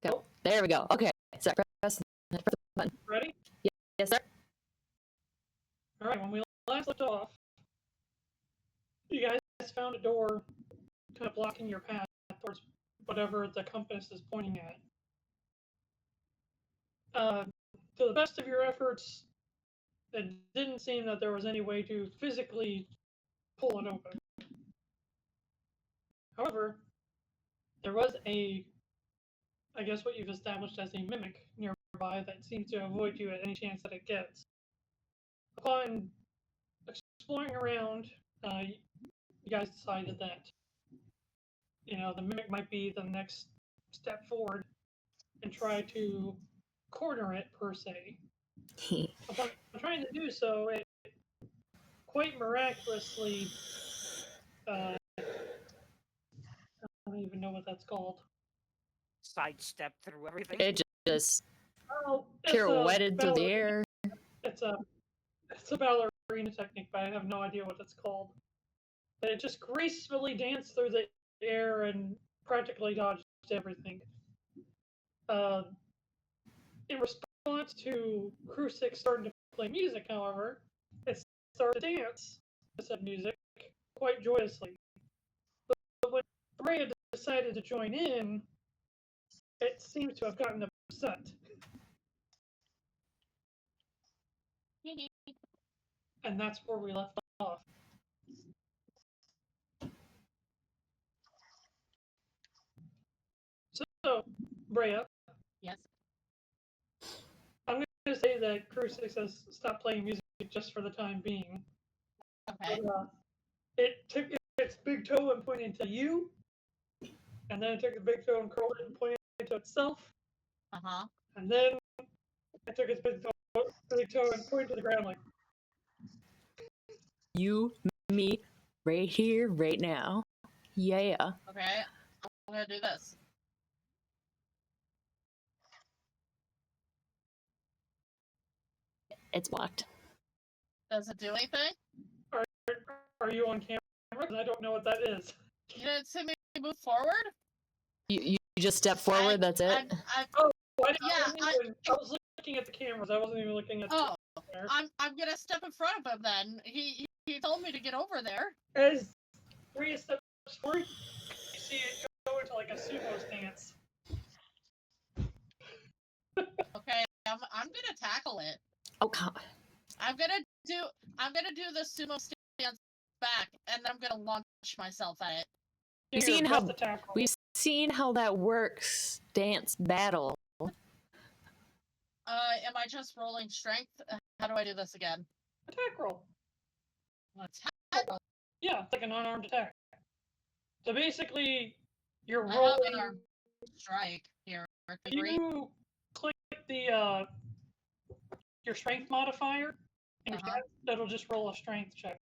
Go. There we go. Okay. So press the button. Ready? Yes, sir. All right. When we last left off, you guys found a door kind of blocking your path towards whatever the compass is pointing at. To the best of your efforts, it didn't seem that there was any way to physically pull it open. However, there was I guess what you've established as a mimic nearby that seems to avoid you at any chance that it gets. Upon exploring around, you guys decided that, the mimic might be the next step forward and try to corner it, per se. Upon trying to do so, it quite miraculously, I don't even know what that's called. Sidestep through everything. It just It's pirouetted through the air. It's a ballerina technique, but I have no idea what it's called. But it just gracefully danced through the air and practically dodged everything. In response to Crusix starting to play music, however, it started to dance to said music quite joyously. But when Breya decided to join in, it seems to have gotten upset. And that's where we left off. So, Breya. Yes. I'm going to say that Crusix has stopped playing music just for the time being. Okay. But, it took its big toe and pointed to you, and then it took the big toe and curled it and pointed to itself. And then it took its big toe and pointed to the ground like, you, me, right here, right now. Yeah. Okay, I'm gonna do this. It's blocked. Does it do anything? Are you on camera? Because I don't know what that is. You didn't see me move forward? You just step forward, that's it? I was looking at the cameras. I wasn't even looking at the I'm gonna step in front of him then. He told me to get over there. As Breya steps forward, you see it go into like a sumo stance. Okay, I'm gonna tackle it. Oh god. I'm gonna do the sumo stance back, and I'm gonna launch myself at it. We've seen how that works. Dance battle. Am I just rolling strength? How do I do this again? Attack roll. Attack roll. Yeah, it's like an unarmed attack. So basically, you're I rolling. have an unarmed strike here. You click the your strength modifier, and that'll just roll a strength check.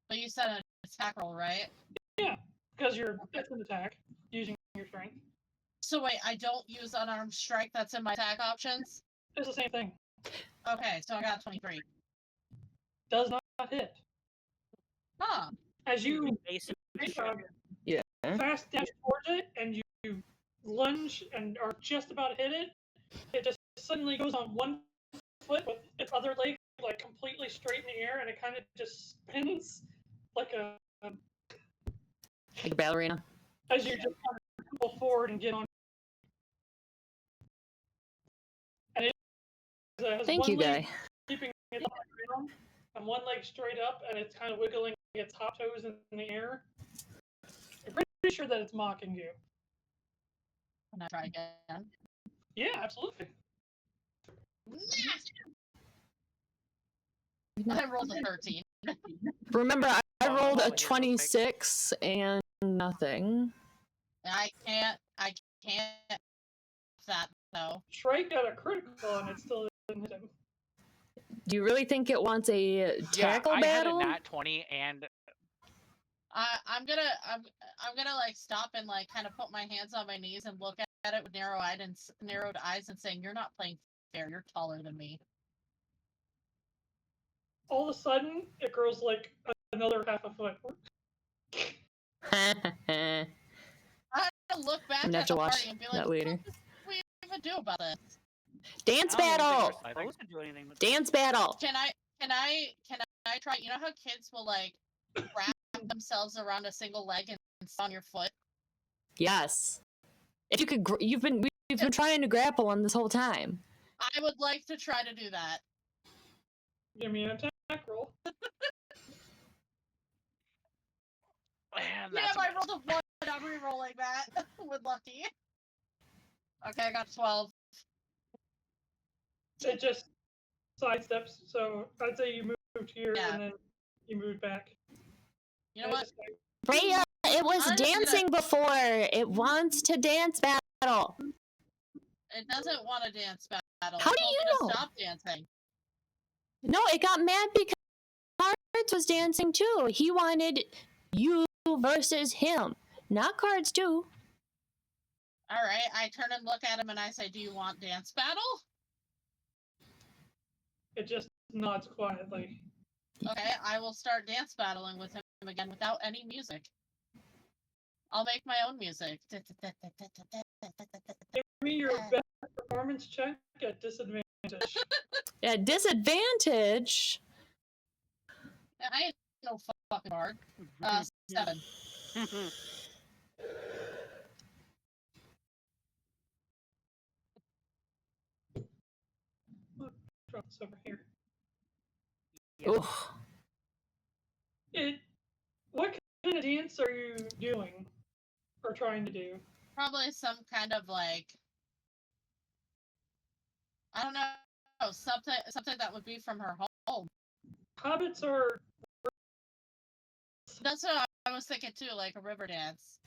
But you said an attack roll, right? Yeah, because it's an attack using your strength. So wait, I don't use unarmed strike. That's in my attack options. It's the same thing. Okay, so I got 23. Does not hit. Huh. As you fast dash towards it, and you lunge and are just about to hit it, it just suddenly goes on one foot with its other leg like completely straight in the air, and it kind of just spins like a ballerina. As you just kind of go forward and get on. And it has Thank you, guy. Keeping it on the ground, and one leg straight up, and it's kind of wiggling its top toes in the air. I'm pretty sure that it's mocking you. Can I try again? Yeah, absolutely. I rolled a 13. Remember, I rolled a 26 and nothing. I can't that though. Shrike got a critical and it still didn't hit him. Do you really think it wants a tackle battle? I had a nat 20 and I'm gonna like stop and like kind of put my hands on my knees and look at it with narrowed eyes and saying, "You're not playing fair. You're taller than me." All of a sudden, it grows like another half a foot. I had to look back I'm gonna have at to the watch party and be like, that later. what does we even do about this? Dance I don't even think battle! we're supposed to do anything with Dance battle! Can I try? You know how kids will like wrap themselves around a single leg and sit on your foot? Yes. If you could, we've been trying to grapple on this whole time. I would like to try to do that. Give me an attack roll. Man, Damn, that's I rolled a 1. I'm re-rolling that with lucky. Okay, I got 12. It just sidesteps, so I'd say you moved here Yeah. and then you moved back. You know And what? it's just like, Breya, it was I'm just gonna- dancing before. It wants to dance battle. It doesn't want to dance battle. How It do told you me know? to stop dancing. No, it got mad because Cards was dancing too. He wanted you versus him, not Cards too. All right, I turn and look at him and I say, "Do you want dance battle?" it just nods quietly. Okay, I will start dance battling with him again without any music. I'll make my own music. Give me your best performance check at disadvantage. At disadvantage. I ain't no fucking bard. 7. Drop this over here. Yep. What kind of dance are you doing or trying to do? Probably some kind of like, I don't know, something that would be from her home. Hobbits are That's what I was thinking too, like a river dance.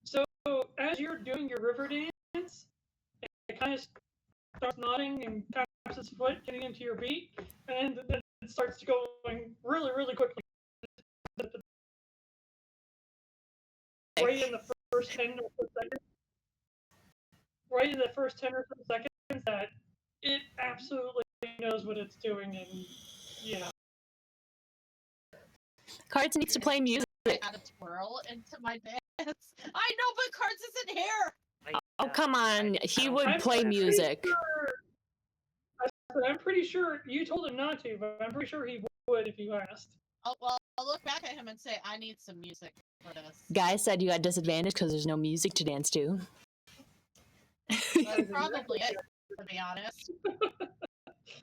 so as you're doing your river dance, it kind of starts nodding and taps its foot, getting into your beat, and then it starts going really, really quickly. Right in the first 10 or so seconds. Right in the first 10 or so seconds, that it absolutely knows what it's doing, and yeah. Cards needs to play music. I had a twirl into my dance. I know, but Cards isn't here. Oh, come on. He would I'm play pretty music. I'm pretty sure you told him not to, but I'm pretty sure he would if you asked. Oh, well, I'll look back at him and say, I need some music for this. Guy said you got disadvantage because there's no music to dance to. That's probably it, to be honest.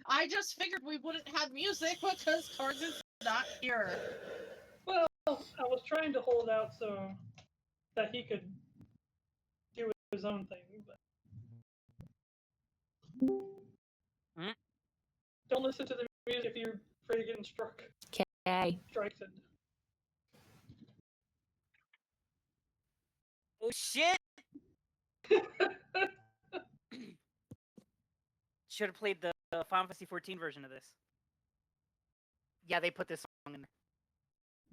I just figured we wouldn't have music because Cards is not here. Well, I was trying to hold out so that he could do his own thing, but don't listen to the music if you're afraid of getting struck. Okay. Strikes it. Oh shit! Should have played the Final Fantasy 14 version of this. Yeah, they put this song in there.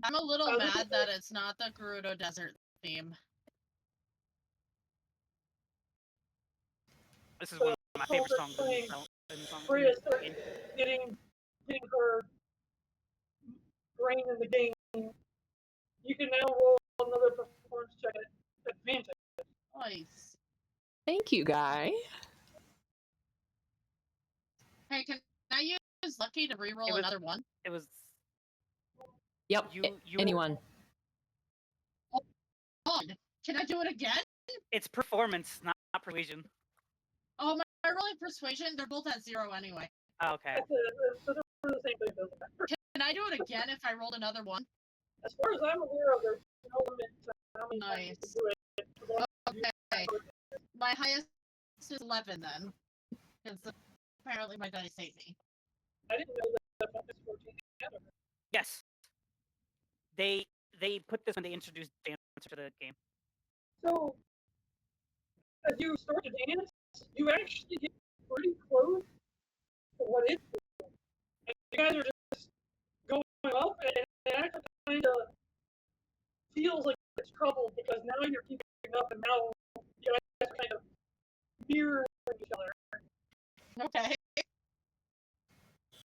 I'm a little mad that it's not the Gerudo Desert theme. This is one of my favorite songs in the song. Breya starts getting her brain in the game. You can now roll another performance check at advantage. Nice. Thank you, Guy. Hey, can I use Lucky to reroll another one? It was. Yep. You Anyone. Oh, can I do it again? It's performance, not persuasion. Oh, my rolling persuasion, they're both at 0 anyway. Oh, okay. So they're the same thing, doesn't matter. Can I do it again if I rolled another one? As far as I'm aware of, there's no limit to how many times you Nice. can do it. Okay. My highest is 11 then. Because apparently my dice hate me. I didn't know that Final Fantasy 14 had a Yes. They put this when they introduced dance to the game. So, as you start to dance, you actually get pretty close to what it's doing. And you guys are just going up, and it actually kind of feels like it's trouble because now you're keeping up, and now you guys are kind of mirroring each other. Okay.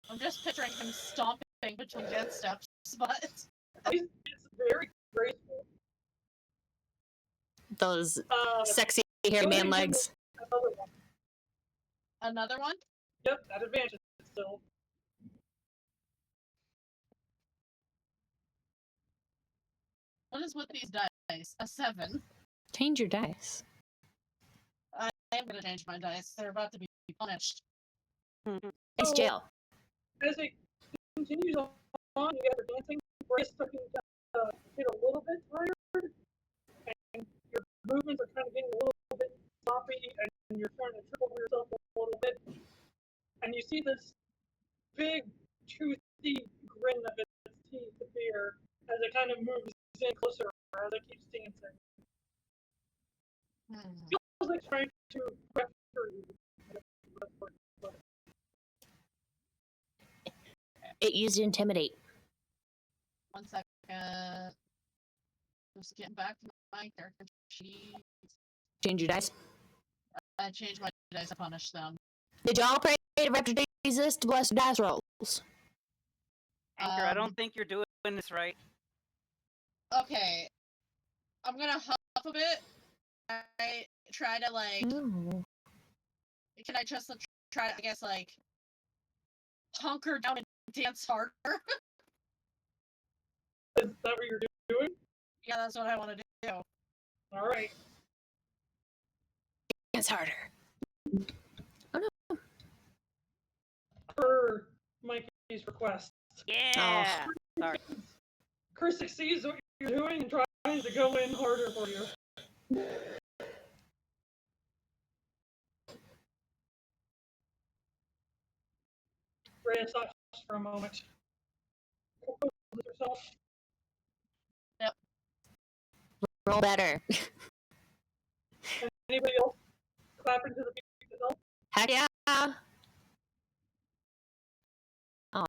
I'm just picturing him stomping between dance steps, but... It's very graceful. those Uh, sexy hairy go ahead man and give me legs. Another one. Another one? Yep, at advantage still. What is with these dice? A 7. Change your dice. I am gonna change my dice. They're about to be punished. It's jail. As it continues on, you guys are dancing. Breya's starting to get a little bit tired, and your movements are kind of getting a little bit sloppy, and you're trying to trip over yourself a little bit. And you see this big, toothy grin of its teeth appear as it kind of moves in closer as it keeps dancing. Feels like trying to pressure you. It used intimidate. 1 second. Just getting back to my character sheet. Change your dice. I changed my dice to punish them. Did y'all pray to Raptor resist blessed dice rolls? Anchor, I don't think you're doing this right. Okay. I'm gonna huff a bit. I try to, like... No. Can I just try to, I guess, like... hunker down and dance harder? Is that what you're doing? Yeah, that's what I want to do. Alright. Dance harder. Per Mikey's request. Yeah. Sorry. Crusix sees what you're doing and tries to go in harder for you. Breya stops for a moment. Composes herself. Roll better. Anybody else clapping to the beat as well? Heck yeah. Oh.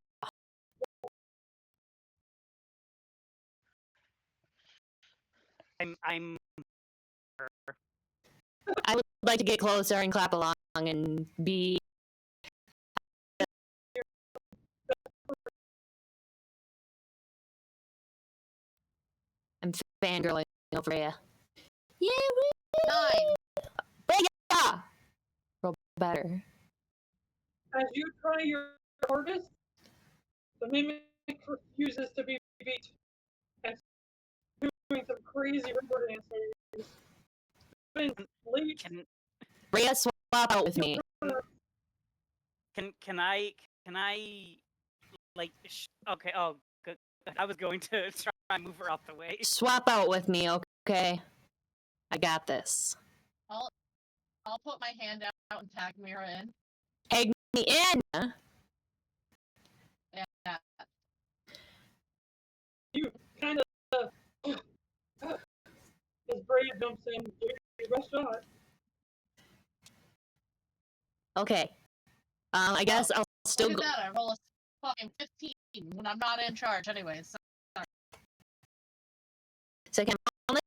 I'm I would like to get closer and clap along and be. I'm fangirling over Breya. Yeah, 9. Breya! Roll better. As you try your hardest, the mimic refuses to be beat. And doing some crazy river dances. Spins late. Breya, swap out with me. Can I like okay, oh good. I was going to try and move her out the way. Swap out with me, okay? I got this. I'll put my hand out and tag Mirra in. Tag me in! Yeah. You kind of as Breya jumps in, give it your best shot. Okay. I guess I'll still Look go. at that, I roll a fucking 15 when I'm not in charge anyways. So I can on it.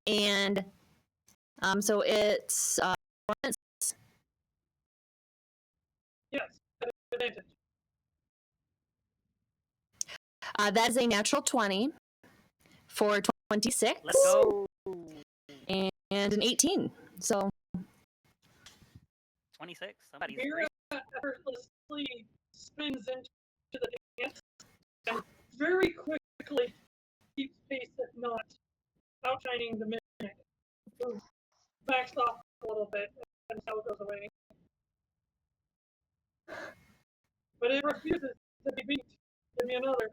And so it's Yes, at advantage. that is a natural 20 for 26. Let's go. And an 18. So 26. Somebody's Mirra great. effortlessly spins into the dance and very quickly keeps pace, if not outshining the mimic, who backs off a little bit and so goes away. But it refuses to be beat. Give me another.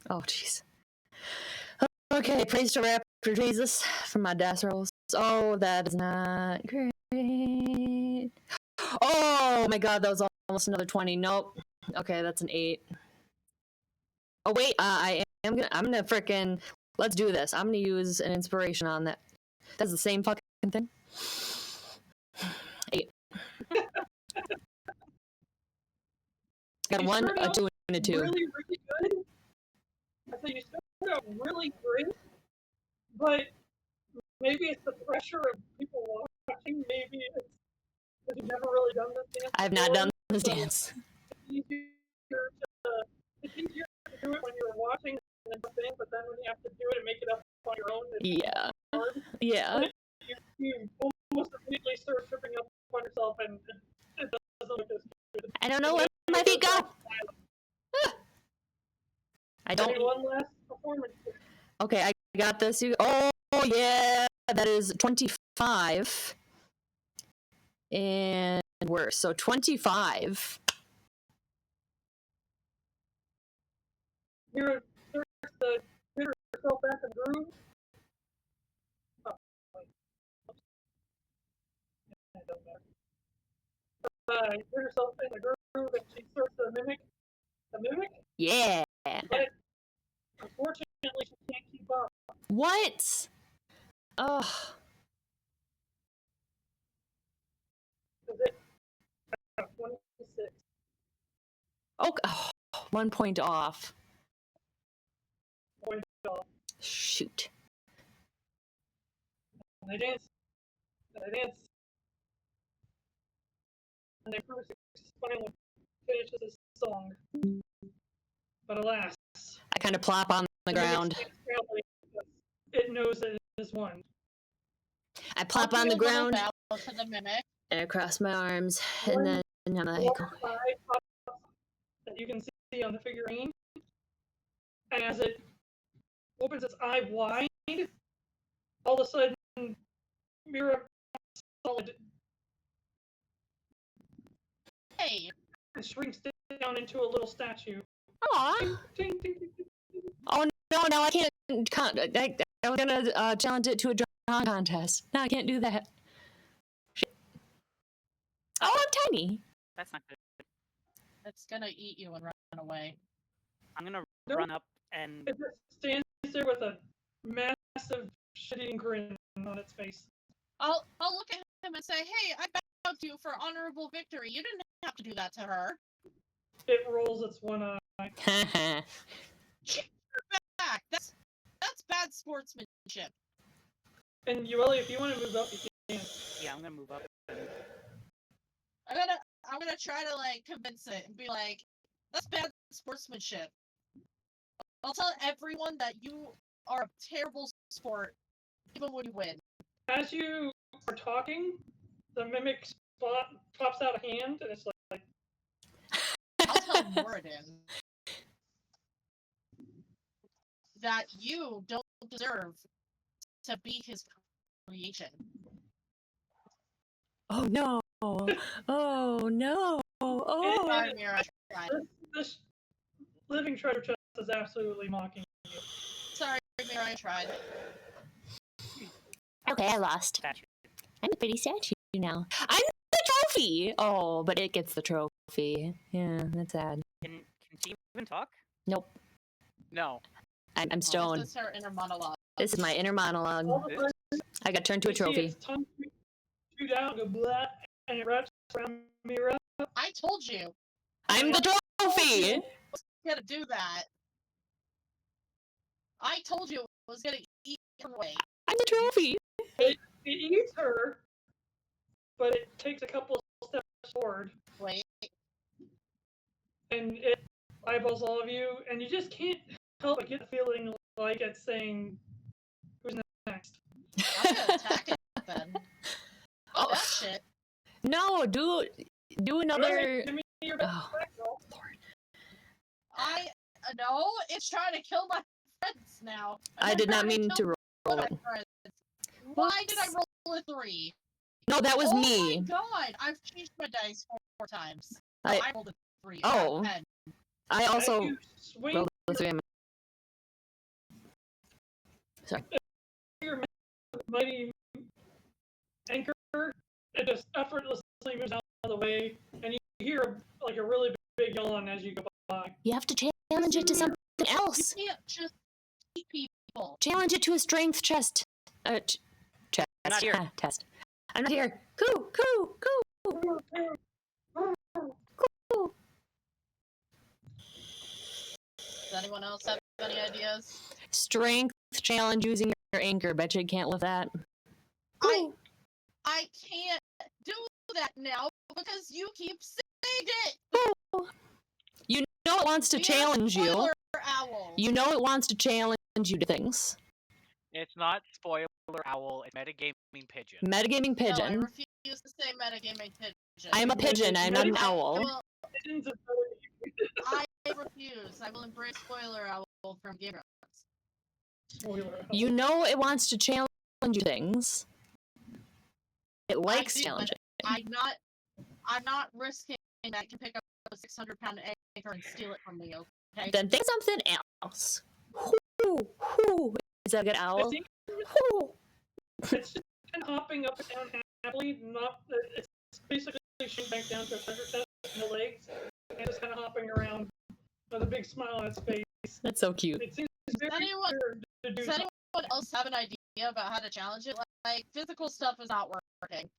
oh jeez. Okay, praise to Raptor Jesus for my dice rolls. Oh, that is not great. Oh my god, that was almost another 20. Nope. Okay, that's an 8. Oh wait, I'm gonna frickin' let's do this. I'm gonna use an inspiration on that. That's the same fucking thing. 8. Got a 1, a 2, and a 2. Really, really good. I think you started out really great, but maybe it's the pressure of people watching. Maybe it's because you've never really done this dance. I have not before, done this so dance. It's easier to do it when you're watching and then jump in, but then when you have to do it and make it up on your own, it's Yeah. hard. Yeah. You almost immediately start tripping up on yourself, and it doesn't look as good. I don't know where my feet go. I don't. One last performance. Okay, I got this. Oh yeah, that is 25 and worse. So 25. Mirra starts to hit herself back in groove. Oh, wait. Oops. Yeah, it doesn't matter. Hit herself in the groove, and she starts to mimic the mimic. Yeah. But unfortunately, she can't keep up. What? Ugh. Because it 26. Oh, 1 point off. Point off. Shoot. And they dance. And they dance. And then Crusix finally finishes his song. But alas, I kind of plop on the ground. It knows that it is one. I plop I'll on do the a little ground bow to the mimic. and I cross my arms, and then I'm like, That you can see on the figurine. And as it opens its eye wide, all of a sudden, Mirra solid Hey, and shrinks down into a little statue. aw. Ding, ding, ding, ding. Oh no, now I can't. I was gonna challenge it to a drawing contest. No, I can't do that. Shit. Oh, I'm tiny. That's not good. it's gonna eat you and run away. I'm gonna Nope. run up and It just stands there with a massive shitting grin on its face. I'll look at him and say, "Hey, I bowed to you for honorable victory. You didn't have to do that to her." It rolls its one eye. Back. That's bad sportsmanship. And Yuelia, if you want to move up, you can. yeah, I'm gonna move up. And I'm gonna try to like convince it and be like, "That's bad sportsmanship." I'll tell everyone that you are a terrible sport, even when you win. As you are talking, the mimic pops out a hand, and it's like, I'll tell Moradin that you don't deserve to be his creation. Oh no. Oh no. Oh. Sorry, Mirra, I tried. this living treasure chest is absolutely mocking you. Sorry, Mirra, I tried. Okay, I lost. statue. I'm a pretty statue now. I'm the trophy. Oh, but it gets the trophy. Yeah, that's sad. Can she even talk? Nope. No. I'm stoned. This is her inner monologue. This is my inner monologue. All of a sudden, I got turned to a you see trophy. its tongue shoot out, go blah, and it wraps around Mirra. I told you. I'm the trophy. I was gonna do that. I told you it was gonna eat her away. I'm the trophy. It eats her, but it takes a couple of steps forward, Wait. and it eyeballs all of you, and you just can't help but get the feeling like it's saying, "Who's next?" I'm gonna attack it then. Oh, Oh. that shit. No, do another. Alright, give me your best Oh, attack roll. Lord. No, it's trying to kill my friends now. I did not mean to roll my it. friends. Why did I roll a 3? No, that was oh me. my god, I've changed my dice 4 times. I- I rolled a 3. Oh. Bad. I As also you swing rolled the 3. Sorry. your mighty anchor, it just effortlessly moves out of the way, and you hear like a really big yawn as you go by. You have to challenge it to something You else. can't just eat people. Challenge it to a strength chest. Chest. I'm not here. Test. I'm not here. Coo, coo, coo, coo. Does anyone else have any ideas? Strength challenge using your anchor. Bet you can't lift that. I can't do that now because you keep saying it. You know it wants to We have challenge you. spoiler owl. You know it wants to challenge you to things. It's not spoiler owl. It's metagaming pigeon. Metagaming No, I pigeon. refuse to say metagaming pigeon. I am a pigeon. I'm not an Metagaming owl. Pigeons are better I refuse. I will embrace spoiler owl from Game Grumps. spoiler. You know it wants to challenge things. It likes do, but challenging. I'm not risking that it can pick up a 600-pound anchor and steal it from me, okay? Then think something else. Whoo. Is that a good owl? think- Whoo. It's just kind of hopping up and down happily. It's basically shooting back down to a treasure chest in the legs, and just kind of hopping around with a big smile on its face. That's so cute. It seems very anyone- sure to do Does something. anyone else have an idea about how to challenge it? Like physical stuff is not working.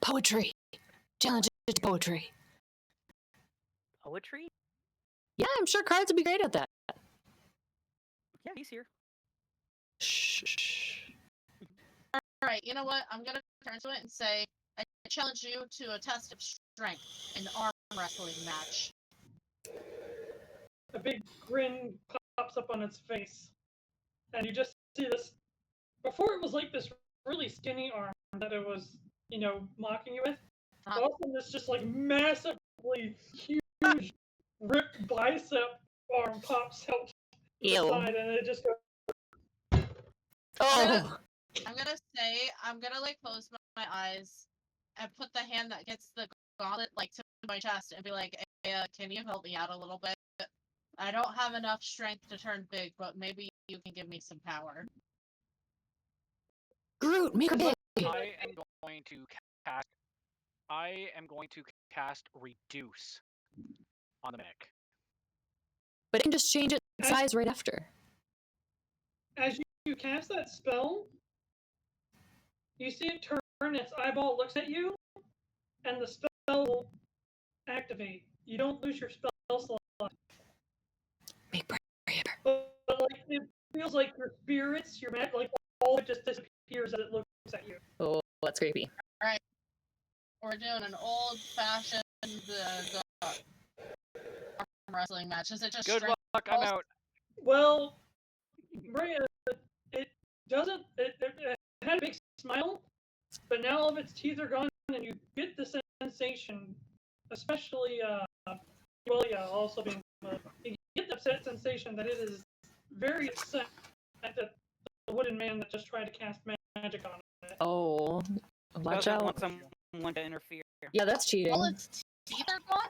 Poetry. Challenge it to poetry. Poetry? Yeah, I'm sure cards would be great at that. Yeah, he's here. Shh. Alright, you know what? I'm gonna turn to it and say, I challenge you to a test of strength in an arm wrestling match. A big grin pops up on its face, and you just see this. Before it was like this really skinny arm that it was, mocking you with. But all of a sudden, this just like massively huge, ripped bicep arm pops out the Ew. side, and it just goes. Oh. I'm gonna like close my eyes and put the hand that gets the gauntlet like to my chest and be like, hey, can you help me out a little bit? I don't have enough strength to turn big, but maybe you can give me some power. Groot, make a big. I am going to cast reduce on the mech. But it can just change its size right after. As you cast that spell, you see it turn, its eyeball looks at you, and the spell will activate. You don't lose your spell slot. Make Breya. But like it feels like your spirits, your magic, like all it just disappears as it looks at you. Oh, that's creepy. We're doing an old-fashioned arm wrestling match. Is it just Good strength? luck. I'm out. Well, Breya, it doesn't. It had a big smile, but now all of its teeth are gone, and you get the sensation, especially Yuelia also being. You get the upset sensation that it is very upset at the wooden man that just tried to cast magic on it. Oh, watch Doesn't want out. someone to interfere. Yeah, that's cheating. All its teeth are gone?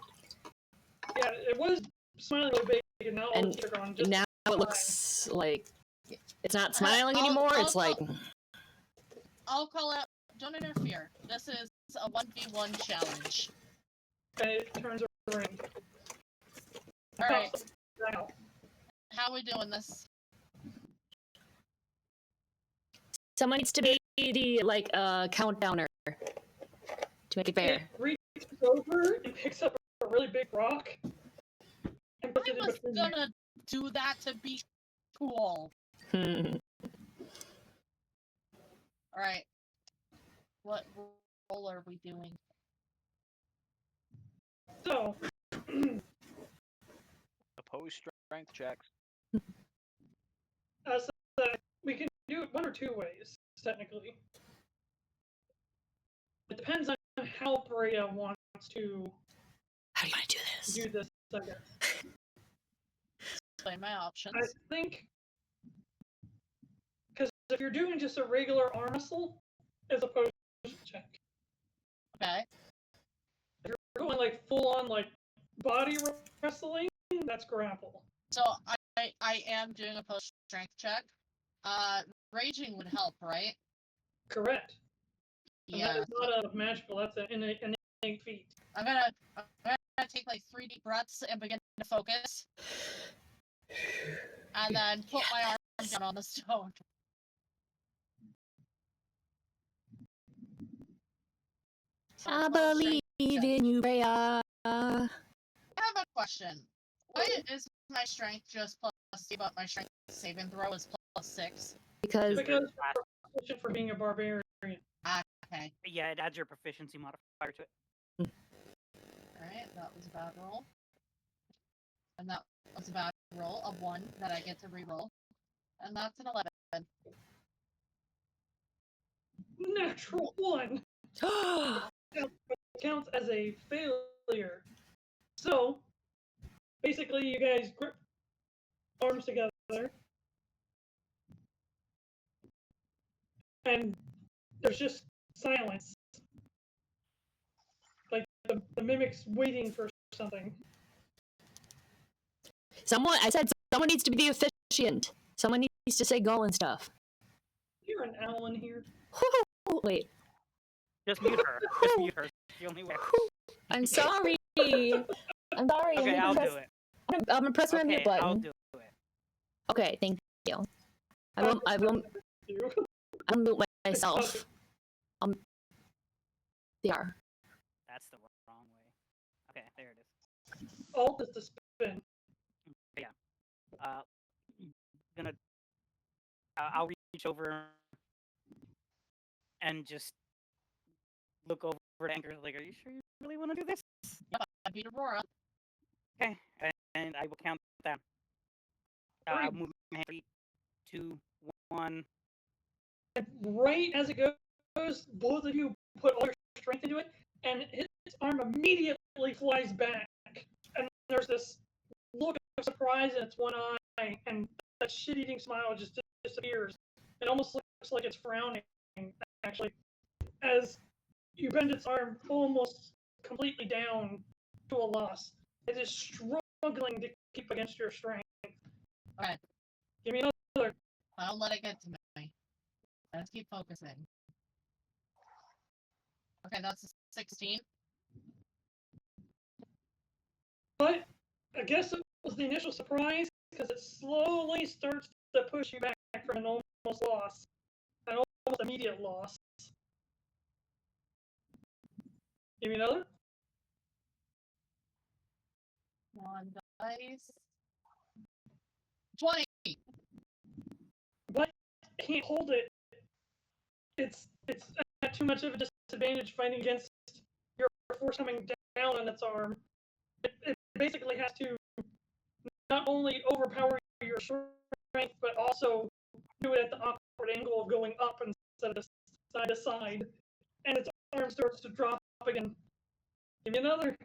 Yeah, it was smiling really big, and now all its teeth are gone. Just Now it looks like it's not smiling I'll- anymore. I'll It's like, I'll call out. Don't interfere. This is a 1v1 challenge. and it turns around. Alright, Now, how are we doing this? someone needs to be the countdowner to make it fair. it reaches over and picks up a really big rock and puts I it in was between you. gonna do that to be cool. Alright. What roll are we doing? So, Opposed strength checks. so we can do it one or two ways, technically. It depends on how Breya wants to How do you want to do this? do this, I guess. Explain my options. I think, because if you're doing just a regular arm wrestle, as opposed to check. Okay. If you're going like full on like body wrestling, that's grapple. So I am doing a post strength check. Raging would help, right? Correct. And Yeah. that is not a magical, that's an innate feat. I'm gonna take like 3 deep breaths and begin to focus. And then put my arm down on the stone. So I 12 believe strength check. in you, Breya. I have a question. Why is my strength just +2, but my strength saving throw is +6? Because Because you're proficient for being a barbarian. Okay. Yeah, it adds your proficiency modifier to it. Alright, that was a bad roll. And that was a bad roll of 1 that I get to re-roll, and that's an 11. Natural 1 counts as a failure. So, basically, you guys grip arms together, and there's just silence. Like the mimic's waiting for something. I said someone needs to be the officiant. Someone needs to say go and stuff. You're an owl in here. Wait. Just mute her. Just mute her. It's the only way. I'm sorry. I'm sorry. Okay, I'll do it. I'm gonna press my mute button. I'll do it. Okay, thank you. I won't mute myself. There. That's the wrong way. Okay, there it is. Alt is to spin. Yeah. Gonna. I'll reach over and just look over at Anchor. Like, are you sure you really want to do this? Yep, I beat Aurora. Okay, and I will count down. I'll move my hand. 3, 2, 1. And right as it goes, both of you put all your strength into it, and his arm immediately flies back. And there's this look of surprise in its one eye, and that shit-eating smile just disappears. It almost looks like it's frowning, actually, as you bend its arm almost completely down to a loss. It is struggling to keep against your strength. Alright. Give me another. I'll let it get to me. Let's keep focusing. Okay, that's a 16. But I guess it was the initial surprise, because it slowly starts to push you back from an almost loss. An almost immediate loss. Give me another. 1 dice. 20! But can't hold it. It's at too much of a disadvantage fighting against your force coming down on its arm. It basically has to not only overpower your strength, but also do it at the awkward angle of going up instead of side to side. And its arm starts to drop again. Give me another.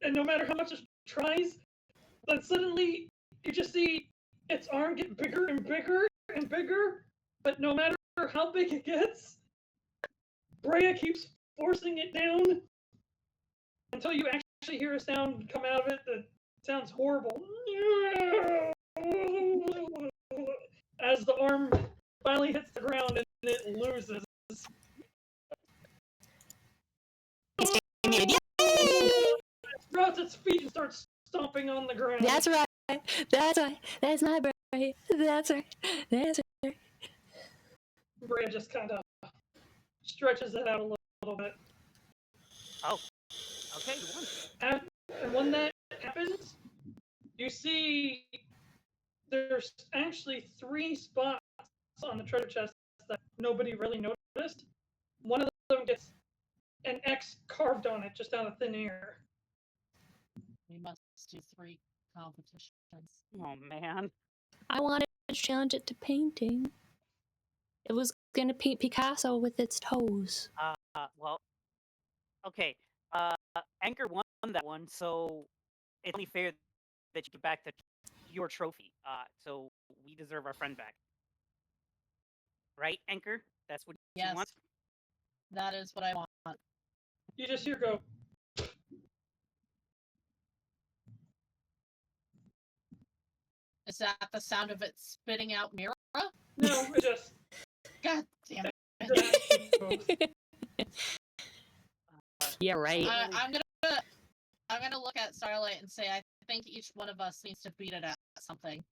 And no matter how much it tries, then suddenly you just see its arm get bigger and bigger and bigger. But no matter how big it gets, Breya keeps forcing it down until you actually hear a sound come out of it that sounds horrible. As the arm finally hits the ground and it loses. It throws its feet and starts stomping on the ground. That's right. That's right. That's my Breya. That's right. That's right. Breya just kind of stretches it out a little bit. Oh. Okay, you won. And when that happens, you see there's actually 3 spots on the treasure chest that nobody really noticed. One of them gets an X carved on it just out of thin air. We must do 3 competitions. Oh, man. I wanted to challenge it to painting. It was going to paint Picasso with its toes. Well, okay. Anchor won that one, so it's only fair that you get back your trophy. So we deserve our friend back. Right, Anchor? That's what you want? That is what I want. You just hear go. Is that the sound of it spitting out Mirra? No, it just. God damn it. Yeah, right. I'm gonna look at Starlight and say I think each one of us needs to beat it at something.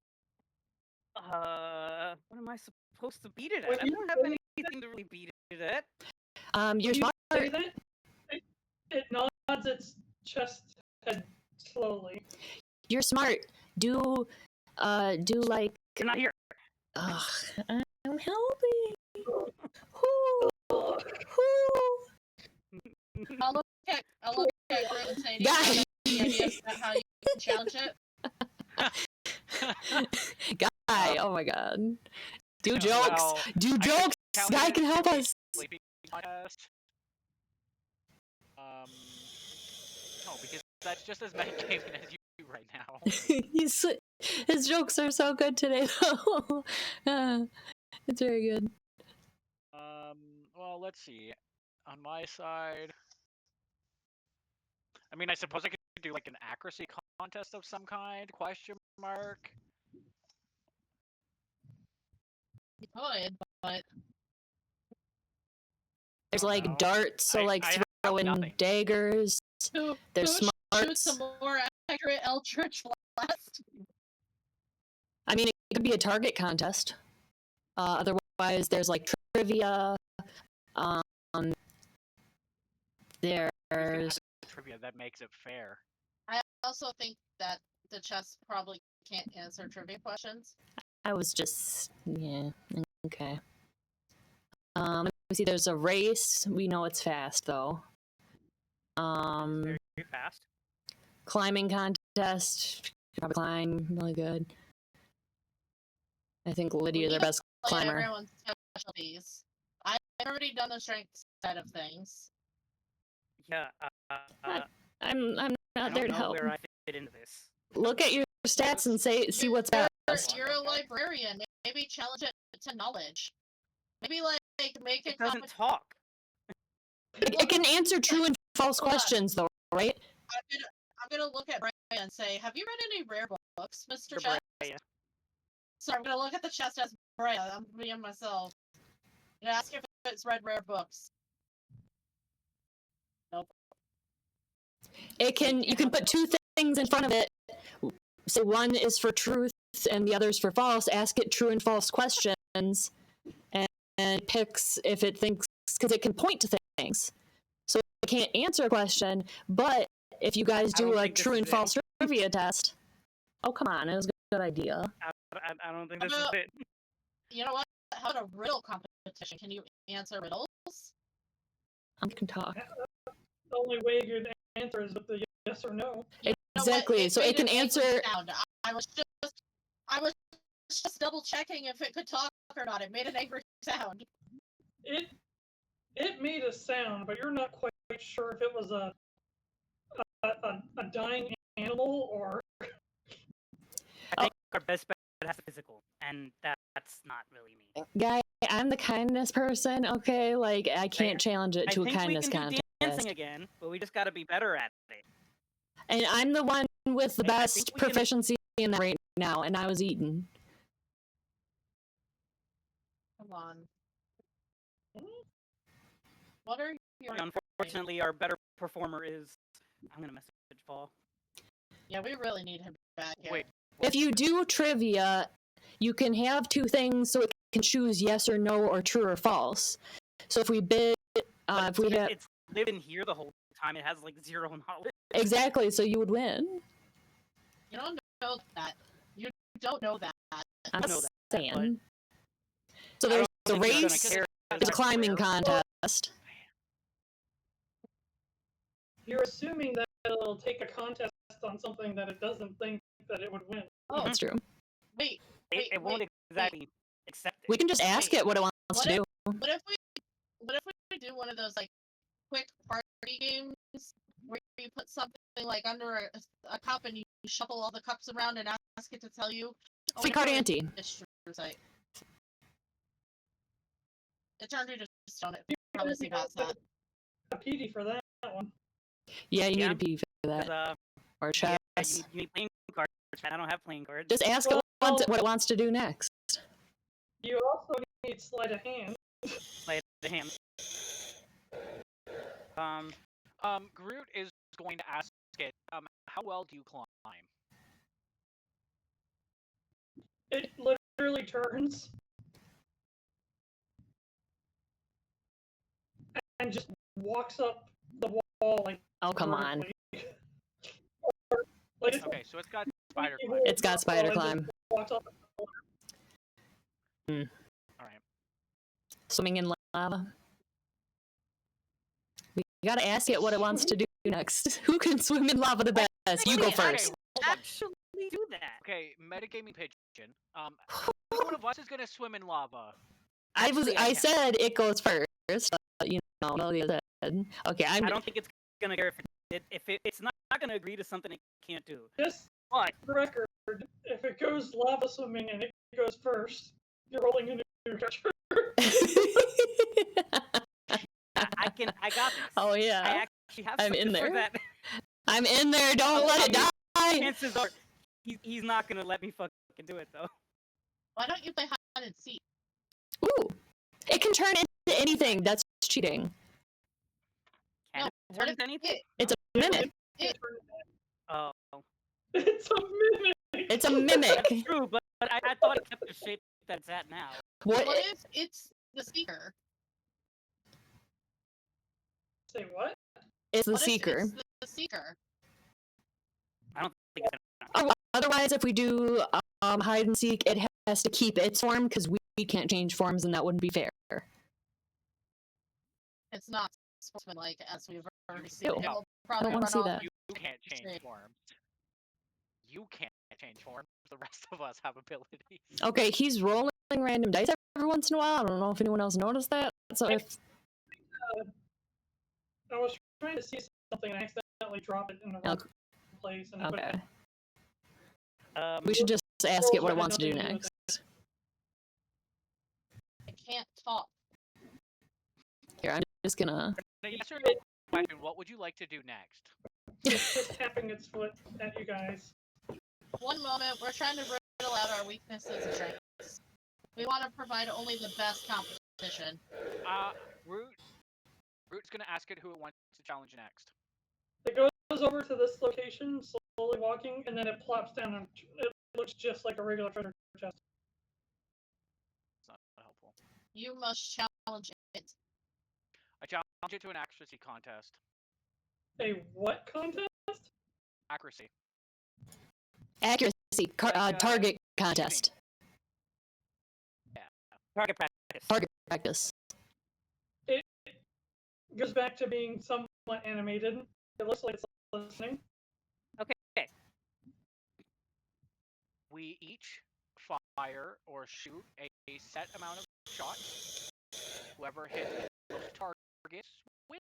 What am I supposed to beat it at? I don't have anything to really beat it at. You're smart. Say that, it nods its chest head slowly. You're smart. Do like. You're not here. Ugh, I'm helping. Ooh. I'll look at Groot and say, do you Guy. have any ideas about how you can challenge it? Guy, oh my god. Do jokes. Well, Do I could jokes. challenge Guy it can help to a us. sleeping contest. No, because that's just as metagaming as you right now. His jokes are so good today, though. It's very good. Well, let's see. On my side, I mean, I suppose I could do like an accuracy contest of some kind? Question mark. You could, but There's like No. darts, so like I have throwing nothing. daggers. who There's shoot smarts. some more accurate Eldritch Blast? I mean, it could be a target contest. Otherwise, there's like trivia. There's Trivia that makes it fair. I also think that the chest probably can't answer trivia questions. I was just okay. Let me see. There's a race. We know it's fast though. Very fast. Climbing contest. Probably climb really good. I think Lydia is our best Play climber. everyone's specialties. I've already done the strength side of things. Yeah. I'm I not don't there to know help. where I fit into this. Look at your stats and see what's best. You're a librarian. Maybe challenge it to knowledge. Maybe like make It it doesn't talk. It can answer true and false Hold on. questions though, right? I'm gonna look at Breya and say, have you read any rare books, Mr. The Chest? Breya. So I'm gonna look at the chest as Breya. I'm being myself. And ask if it's read rare books. Nope. You can put two things in front of it. So one is for truth and the other is for false. Ask it true and false questions, and it picks if it thinks, because it can point to things. So it can't answer a question, but if you guys I do don't a think this true is and it. false trivia test, oh come on, it was a good idea. I don't think this is About- it. You know what? How about a riddle competition? Can you answer riddles? I can talk. The only way you'd answer is with the yes or no. You know what? Exactly. So made it can an angry answer. sound. I was just double checking if it could talk or not. It made an angry sound. It made a sound, but you're not quite sure if it was a dying animal or. I think our best bet has a physical, and that's not really me. Guy, I'm the kindness person, okay? Like, I can't challenge it to a kindness I think we can contest. do dancing again, but we just got to be better at it. And I'm the one with the I best think we can- proficiency in that right now, and I was eaten. Come on. What are your? Unfortunately, our better performer is. I'm gonna message Paul. Yeah, we really need him back here. Wait. If you do trivia, you can have two things so it can choose yes or no or true or false. So if we bid, if we have It's lived in here the whole time. It has like zero knowledge. exactly, so you would win. You don't know that. You don't know that. I'm I know that, saying. So I there's don't a think he's gonna race, care there's a climbing contest. You're assuming that it'll take a contest on something that it doesn't think that it would win. Oh, That's true. wait. It won't exactly accept it. We can just ask it what it wants What to do. What if we do one of those like quick party games where you put something like under a cup and you shuffle all the cups around and ask it to tell you? Free card ante. Site. It turned into stone. It probably see that's that. A Pedi for that one. Yeah, you Yeah. need a P for 'Cause, that. Or yeah, chess. you need playing cards. I don't have playing cards. Just ask it what it wants to do next. You also need sleight of hand. play the hand. Groot is going to ask it, how well do you climb? It literally turns and just walks up the wall like. Oh, come on. vertically. Like it's Okay, so it's got spider climb. It's got spider and just climb. walks up. All right. Swimming in lava. gotta ask it what it wants to do next. Who can swim in lava the best? You go Okay, first. hold on. Actually, do that. Okay, metagaming pigeon. Which one of us is gonna swim in lava? Actually, I can. said it goes first. But, you know, Lydia said. Okay, I don't think it's gonna care if it's not gonna agree to something it can't do. Just But for the record, if it goes lava swimming and it goes first, you're rolling a new character. I got this. Oh I yeah, actually have I'm something in for there. that. I'm in there. Don't let it die. Chances are he's not gonna let me fucking do it though. Why don't you play hide and seek? Ooh, it can turn into anything. That's cheating. Can No, it what turn if into anything? It's a mimic. Oh, It's a mimic. It's a mimic. true, but I thought it kept the shape that it's at now. What? What if it's the seeker? Say what? It's the What if seeker. it's the seeker? I don't think it's gonna. Otherwise, if we do hide and seek, it has to keep its form because we can't change forms, and that wouldn't be fair. It's not sportsmanlike, as we've already seen. Ew. It will I probably don't want to run see off that. You can't change forms. You can't change forms. The rest of us have abilities. Okay, he's rolling random dice every once in a while. I don't know if anyone else noticed that. So if I was trying to see something and I accidentally dropped it in the wrong place. And I put okay, it we should just ask it what it wants to do nothing to do with next. I can't talk. Here, I'm just gonna. Now, yes or no question, what would you like to do next? It's just tapping its foot at you guys. One moment, we're trying to riddle out our weaknesses and strengths. We want to provide only the best competition. Root's gonna ask it who it wants to challenge next. It goes over to this location, slowly walking, and then it plops down and it looks just like a regular treasure chest. It's not helpful. You must challenge it. I challenge it to an accuracy contest. A what contest? Accuracy. Accuracy, Like, target contest, Target practice. target practice. It goes back to being somewhat animated. It looks like it's listening. Okay. We each fire or shoot a set amount of shots. Whoever hits the most targets wins.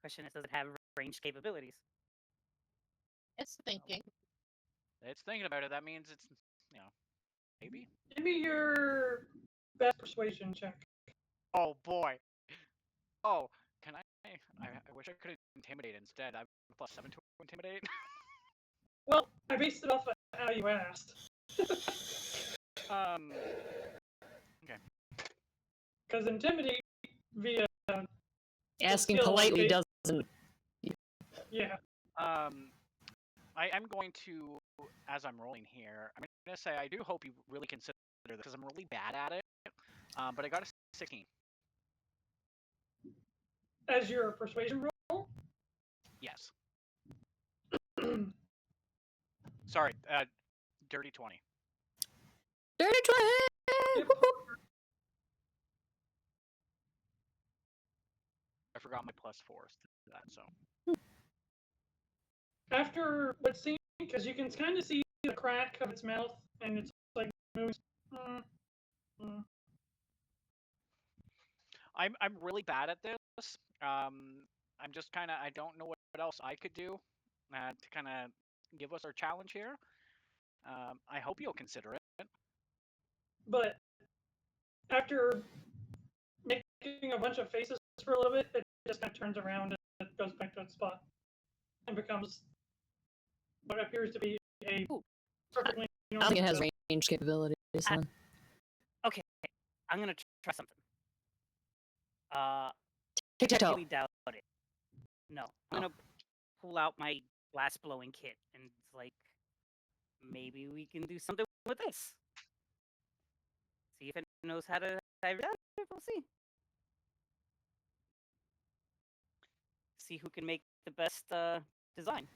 Question is, does it have ranged capabilities? It's thinking. It's thinking about it. That means it's, maybe. Give me your best persuasion check. Oh boy. Oh, can I wish I could intimidate instead. I'm +7 to intimidate. Well, I based it off of how you asked. Okay. Because intimidate via Asking skill politely based- doesn't. yeah. I'm going to, as I'm rolling here, I'm gonna say I do hope you really consider this because I'm really bad at it. But I got a 16. As your persuasion roll. Yes. Sorry, dirty 20. Dirty 20! I forgot my +4s to that, so. After what seems, because you can kind of see the crack of its mouth, and it's like moving. I'm really bad at this. I'm just kind of, I don't know what else I could do to kind of give us our challenge here. I hope you'll consider it. But after making a bunch of faces for a little bit, it just kind of turns around and it goes back to its spot and becomes what appears to be a perfectly I normal. don't think it has range capabilities. Then. Okay, I'm gonna try something. Tic-tac-toe. Really doubt it. No, I'm gonna pull out my blast blowing kit and it's like, maybe we can do something with this. See if it knows how to. We'll see. See who can make the best design.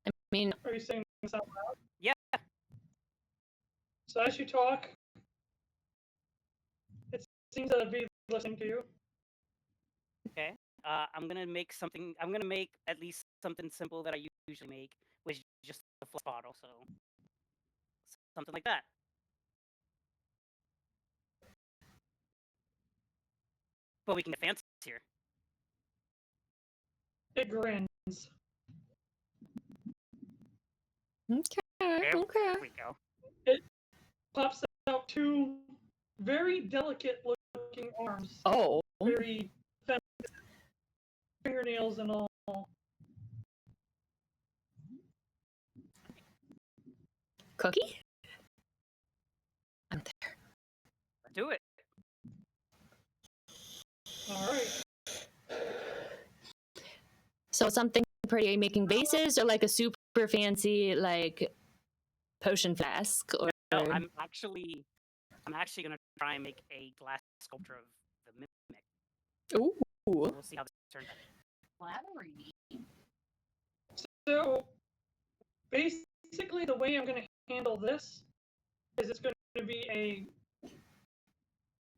I mean, Are you saying this out loud? Yeah. So as you talk, it seems to be listening to you. Okay. I'm gonna make something. I'm gonna make at least something simple that I usually make, which is just a flush bottle. So something like that. But we can get fancier. It grins. Okay. There Okay. we go. Pops out two very delicate looking arms. Oh. Very feminine, fingernails and all. Cookie? I'm there. Do it. All right. So something pretty making vases or like a super fancy like potion flask or No, I'm actually gonna try and make a glass sculpture of the mimic. Ooh. We'll see how this turns out. Flattery. So basically, the way I'm going to handle this is it's going to be a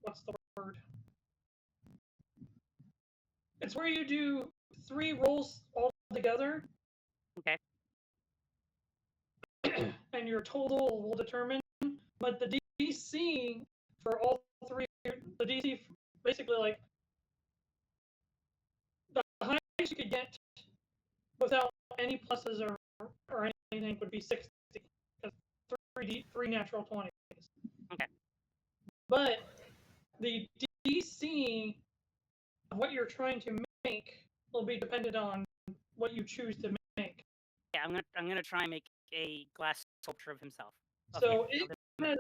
what's the word? It's where you do 3 rolls all together. Okay. And your total will determine. But the DC for all 3, the DC basically like the highest you could get without any pluses or anything would be 60. Because 3 natural 20s. Okay. But the DC of what you're trying to make will be dependent on what you choose to make. Yeah, I'm gonna try and make a glass sculpture of himself. So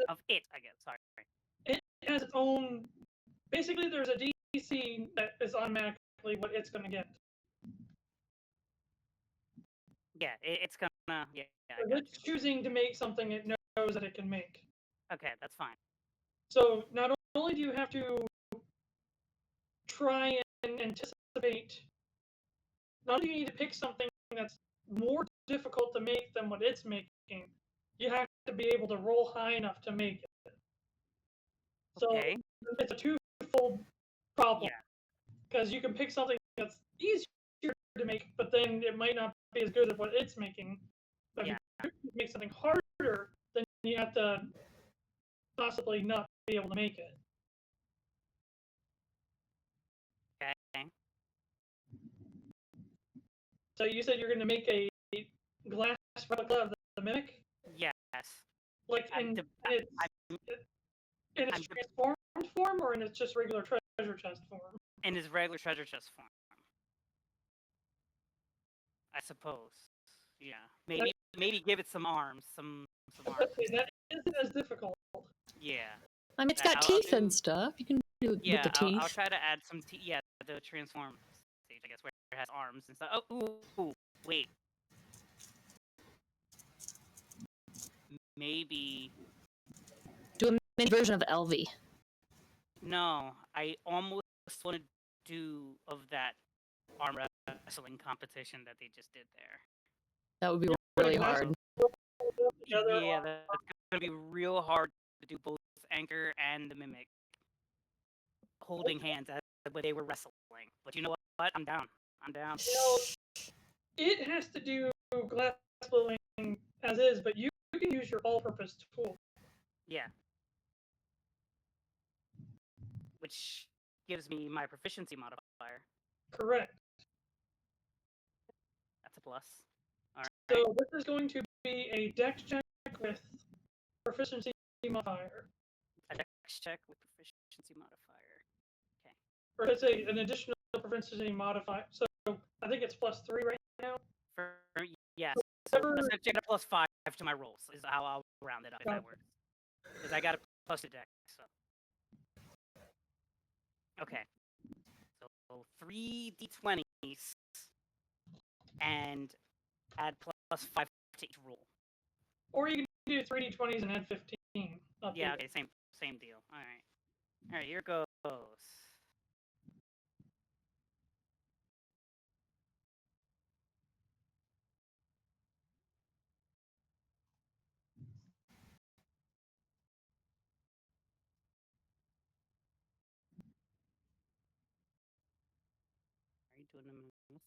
Of it, I guess. Sorry. it has its own. Basically, there's a DC that is automatically what it's going to get. Yeah, it's gonna. Yeah. So it's choosing to make something it knows that it can make. Okay, that's fine. So not only do you have to try and anticipate, not only do you need to pick something that's more difficult to make than what it's making, you have to be able to roll high enough to make it. Okay. So it's a twofold problem. Yeah. Because you can pick something that's easier to make, but then it might not be as good as what it's making. But if you make something harder, then you have to possibly not be able to make it. Okay. So you said you're going to make a glass replica of the mimic? Yes. Like in its transformed form, or in its just regular treasure chest form? In his regular treasure chest form. I suppose. Yeah. Maybe give it some arms. Some arms. That isn't as difficult. Yeah. I mean, it's got teeth and stuff. You can do it with the teeth. I'll try to add some teeth. Yeah, the transform stage, I guess, where it has arms and stuff. Oh, ooh, wait. Maybe. Do a mini version of Elvie. No, I almost want to do of that arm wrestling competition that they just did there. That would be really hard. Yeah, that's gonna be real hard to do both Anchor and the Mimic holding hands as when they were wrestling. But you know what? I'm down. It has to do glass blowing as is, but you can use your all-purpose tool. Yeah. Which gives me my proficiency modifier. Correct. That's a plus. All right. So this is going to be a dex check with proficiency modifier. A dex check with proficiency modifier. Okay. Or let's say an additional proficiency modifier. So I think it's +3 right now. Yeah. So let's get a +5 to my rolls is how I'll round it up if that works. Because I got a plus to dex. So. Okay. So 3 d20s and add +5 to each roll. Or you can do 3 d20s and add 15. Yeah, okay, same deal. Alright, here goes. doing a minute.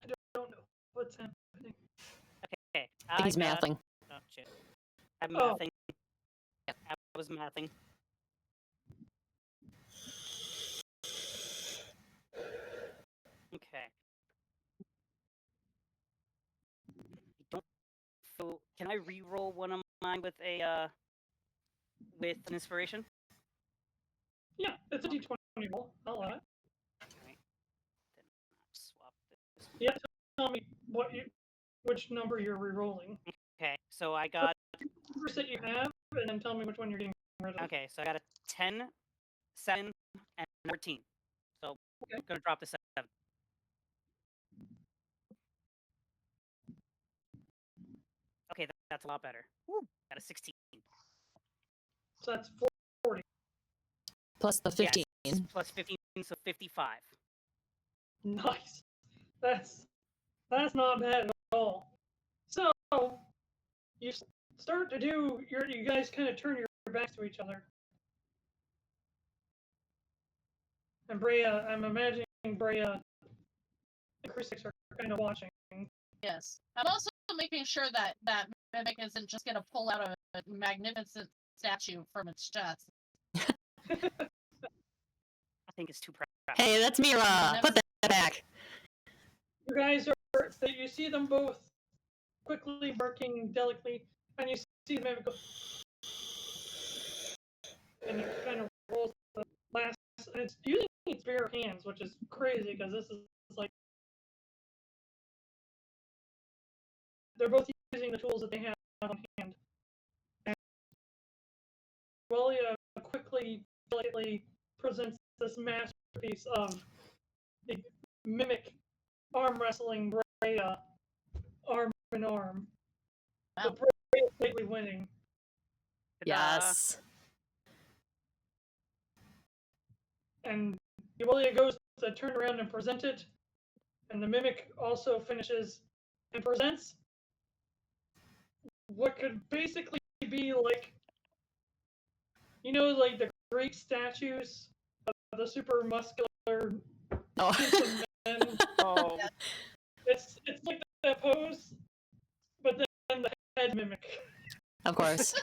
I don't know what's happening. Okay, I think he's got- mathing. Oh shit! I'm Oh. mathing. I was mathing. Okay. I don't feel. Can I re-roll one of mine with a with an inspiration? Yeah, it's a D20 roll. I'll allow it. Right. Then I'll swap this. You have to tell me which number you're re-rolling. Okay, so I got. Numbers that you have, and then tell me which one you're getting rid of. Okay, so I got a 10, 7, and 13. So Okay. I'm gonna drop the 7. Okay, that's a lot better. Woo. Got a 16. So that's 40. Plus the 15. Yes, plus 15, so 55. Nice. That's not bad at all. So you start to do you guys kind of turn your backs to each other. And Breya, I'm imagining Breya and Crusix are kind of watching. Yes. I'm also making sure that mimic isn't just gonna pull out a magnificent statue from its chest. I think it's too proud. Hey, that's Mirra. Put that back. You guys you see them both quickly barking delicately, and you see the mimic go, and it kind of rolls the last, and it's using its bare hands, which is crazy because this is like they're both using the tools that they have on hand. And Yuelia quickly, delicately presents this masterpiece of the mimic arm wrestling Breya, arm in arm. Wow. But Breya is slightly winning. Yes. And Yuelia goes to turn around and present it, and the mimic also finishes and presents what could basically be like, like the Greek statues of the super muscular Oh. handsome men. Oh, It's like that pose, but then the head mimic. Of course.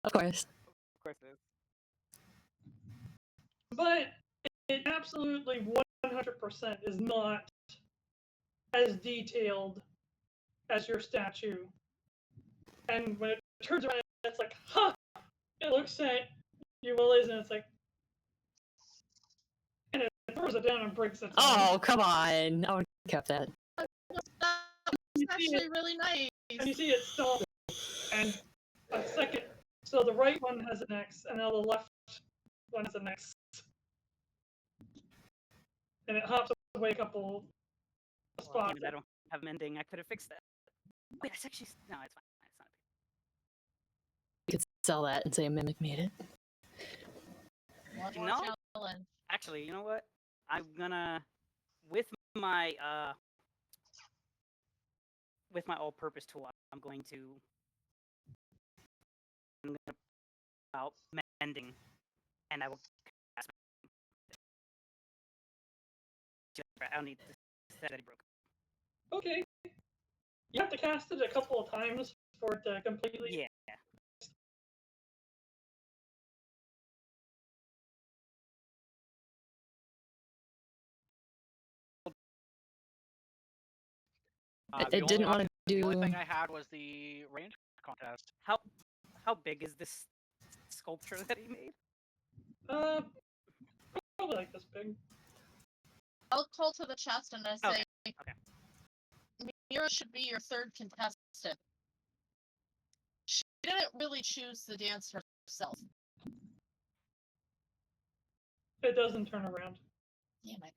Of course. of course it is. But it absolutely 100% is not as detailed as your statue. And when it turns around, it's like, ha! It looks at Yuelia's and it's like, and it throws it down and breaks it. Oh, come on. I would have kept that. It's actually really nice. And you see it stop, and a second. So the right one has an X, and now the left one has an X. And it hops away a couple Well, spots. damn it, I don't have an ending. I could have fixed that. Wait, it's actually no, it's fine. It's not. You could sell that and say a mimic made it. One more No. challenge. Actually, you know what? I'm gonna with my all-purpose tool. I'm going out mending, and I will cast. I don't need to set that it broke. Okay. You have to cast it a couple of times for it to completely. Yeah. It The only didn't want to The do. only thing I had was the range contest. How big is this sculpture that he made? Probably like this big. I'll call to the chest and I say, Okay. Mirra should be your third contestant. She didn't really choose the dance herself. It doesn't turn around. Damn it.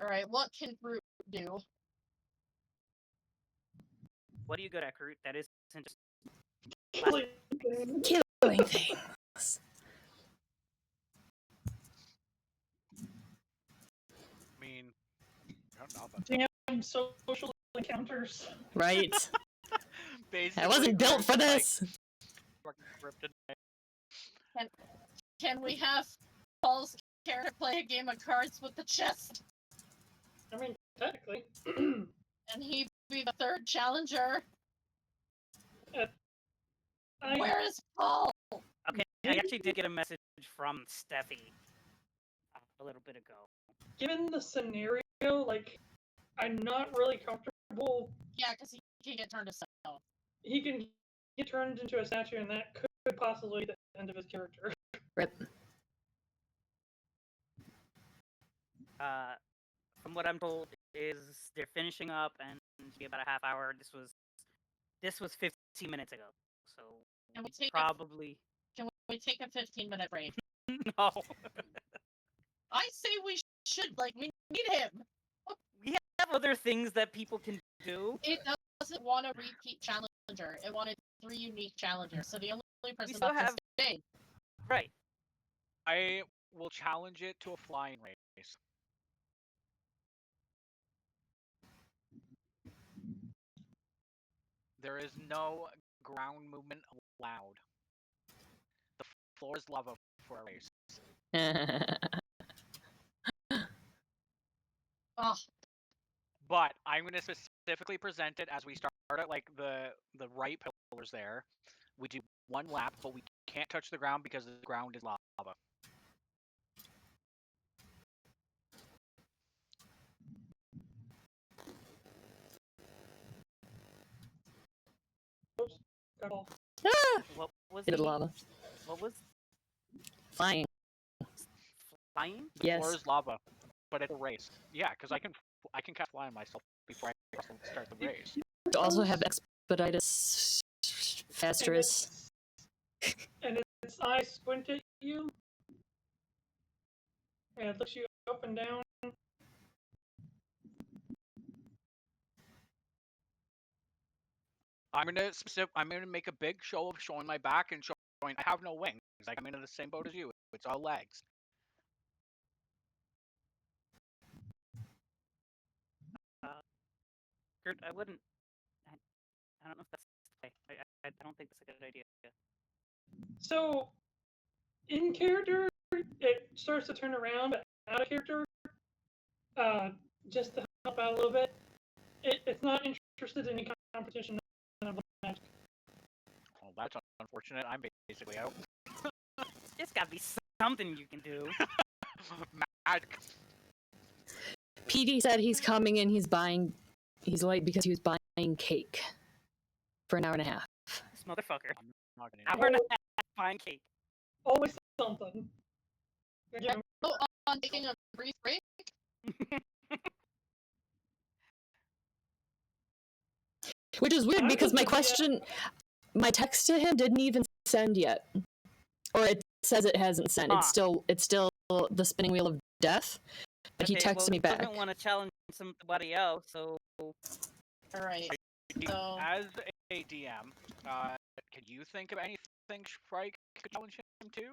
Alright, what can Groot do? What are you good at, Groot? That isn't just Killing things. Killing things. Damn social encounters. Right? Basically, I wasn't built we're for just, this. fucking kryptonite. Can we have Paul's character play a game of cards with the chest? I mean, technically. And he be the third challenger? I, Where is Paul? Okay, I actually did get a message from Steffi a little bit ago. given the scenario, like, I'm not really comfortable. Yeah, because he can get turned to stone. He can get turned into a statue, and that could possibly be the end of his character. Rip. From what I'm told, is they're finishing up and be about a half hour. This was 15 minutes ago, so Can we take probably Can we take a 15-minute break? no. I say we should. Like, we need him. We have other things that people can do. It doesn't want a repeat challenger. It wanted 3 unique challengers. So the only person still left is have- Dave. Right. I will challenge it to a flying race. There is no ground movement allowed. The floor is lava for a race. Oh, But I'm going to specifically present it as we start at like the right pillars there. We do 1 lap, but we can't touch the ground because the ground is lava. Oops. Got all. What was Hit the- lava. What was Flying. flying? The Yes. floor is lava, but it's a race. Yeah, because I can cast fly on myself before I start the race. To also have expeditus, fasterus. And its eyes squint at you. And it looks you up and down. I'm gonna make a big show of showing my back and showing I have no wings. Like I'm in the same boat as you. It's all legs. Groot, I wouldn't. I don't know if that's. I don't think that's a good idea. So, in character, it starts to turn around, but out of character, just to help out a little bit, it's not interested in any competition of magic. Oh, that's unfortunate. I'm basically out. There's gotta be something you can do. Magic. Pedi said he's coming and he's late because he was buying cake for an hour and a half. This motherfucker. I'm not gonna. Hour and a half buying cake. Always something. yeah. Oh, on taking a brief break. Which is weird I because my was- question, my text to him didn't even send yet. Or it says it hasn't sent. Ah. It's still the spinning wheel of death. But he Okay, texted well, me he back. doesn't want to challenge somebody else, so Alright. So, As a DM, can you think of anything Shrike could challenge him to? you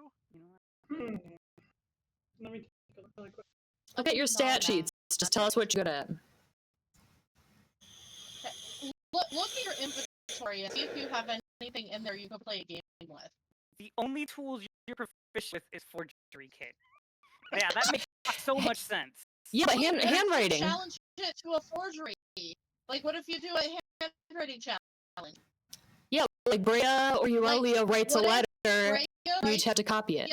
know what? Let me take a look really quick. Look at your stat sheets. Just tell us what you're good at. look at your inventory and see if you have anything in there you can play a game with. The only tools you're proficient with is forgery kit. Yeah, that makes so much sense. Yeah, but handwriting. Challenge it to a forgery. Like, what if you do a handwriting challenge? Yeah, like Breya or Yuelia writes a what letter. Breya You writes, each have to copy it.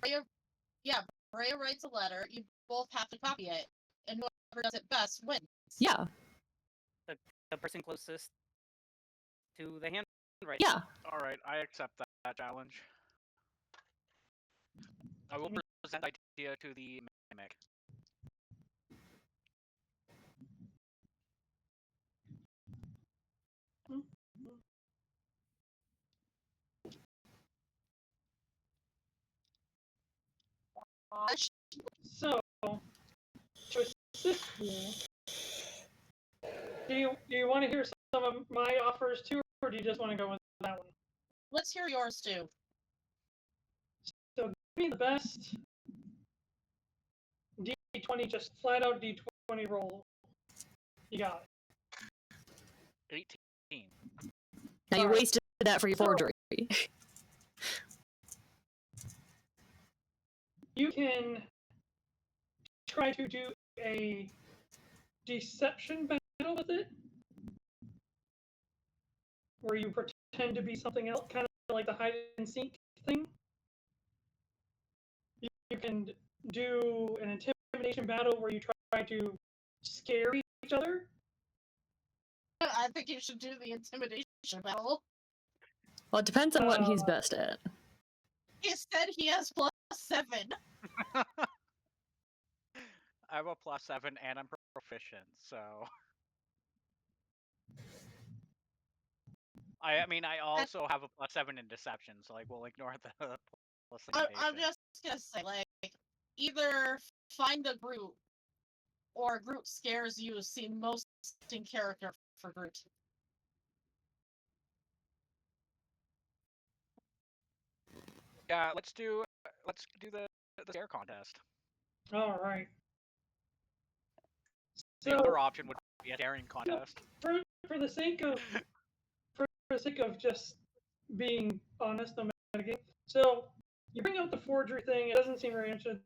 Breya writes a letter. You both have to copy it, and whoever does it best wins. Yeah, The person closest to the handwriting. yeah. All right, I accept that challenge. I will present the idea to the mimic. So, to assist you, do you want to hear some of my offers too, or do you just want to go with that one? Let's hear yours too. So, give me the best D20, just flat out D20 roll. You got it. 18. Now you Alright. wasted that for your So- forgery. You can try to do a deception battle with it, where you pretend to be something else, kind of like the hide and seek thing. You can do an intimidation battle where you try to scare each other. I think you should do the intimidation battle. Well, it depends on what he's best at. He said he has +7. I have a +7 and I'm proficient, so. I mean, I also have a +7 in deception, so like we'll ignore the plus I'm intimidation. just gonna say, like, either find a Groot or Groot scares you seem most in character for Groot. Yeah, let's do the scare contest. All right. The So other option would be a daring contest. for the sake of just being honest, no matter game. So you bring up the forgery thing. It doesn't seem very interesting.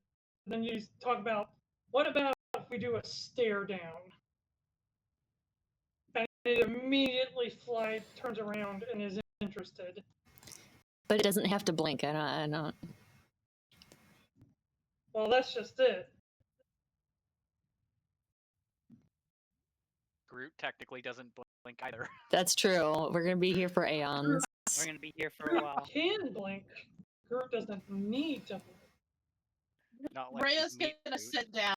Then you talk about what about if we do a stare down, and it immediately turns around and is interested. But it doesn't have to blink. I don't. Well, that's just it. Groot technically doesn't blink either. That's true. We're gonna be here for aeons. We're gonna be here for a while. Can blink. Groot doesn't need to blink. Not like Breya's meat gonna Groot. sit down.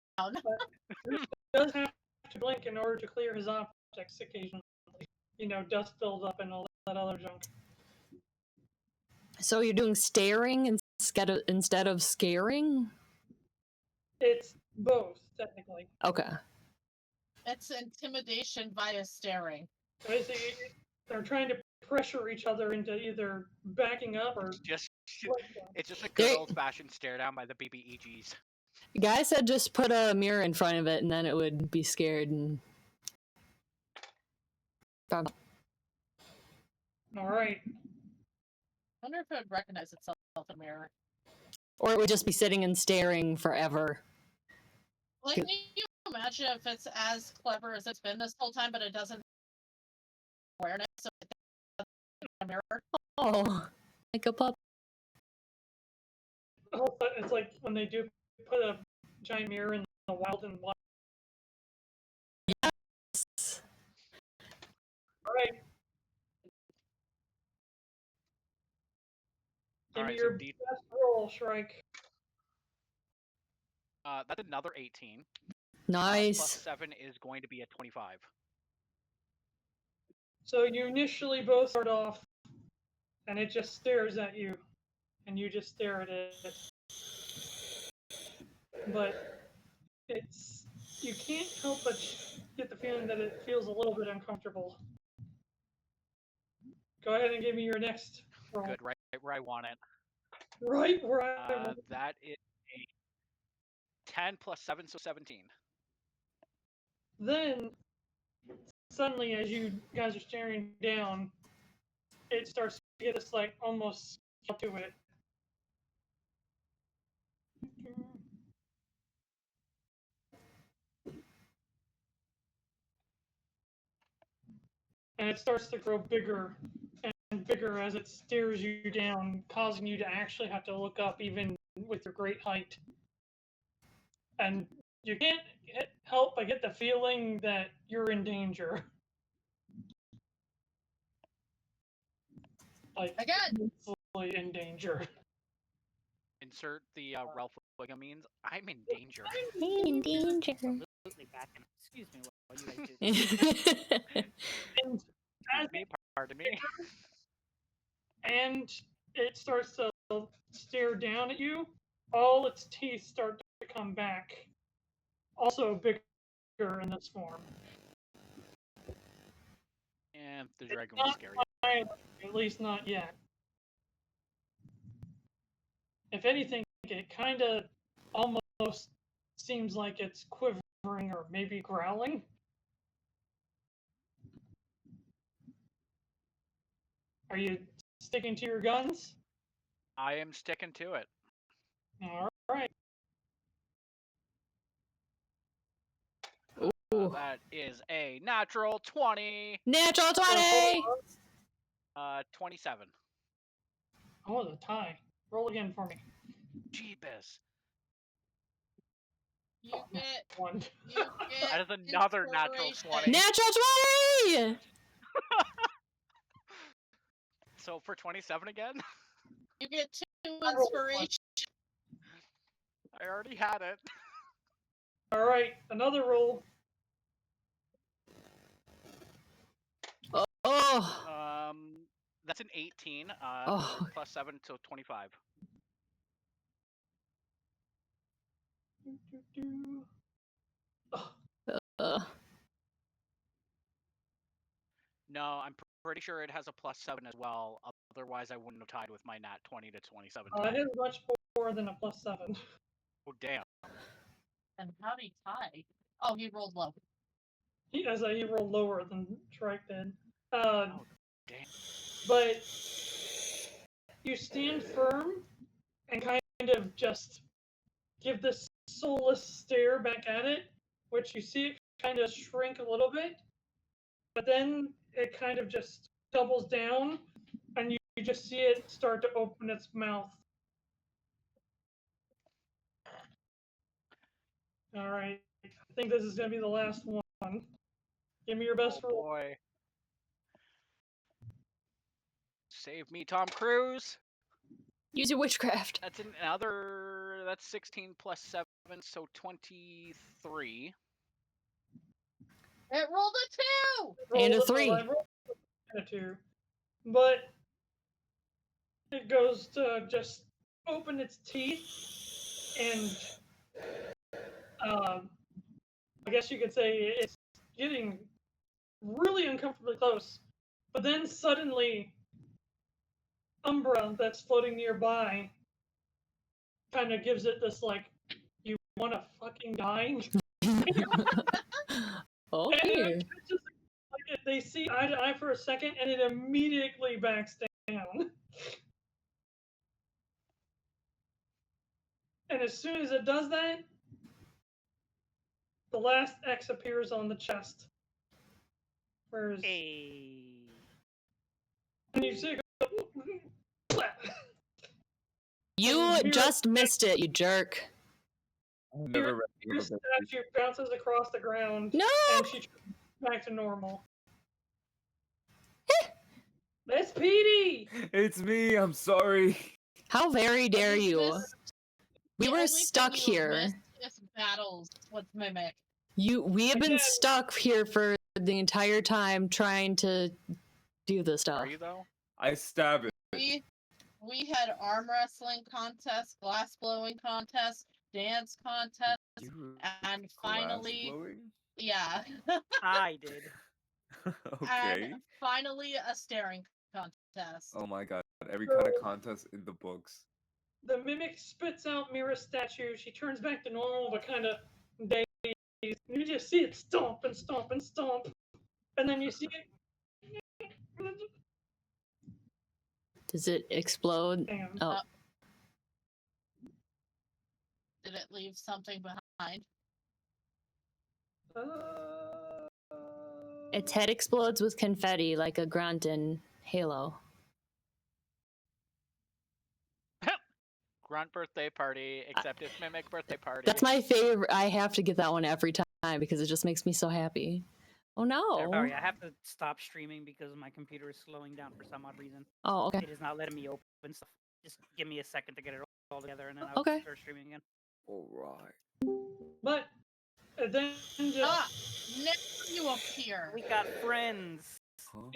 Groot does have to blink in order to clear his objects occasionally. You know, dust builds up and all that other junk. So you're doing staring instead of scaring? It's both, technically. Okay. It's intimidation via staring. Basically, they're trying to pressure each other into either backing up or It's just a good old-fashioned stare down by the BBEGs. Guy said just put a mirror in front of it and then it would be scared and. All right. I wonder if it would recognize itself in a mirror. Or it would just be sitting and staring forever. Like, can you imagine if it's as clever as it's been this whole time, but it doesn't have awareness, so it doesn't a mirror? Oh, like a pup. It's like when they do put a giant mirror in the wild and wild. Yes. All right. Give me Alright, your so best roll, Shrike. that's another 18. Nice. +7 is going to be a 25. So you initially both start off, and it just stares at you, and you just stare at it. But you can't help but get the feeling that it feels a little bit uncomfortable. Go ahead and give me your next roll. Good, right where I want it. Right where I want it. That is a 10 +7, so 17. Then, suddenly, as you guys are staring down, it starts to get this, like, almost up to it. And it starts to grow bigger and bigger as it stares you down, causing you to actually have to look up even with your great height. And you can't help but get the feeling that you're in danger. Like, Again. immensely in danger. Insert the Ralph Wiggum means I'm in danger. I'm in danger. Absolutely back in. Excuse me while you guys do this. And as Pardon me. and it starts to stare down at you, all its teeth start to come back, also bigger in this form. And the dragon was Not scary. violent, at least not yet. If anything, it kind of almost seems like it's quivering or maybe growling. Are you sticking to your guns? I am sticking to it. All right. Ooh. That is a natural 20. Natural So hold 20! on. 27. Oh, the tie. Roll again for me. Jeebus. You get. One. You get. That is another natural inspiration. 20. Natural 20! So for 27 again? You get 2 I rolled a inspiration. I already had it. All right, another roll. Oh! That's an 18. Oh. Plus 7, so 25. No, I'm pretty sure it has a plus 7 as well. Otherwise, I wouldn't have tied with my nat 20 to 27. It is much more than a +7. Oh, damn. And how'd he tie? Oh, he rolled low. He rolled lower than Shrike did. Damn. But you stand firm and kind of just give this soulless stare back at it, which you see it kind of shrink a little bit, but then it kind of just doubles down, and you just see it start to open its mouth. All right, I think this is going to be the last one. Give me your best roll. Boy. Save me, Tom Cruise. Use your witchcraft. That's another. That's 16 plus 7, so 23. It rolled a 2! And a Roll 3. I rolled a 2. But it goes to just open its teeth and I guess you could say it's getting really uncomfortably close. But then suddenly, Umbra that's floating nearby kind of gives it this like, "You want to fucking die?" Okay. And it's just like they see eye to eye for a second, and it immediately backs down. And as soon as it does that, the last X appears on the chest. Whereas, Hey. and you see it go, You Mirra- just missed it, you jerk. I've never read your about that. statue bounces across the ground, No! and she turns back to normal. That's Pedi! It's me. I'm sorry. How very dare What is you? this? We The were only stuck thing you have here. missed is battles with Mimic. We have been Again. stuck here for the entire time trying to do this stuff. Are you though? I stab it. We had arm wrestling contest, glass blowing contest, dance contest, You and glass finally, blowing? yeah, I did. Okay. and finally a staring contest. Oh my god. Every kind of contest in the books. The mimic spits out Mirra's statue. She turns back to normal, but kind of dazed. You just see it stomp and stomp and stomp. And then you see it. Does it explode? Damn. Oh, Did it leave something behind? its head explodes with confetti like a grunt in Halo. Grunt birthday party, except it's Mimic birthday party. That's my favorite. I have to get that one every time because it just makes me so happy. Oh no. Sorry, I have to stop streaming because my computer is slowing down for some odd reason. Oh, okay. It is not letting me open stuff. Just give me a second to get it all together, and then I'll Okay. start streaming again. Alright. But then just. Ah, now you appear. We got friends. Huh?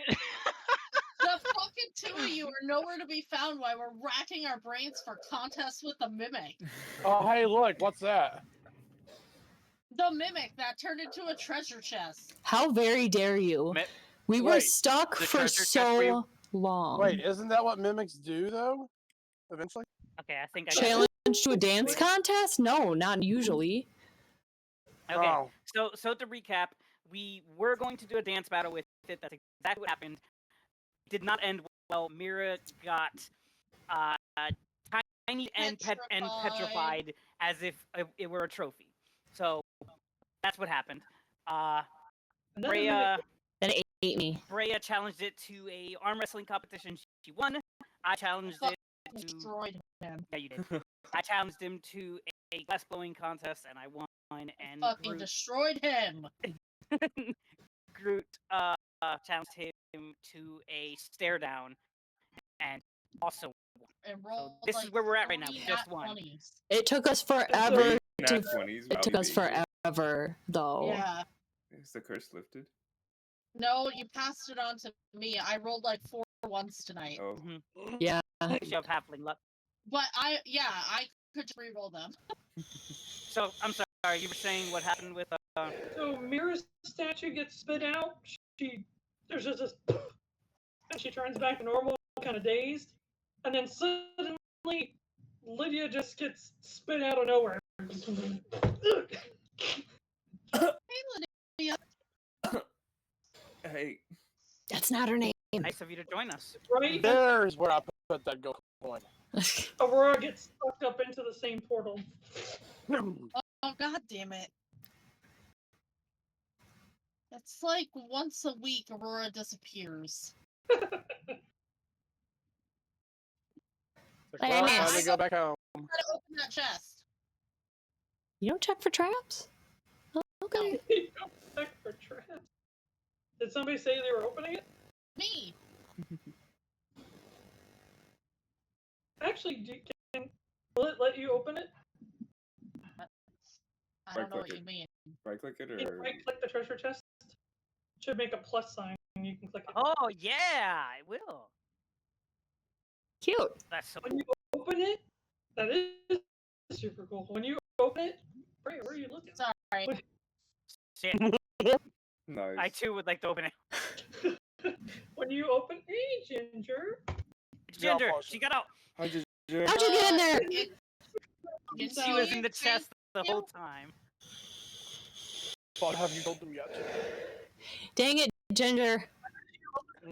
The fucking two of you are nowhere to be found while we're racking our brains for contests with the Mimic. Oh, hey, look, what's that? The Mimic that turned into a treasure chest. How very dare you? Mi- We were Wait, stuck the for treasure chest where you- so long. Wait, isn't that what mimics do, though? Eventually? Okay, I think I got Challenge to a dance contest? No, not usually. Okay, Oh. so to recap, we were going to do a dance battle with it. That's exactly what happened. It did not end well, Mirra got tiny and petrified as if it were a trophy. So that's what happened. And then Breya, Then it ate me. Breya challenged it to a arm wrestling competition. She won. I challenged it to. Destroyed him. Yeah, you did. I challenged him to a glass blowing contest, and I won. And Fucking Groot, destroyed him. Groot challenged him to a stare down, and also won. And rolled, this is where we're at right now. We 3 just nat won. 20s. It took us forever Nat to. 20s, It took Rowdy us baby. forever, though. Yeah. Is the curse lifted? No, you passed it on to me. I rolled like 4 once tonight. Oh. Yeah. You have halfling luck. But I could just re-roll them. So I'm sorry. You were saying what happened with So Mirra's statue gets spit out. There's just this, and she turns back to normal, kind of dazed, and then suddenly Lydia just gets spit out of nowhere. Hey, Lydia. Hey. That's not her name. nice of you to join us. Right? There's where I put that gold coin. Aurora gets sucked up into the same portal. Oh, god damn it. It's like once a week Aurora disappears. Like, Hey, well, miss. time to go back home. Gotta open that chest. You don't check for traps? Oh, okay. Check for traps. Did somebody say they were opening it? Me. Actually, will it let you open it? I don't know what Right-click you mean. Right click it Can you or right-click the treasure chest? Should make a plus sign, and you can click it. Oh yeah, I will. Cute. That's so When cool. you open it, that is super cool. When you open it, Breya, where are you looking? Sorry. Shit. nice. I too would like to open it. When you open, hey Ginger. Ginger, Malfunction. she got out. How'd you get in there? She was in the chest the whole time. But have you told them yet? Dang it, Ginger.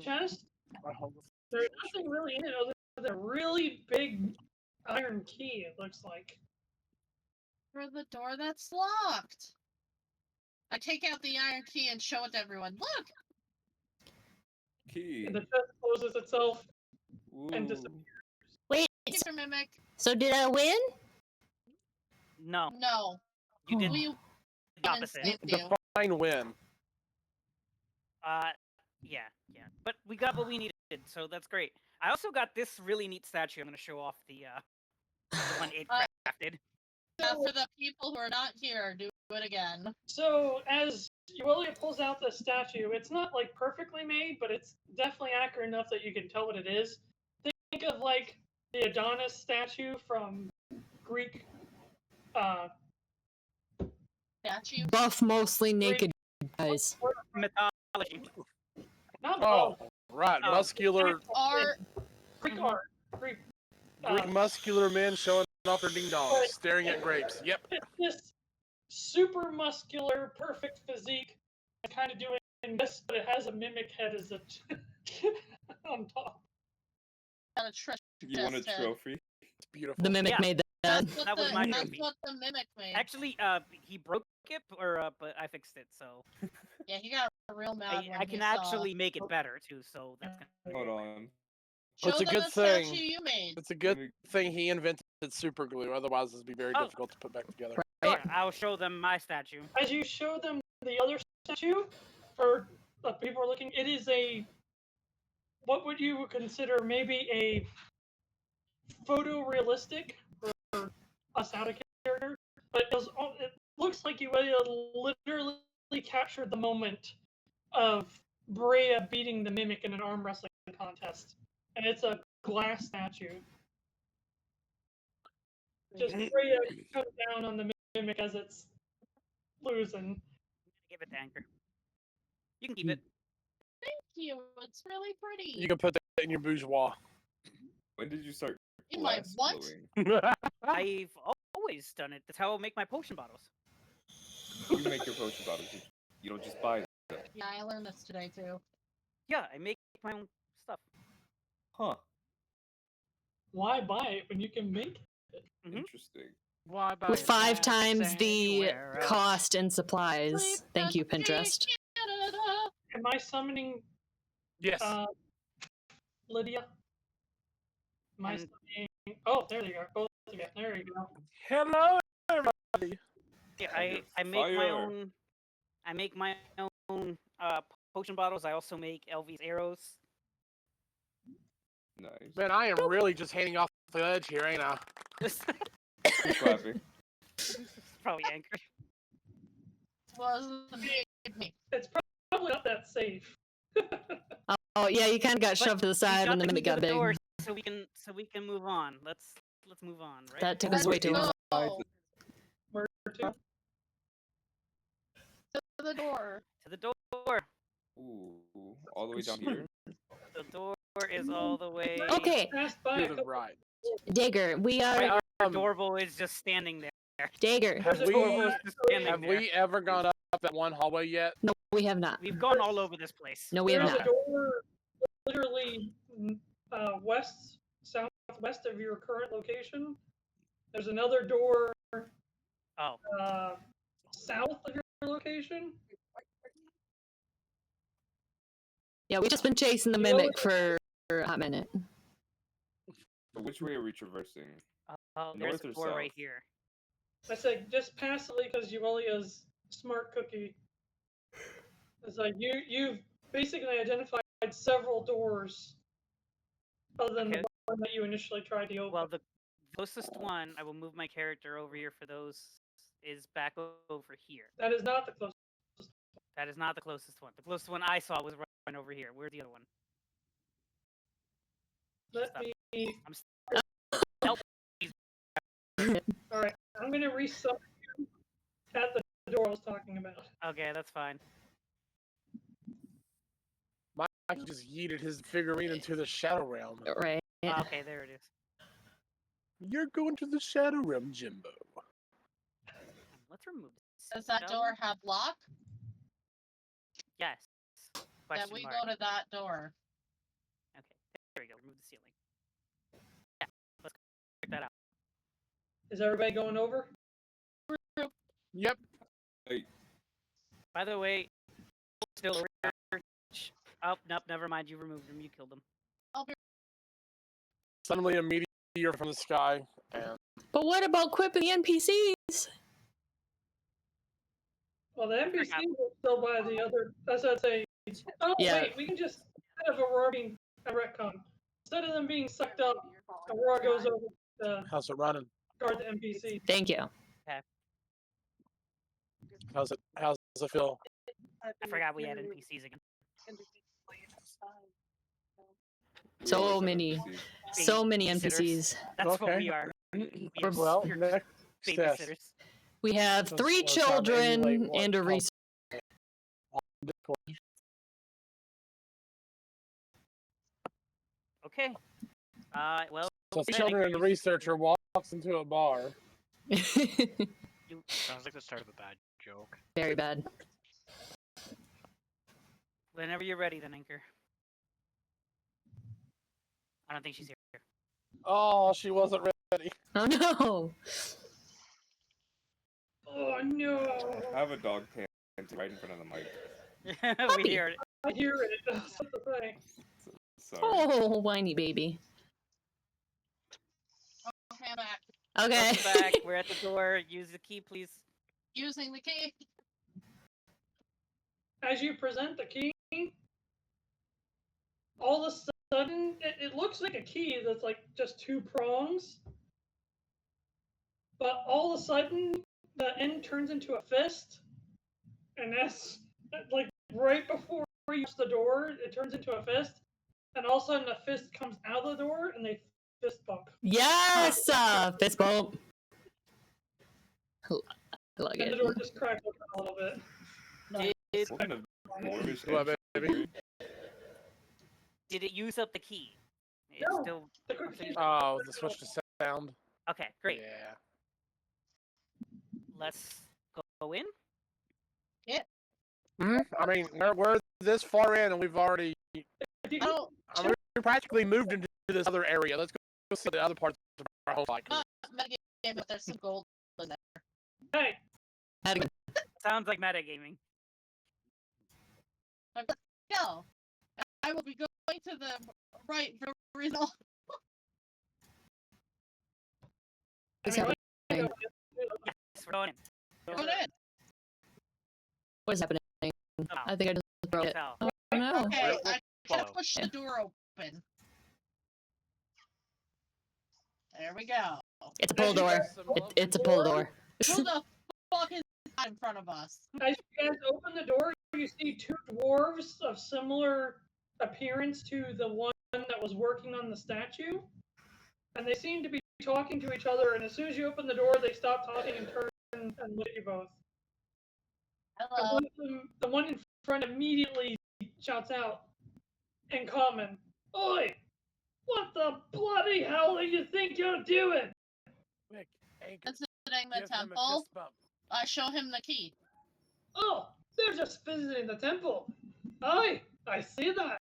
Chest. I hope. There's nothing really in it other than a really big iron key. It looks like. For the door that's locked. I take out the iron key and show it to everyone. Look! Key. And the chest closes itself and Ooh. disappears. Wait, Keep your mimic. so did I win? No, No. you did We the opposite. saved you. Define win. Yeah. But we got what we needed, so that's great. I also got this really neat statue. I'm gonna show off the one it crafted. For the people who are not here, do it again. So as Yuelia pulls out the statue, it's not like perfectly made, but it's definitely accurate enough that you can tell what it is. Think of like the Adonis statue from Greek. Statue. Buff, mostly naked guys. Mythology. Not Oh, all. right. Oh. Muscular, Art. Greek art. Greek. Greek muscular men showing off their ding dongs, Right. staring at grapes. Yep. It's this super muscular, perfect physique, kind of doing this, but it has a mimic head as a on top. Got a treasure You want a chest head. trophy? It's beautiful. The mimic Yeah. made that. That's what That was the, my that's trophy. what the mimic made. Actually, he broke it, but I fixed it, so Yeah, he got real mad when I he can saw. actually make it better too. So that's gonna. Hold on. Show It's a them good the thing. statue you made. It's a good thing he invented super glue. Otherwise, it'd be very Oh. difficult to put back together. Sure, I'll show them my statue. As you show them the other statue, for the people are looking, it is a. What would you consider maybe a photorealistic for us out of character? But it looks like you literally captured the moment of Breya beating the mimic in an arm wrestling contest, and it's a glass statue. Just Breya cut down on the mimic as it's losing. Give it to Anchor. You can keep it. Thank you. It's really pretty. You can put that in your bourgeois. When did you start In my glass what? blowing? I've always done it. That's how I make my potion bottles. You make your potion bottles. You don't just buy them. Yeah, I learned this today too. Yeah, I make my own stuff. Huh. Why buy it when you can make it? Mhm. Interesting. Why buy With it 5 at times the anywhere else? cost and supplies. Thank you, Pinterest. Am I summoning Yes. Lydia? Am I And- summoning... Oh, there they are. Both of you. There you go. Hello, everybody. Yeah, And I your make my fire. own. I make my own potion bottles. I also make LV's arrows. Nice. Man, I am really just hanging off the edge here, ain't I? This Who's clapping? is probably Anchor. Wasn't me. It's probably not that safe. Oh, yeah, you kind of got But shoved to the we side when the key mimic to got the door, big. so we can move on. Let's move on, right? That took us way too long. Go Where to? to the door. To the door. Ooh, all the way down here. The door is all the way. Okay, Passed by a To the couple... right. Dagger, we are... Our Dorval is just standing there. Dagger. Have There's a we door just standing have there. we ever gone up that one hallway yet? No, we have not. We've gone all over this place. No, we have There's not. a door literally west, southwest of your current location. There's another door Oh, south of your location. Yeah, we just been chasing the mimic for a hot minute. So which way are we traversing? there's North a or door right south? here. I said just passively because Yuelia's smart cookie. It's like you've basically identified several doors other than Okay. the one that you initially tried to open. Well, the closest one, I will move my character over here for those, is back over here. That is not the closest. That is not the closest one. The closest one I saw was right over here. Where's the other one? Let Stop. me. I'm Help. All right, I'm gonna resummon you at the door I was talking about. Okay, that's fine. Mike just yeeted his figurine into the shadow realm. Right. Okay, there it is. You're going to the shadow realm, Jimbo. Let's remove this. Does that shall door we? have lock? Yes. Then Question we mark. go to that door. Okay, there we go. Remove the ceiling. Yeah, let's check that out. Is everybody going over? Yep. By the way, still over here. Oh, nope, never mind. You removed him. You killed him. Suddenly a meteor from the sky, and But what about quipping the NPCs? Well, the NPCs forgot. are still by the other. That's what I say. Oh Yeah. wait, we can just instead of Aurora being a retcon, instead of them being sucked up, Aurora goes over to how's it running? guard the NPC. Thank you. How's it feel? I forgot we had NPCs again. We So always have many. NPCs. So many Babysitters. NPCs. That's what Okay. we are. We are Well, we're next test. babysitters. We have Let's- 3 let's have emulate children what and a called- research. Okay. Well. So then children it and a goes- researcher walks into a bar. Sounds like the start of a bad joke. Very bad. Whenever you're ready, then Anchor. I don't think she's here. Oh, she wasn't ready. Oh no! Oh no! I have a dog panting right in front of the mic. we Puppy. hear it. I hear it. That's the thing. Sorry. Oh, whiny baby. Okay, I'm back. Okay. Welcome back. We're at the door. Use the key, please. Using the key. As you present the key, all of a sudden, it looks like a key that's like just 2 prongs. But all of a sudden, the end turns into a fist. And that's like right before you use the door, it turns into a fist. And all of a sudden, a fist comes out of the door and they fist bump. Yes! Fist bump. I like And the it. door just cracks open a little bit. Did, What kind of dwarvish What, edge baby? figure? did it use up the key? It's No. still. The quick key- Oh, the switch to sound. Okay, great. Yeah. Let's go in. I mean, we're this far in, and we've already. If you I don't. We're practically moved into this other area. Let's go see the other parts of our home. Like, Metagame, but there's some gold in there. Hey, Sounds like metagaming. No, I will be going to the right result. What's I mean, happening? Yes, we're going in. Go ahead. What's happening? I think I just broke it. Tell. Oh no. Okay, We'll I gotta follow. push the door open. There we go. It's a pull door. It's a pull door. Who the fuck is that in front of us? as you guys open the door, you see two dwarves of similar appearance to the one that was working on the statue. And they seem to be talking to each other, and as soon as you open the door, they stop talking and turn and look at you both. Hello. The one in front immediately shouts out in common, "Oi! What the bloody hell do you think you're doing?" Quick, Anchor, Visiting the give him a temple. fist bump. I show him the key. "Oh, they're just visiting the temple. Aye, I see that.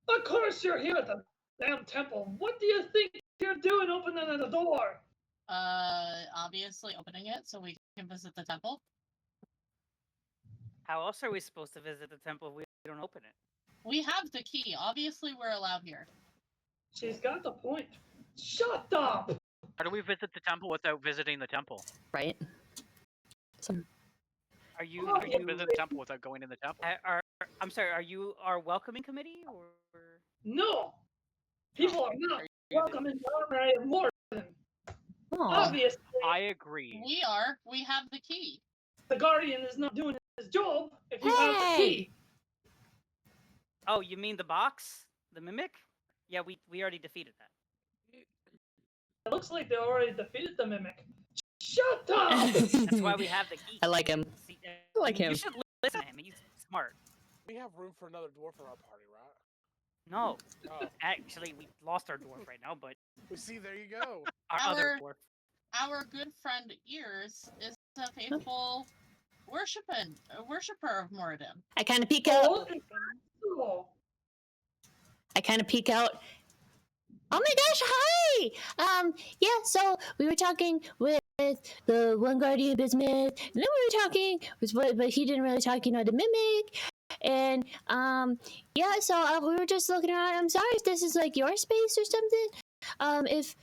Of course you're here at the damn temple. What do you think you're doing opening the door?" Obviously opening it so we can visit the temple. How else are we supposed to visit the temple if we don't open it? We have the key. Obviously, we're allowed here. She's got the point. Shut up! How do we visit the temple without visiting the temple? Right? Some Are you? Oh, Are We you? can visit the temple without going in the temple. I'm sorry. Are you our welcoming committee or? No! People are not Are you- welcome in the armory of Morden. oh. Obviously, I agree. We are. We have the key. the Guardian is not doing his job if you have the key. Hey! Oh, you mean the box, the mimic? Yeah, we already defeated that. It looks like they already defeated the Mimic. Shut up! That's why we have the key. I like him. See, I like him. You should listen to him. He's smart. We have room for another dwarf in our party, right? No, Oh, actually, we lost our dwarf right now, but we see. There you go. our other dwarf. Our good friend Ears is a faithful worshipper of Moradin. I kind of peek out. Oh, impossible. I kind of peek out. Oh my gosh, hi! Yeah, so we were talking with the one guardian of Bismuth, and then we were talking but he didn't really talk, the mimic. And yeah, so we were just looking around. I'm sorry if this is like your space or something. If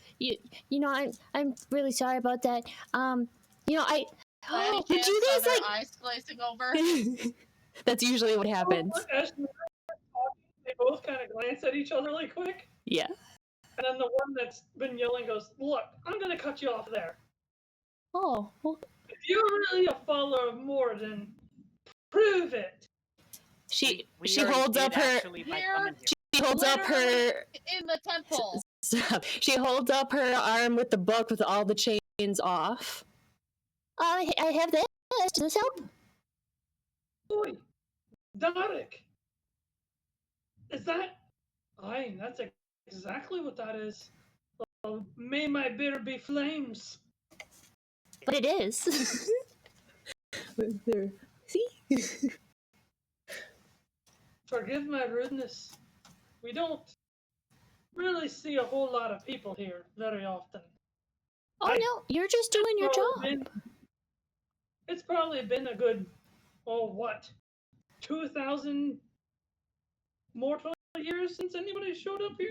I'm really sorry about that. By any Would chance, you are guys their like? eyes glazing over? That's usually what happens. As they're talking, they both kind of glance at each other really quick. Yeah. And then the one that's been yelling goes, "Look, I'm going to cut you off there. Oh. Well, If you're really a follower of Morden, prove it." she We she already holds did up her actually by Here. coming here. she holds up her In the temple. Stop. She holds up her arm with the book with all the chains off. I have this. Does this help? Oi, Derek. Is that? Aye, that's exactly what that is. May my beer be flames. But it is. There. See? Forgive my rudeness. We don't really see a whole lot of people here very often. Oh no, you're just doing your job. It's probably been a good, 2,000 mortal years since anybody showed up here?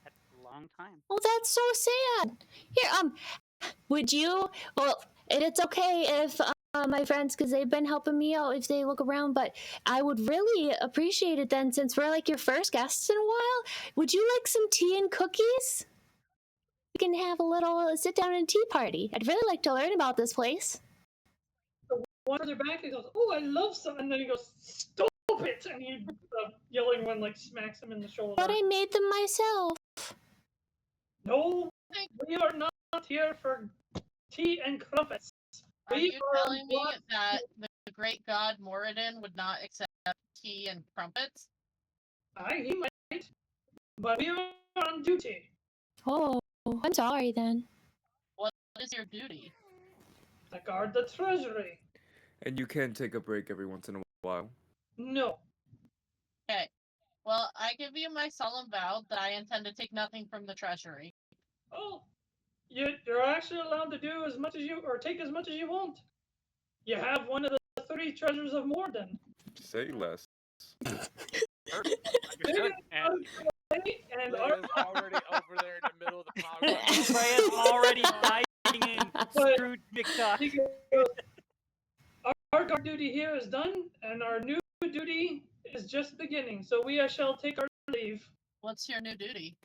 That's a long time. Oh, that's so sad. Here, would you? Well, and it's okay if my friends, because they've been helping me out, if they look around. But I would really appreciate it then, since we're like your first guests in a while. Would you like some tea and cookies? We can have a little sit down and tea party. I'd really like to learn about this place. One further back, he goes, "Oh, I love some," and then he goes, "Stop it!" And he, the yelling one, like smacks him in the shoulder. But I made them myself. No, we are not here for tea and crumpets. Are We you are telling me not- that the great god Moradin would not accept tea and crumpets? Aye, he might, but we are on duty. Oh, I'm sorry then. What is your duty? To guard the treasury. And you can take a break every once in a while. No. Okay. Well, I give you my solemn vow that I intend to take nothing from the treasury. Oh, you're actually allowed to do as much as you, or take as much as you want. You have one of the 30 treasures of Morden. Say less. Perfect. Understood. And And Lydia's already over there in the middle of the podcast. Breya's already diving in. But- Screwed TikTok. he goes, our guard duty here is done, and our new duty is just beginning. So we shall take our leave. What's your new duty?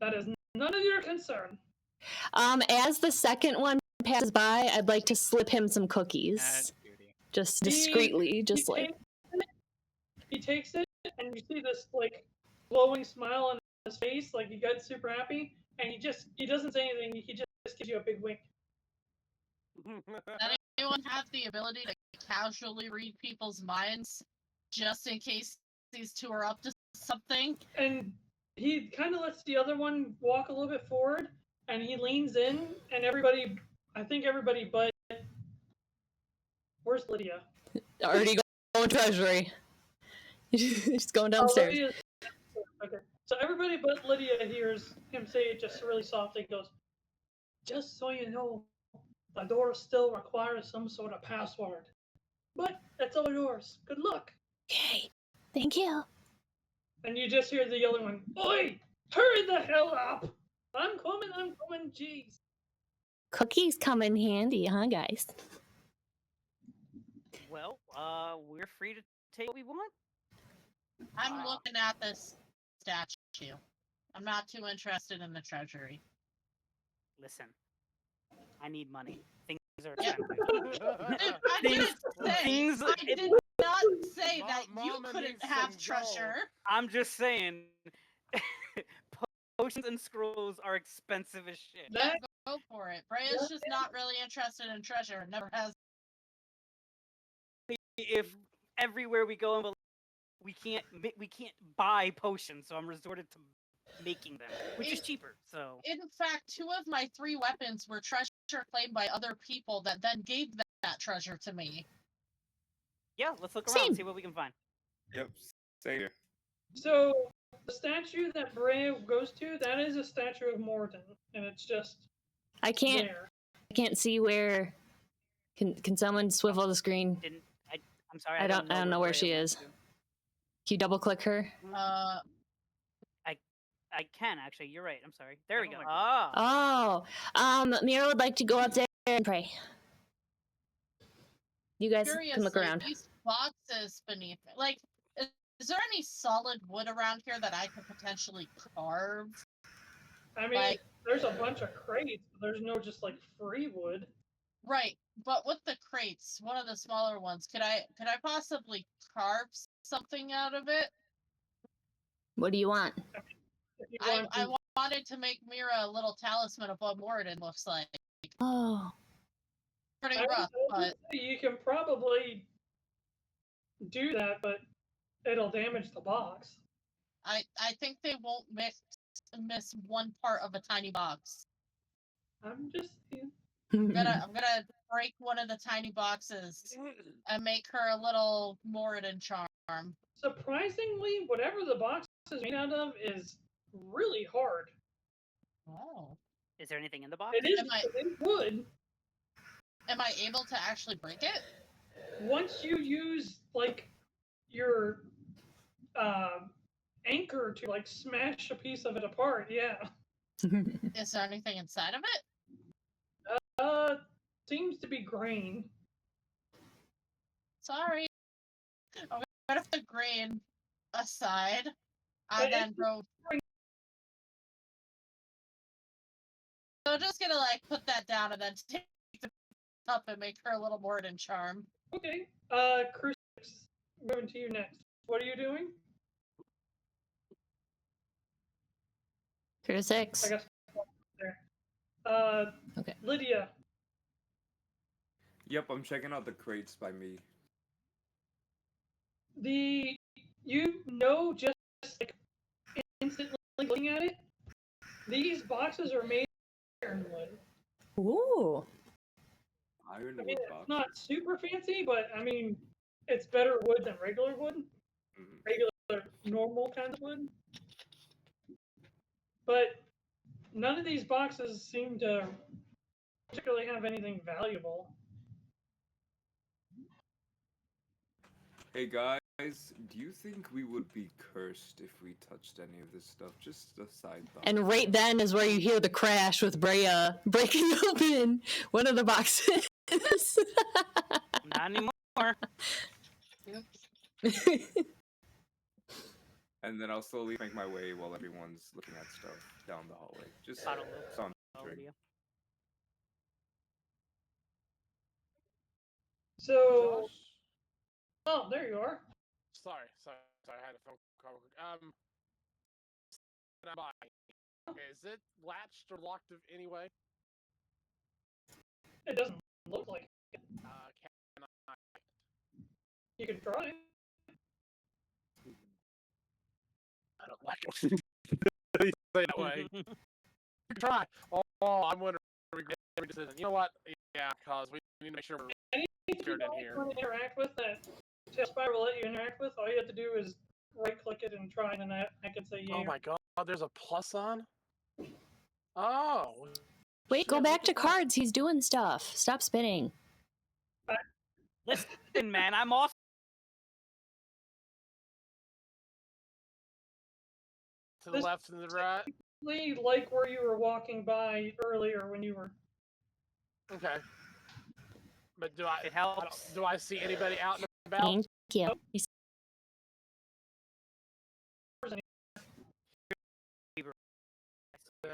That is none of your concern. As the second one passes by, I'd like to slip him some and cookies. duty. Just discreetly, just like. He takes it, and you see this like glowing smile on his face, like he got super happy, and he doesn't say anything. He just gives you a big wink. Does anyone have the ability to casually read people's minds, just in case these two are up to something? And he kind of lets the other one walk a little bit forward, and he leans in, and everybody, I think everybody but, where's Lydia? Already going treasury. He's going downstairs. Lydia's- okay. So everybody but Lydia hears him say it just really softly. He goes, just so you know, the door still requires some sort of password. But that's all yours. Good luck. Okay, thank you. And you just hear the yelling one, Oi! Hurry the hell up! I'm coming, jeez. Cookies come in handy, huh, guys? Well, we're free to take what we want. I'm looking at this statue. I'm not too interested in the treasury. Listen, I need money. Things are Yeah. expensive. Dude, I didn't say. things- I did not say that you Mama couldn't needs have some treasure. I'm just saying, potions and scrolls are expensive as shit. Yeah, go for it. Breya's just not really interested in treasure and never has. If everywhere we go, we can't buy potions, so I'm resorted to making them, which is cheaper. So In fact, 2 of my 3 weapons were treasure claimed by other people that then gave that treasure to me. yeah, let's look around Same. and see what we can find. Yep. Same here. So the statue that Breya goes to, that is a statue of Morden, and it's just I can't there. see where. Can someone swivel the screen? I'm sorry. I don't know where she Breya is. went to. Can you double click her? I can actually. You're right. I'm sorry. There we Oh go. my Ah. Oh, Mirra would like to go up there and pray. You guys can look Curiously, around. these boxes beneath it, like, is there any solid wood around here that I could potentially carve? I mean, Like- there's a bunch of crates, but there's no just like free wood. Right, but with the crates, one of the smaller ones, could I possibly carve something out of it? What do you want? If you I, want I to. wanted to make Mirra a little talisman of what Morden looks like. Oh, Pretty I was rough, gonna but say you can probably do that, but it'll damage the box. I think they won't miss one part of a tiny box. I'm just I'm gonna break one of the tiny boxes and make her a little Moradin charm. surprisingly, whatever the box is made out of is really hard. Oh. Is there anything in the box? It is, Am I- it is wood. Am I able to actually break it? Once you use like your anchor to like smash a piece of it apart, yeah. Is there anything inside of it? Seems to be grain. Sorry. I'm gonna put the grain aside. I But then wrote. So I'm just gonna like put that down and then take the up and make her a little Morden charm. Okay. Crusix, moving to you next. What are you doing? I Crusix. guess there. Okay. Lydia. Yep, I'm checking out the crates by me. Just like instantly looking at it, these boxes are made of iron wood. Ooh. I Ironwood mean, box. it's not super fancy, but I mean, it's better wood than regular wood. Mhm. Regular normal kinds of wood. But none of these boxes seem to particularly have anything valuable. Hey guys, do you think we would be cursed if we touched any of this stuff? Just a side thought. And right then is where you hear the crash with Breya breaking open one of the boxes. Not anymore. And then I'll slowly make my way while everyone's looking at stuff down the hallway. Just sauntering. So, Josh? oh, there you are. Sorry, I had a phone call. Is it latched or locked of any way? It doesn't look like it. Can I? You can try. I don't like it. You say that way. You can try. Oh, I'm wondering. You know what? Yeah, because we need to make sure we're Any people in here. you want to interact with that TaleSpire will let you interact with, all you have to do is right-click it and try, and then I can say yeah. Oh my god, there's a plus on? Oh. Wait, go back to cards. He's doing stuff. Stop spinning. Listen, man, I'm off. To the left and the right? Like where you were walking by earlier when you were... Okay. But do I? It helps. Do I see anybody out and about? Thank you.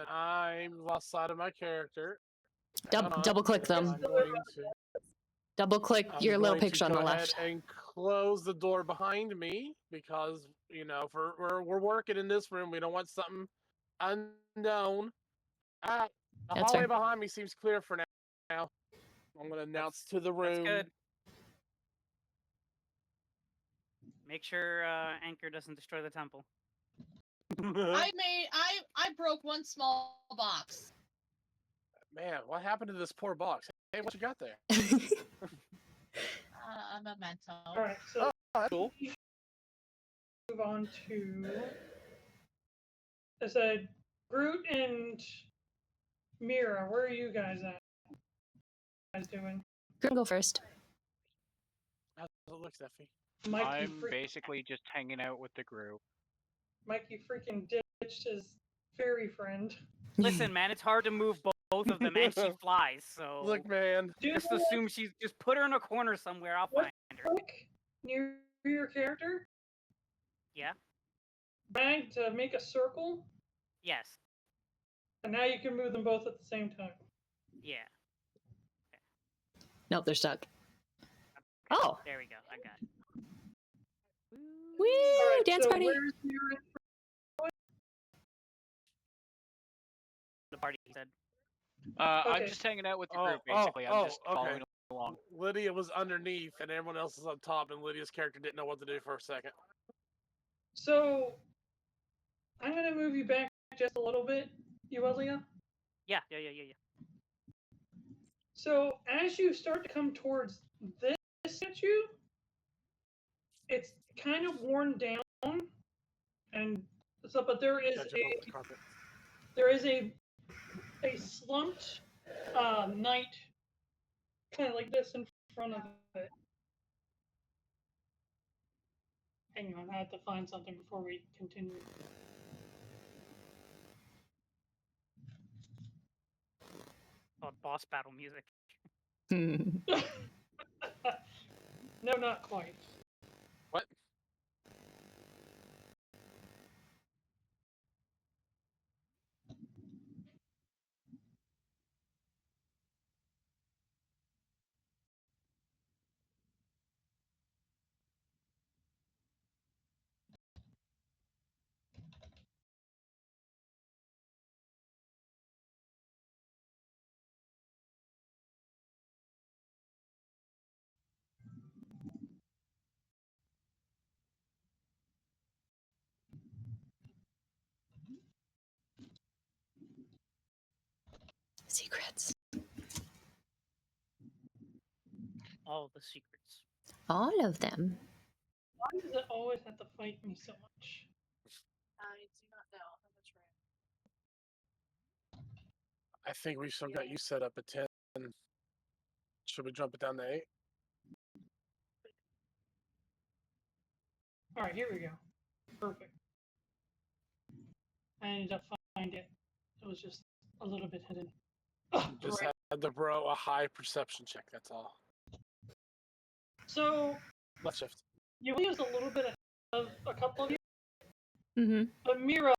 I'm lost sight of my character. Double click them. Double click your little picture on the left. And close the door behind me because we're working in this room. We don't want something unknown. The hallway behind me seems clear for now. I'm gonna announce to the room. That's good. Make sure Anchor doesn't destroy the temple. I broke one small box. Man, what happened to this poor box? Hey, what you got there? A memento. Alright, so that's cool. Move on to... I said, Groot and Mirra, where are you guys at? What are you guys doing? Groot, go first. How's it look, Steffi? Mike, I'm basically just hanging out with the group. Mikey freaking ditched his fairy friend. Listen, man, it's hard to move both of them, and she flies, so... Look, man. Just assume she's... Just put her in a corner somewhere, I'll find her. Click near your character. Yeah? Drag to make a circle. Yes. And now you can move them both at the same time. Yeah. Nope, they're stuck. Oh! There we go, I got it. Woo! Right, Dance so party! Where's Mirra? The party said. I'm just hanging out with the group, basically. I'm just following along. Lydia was underneath, and everyone else is up top, and Lydia's character didn't know what to do for a second. So, I'm going to move you back just a little bit, Yuelia. Yeah. So, as you start to come towards this statue, it's kind of worn down, and so, but there is a slumped knight, kind of like this in front of it. Hang on, I have to find something before we continue. Oh, boss battle music. No, not quite. What? Secrets. All the secrets. All of them. Why does it always have to fight me so much? I do not know. That's right. I think we still got you set up at 10. Should we jump it down to 8? Alright, here we go. Perfect. I ended up finding it. It was just a little bit hidden. Just Great. had to bro a high perception check, that's all. So, Left shift. Yuelia's a little bit ahead of a couple of you, Mm-hmm. but Mirra,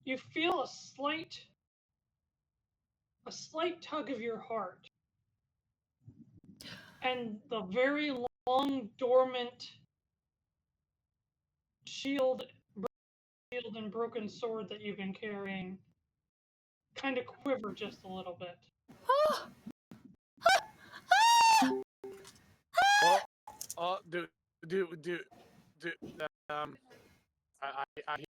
you feel a slight tug of your heart. And the very long, dormant shield and broken sword that you've been carrying kind of quiver just a little bit. Well, I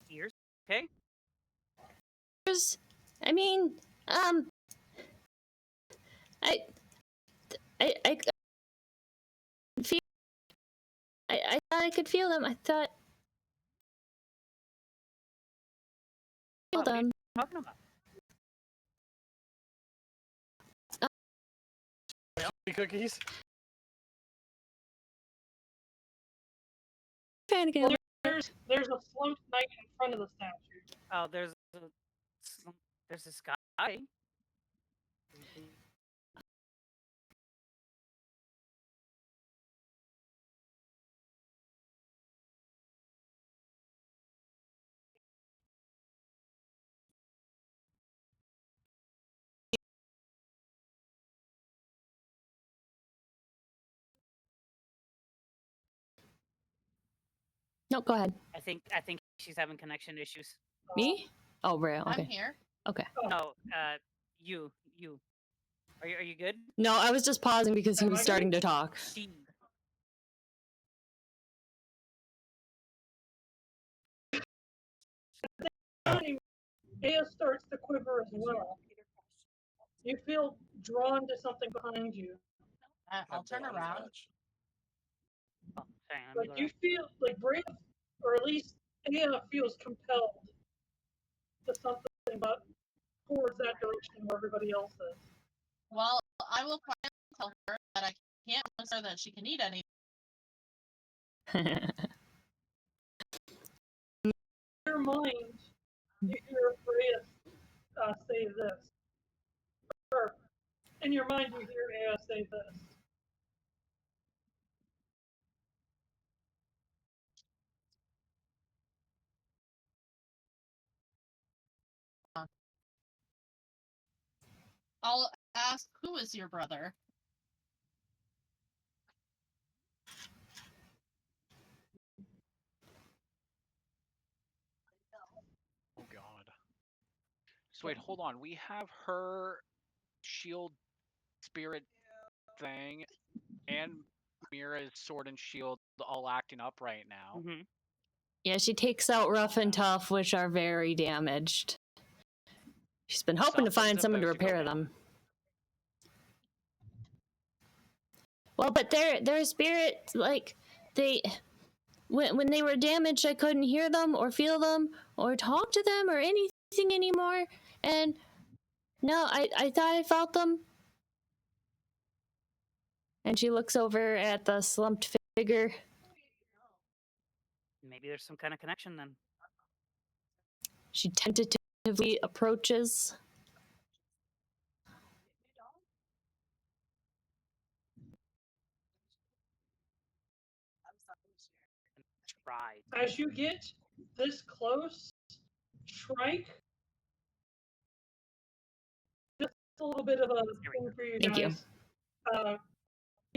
Ears, okay? I mean, I feel. I thought I could feel them. I thought. Feel What are you them. talking about? cookies. Trying to Well, get. there's a slumped knight in front of the statue. Oh, there's this guy. No, go ahead. I think she's having connection issues. Me? Oh, Breya. I'm Okay. here. Okay. No, you. Are you good? No, I was just pausing because he Am was I good? starting to talk. She. Aya starts to quiver as well. You feel drawn to something behind you. I'll turn around. Oh, sorry, let me Like go you there. feel like Breya, or at least Aya feels compelled to something, but towards that direction where everybody else is. Well, I will quietly tell her that I can't promise her that she can eat any. In your mind, you hear Breya say this. Or in your mind, you hear Aya say this. I'll ask, who is your brother? Oh god. So wait, hold on. We have her shield spirit thing and Mirra's sword and shield all acting up right now. Mm-hmm. Yeah, she takes out Rough and Tough, which are very damaged. She's been hoping to find Something's someone to about to go repair down. them. Well, but their spirit, like, they... When they were damaged, I couldn't hear them or feel them or talk to them or anything anymore. And no, I thought I felt them. And she looks over at the slumped figure. Maybe there's some kind of connection then. She tentatively approaches. Tried. As you get this close, Shrike, just a little bit of a thing for you Thank you. guys.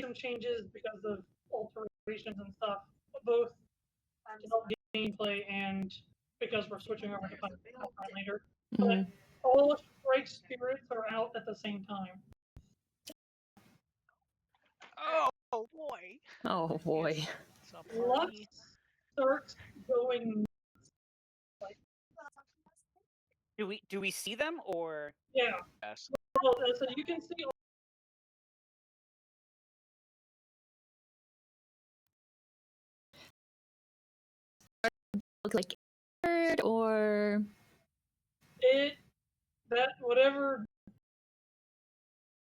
Some changes because of alterations and stuff, both to help gameplay and because we're switching over to Paladin later. But all of Shrike's spirits are out at the same time. Oh boy. Oh boy. It's a Lux party. starts going nuts. Like, Do we see them or? Yeah. Yes. Well, so you can see. Look like bird or That whatever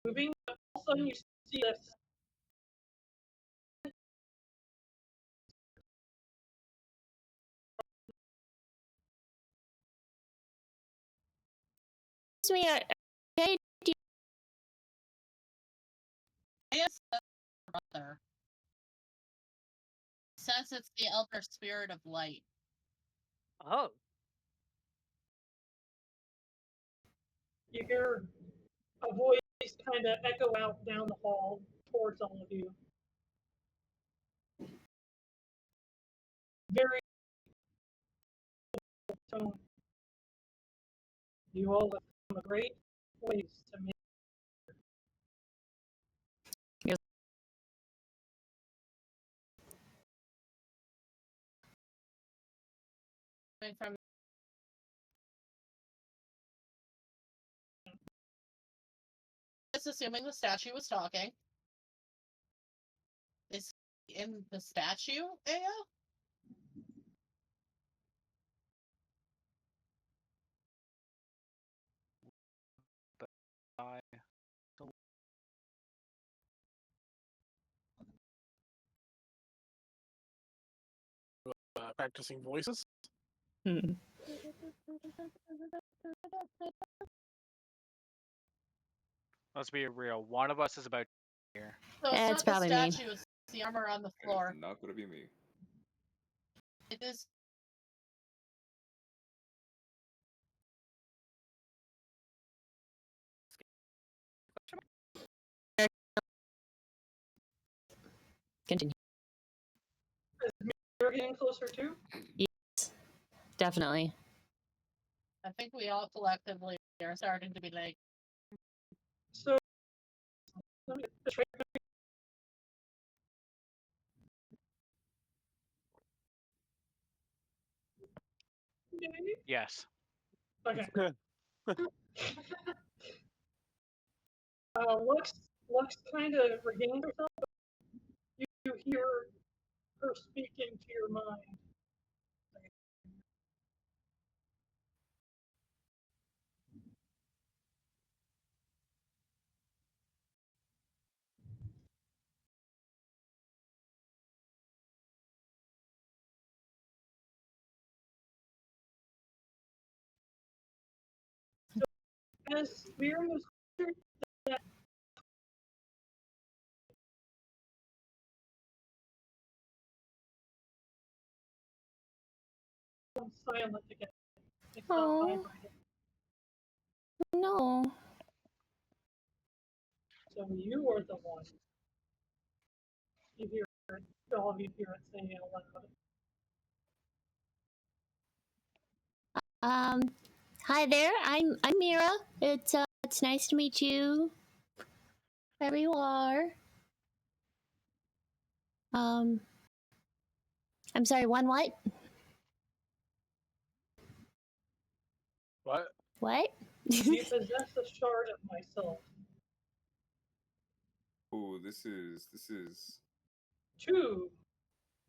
moving, all of a sudden you see this. me. Okay, Yes, brother. Since it's the elder spirit of light. Oh, You hear a voice kind of echo out down the hall towards all of you. Very tone. You all have come a great ways to make. From just assuming the statue was talking. Is he in the statue, Aya? Practicing voices. Let's be real. One of us is about here. So Yeah, it's it's not the probably me. statue, it's the armor on the And floor. it's not gonna be me. It is. continue. You're getting closer too. Yes, definitely. I think we all collectively are starting to be like, So let me betray. Yes. Okay. Lux kind of regains herself. You hear her speaking to your mind. As Mirra moves closer, that silent again. It's not Oh. vibrating. No. So you are the one. You hear it. All of you hear it saying out loud. Hi there. I'm Mirra. It's nice to meet you. Wherever you are. I'm sorry. One what? What? What? You possess a shard of myself. Oh, this is Two,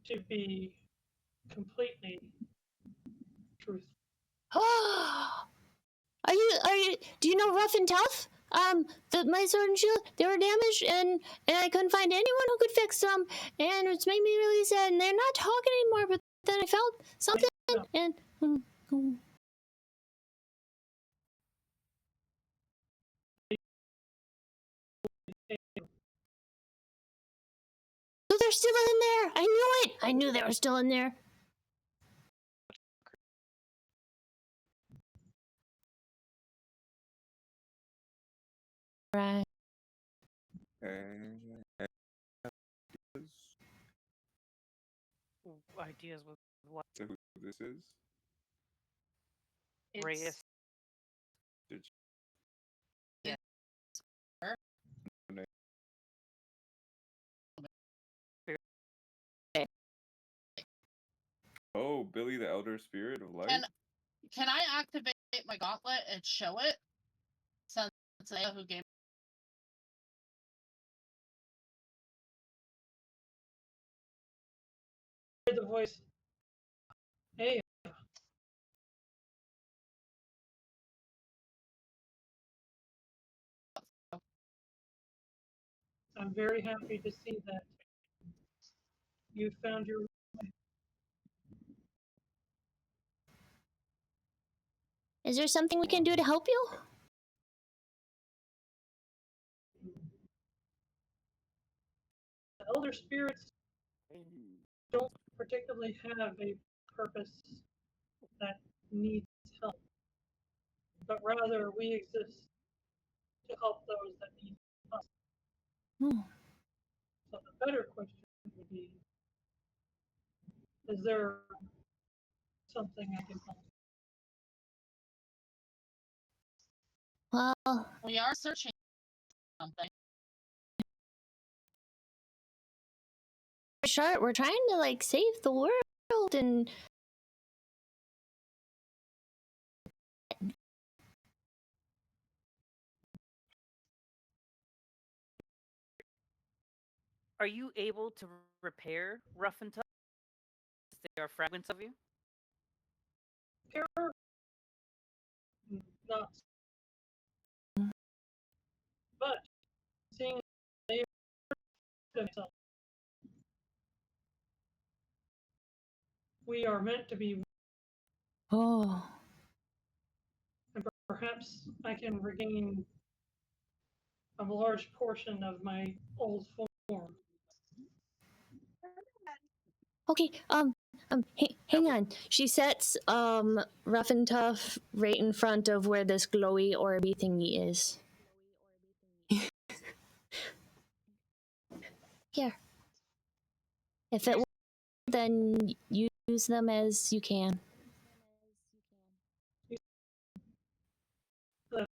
to be completely truthful. Are you? Do you know Rough and Tough? My sword and shield, they were damaged, and I couldn't find anyone who could fix them, and it's made me really sad. And they're not talking anymore. But then I felt something, and so they're still in there. I knew it. I knew they were still in there. Right. ideas with what? So who this is? Breya. it's Did Oh, Billy the Elder Spirit of Light? Can I activate my gauntlet and show it, since it's Aya who gave the voice. Hey, I'm very happy to see that you found your. Is there something we can do to help you? The elder spirits don't particularly have a purpose that needs help, but rather we exist to help those that need us. Hmm. So the better question would be, is there something I can help? Well, We are searching something. sure, we're trying to like save the world and Are you able to repair Rough and Tough? There are fragments of you? Terror? Not. But seeing they themselves, we are meant to be, oh, and perhaps I can regain a large portion of my old form. okay. Hang on. She sets Rough and Tough right in front of where this glowy orby thingy is. Here. If it will, then use them as you can. The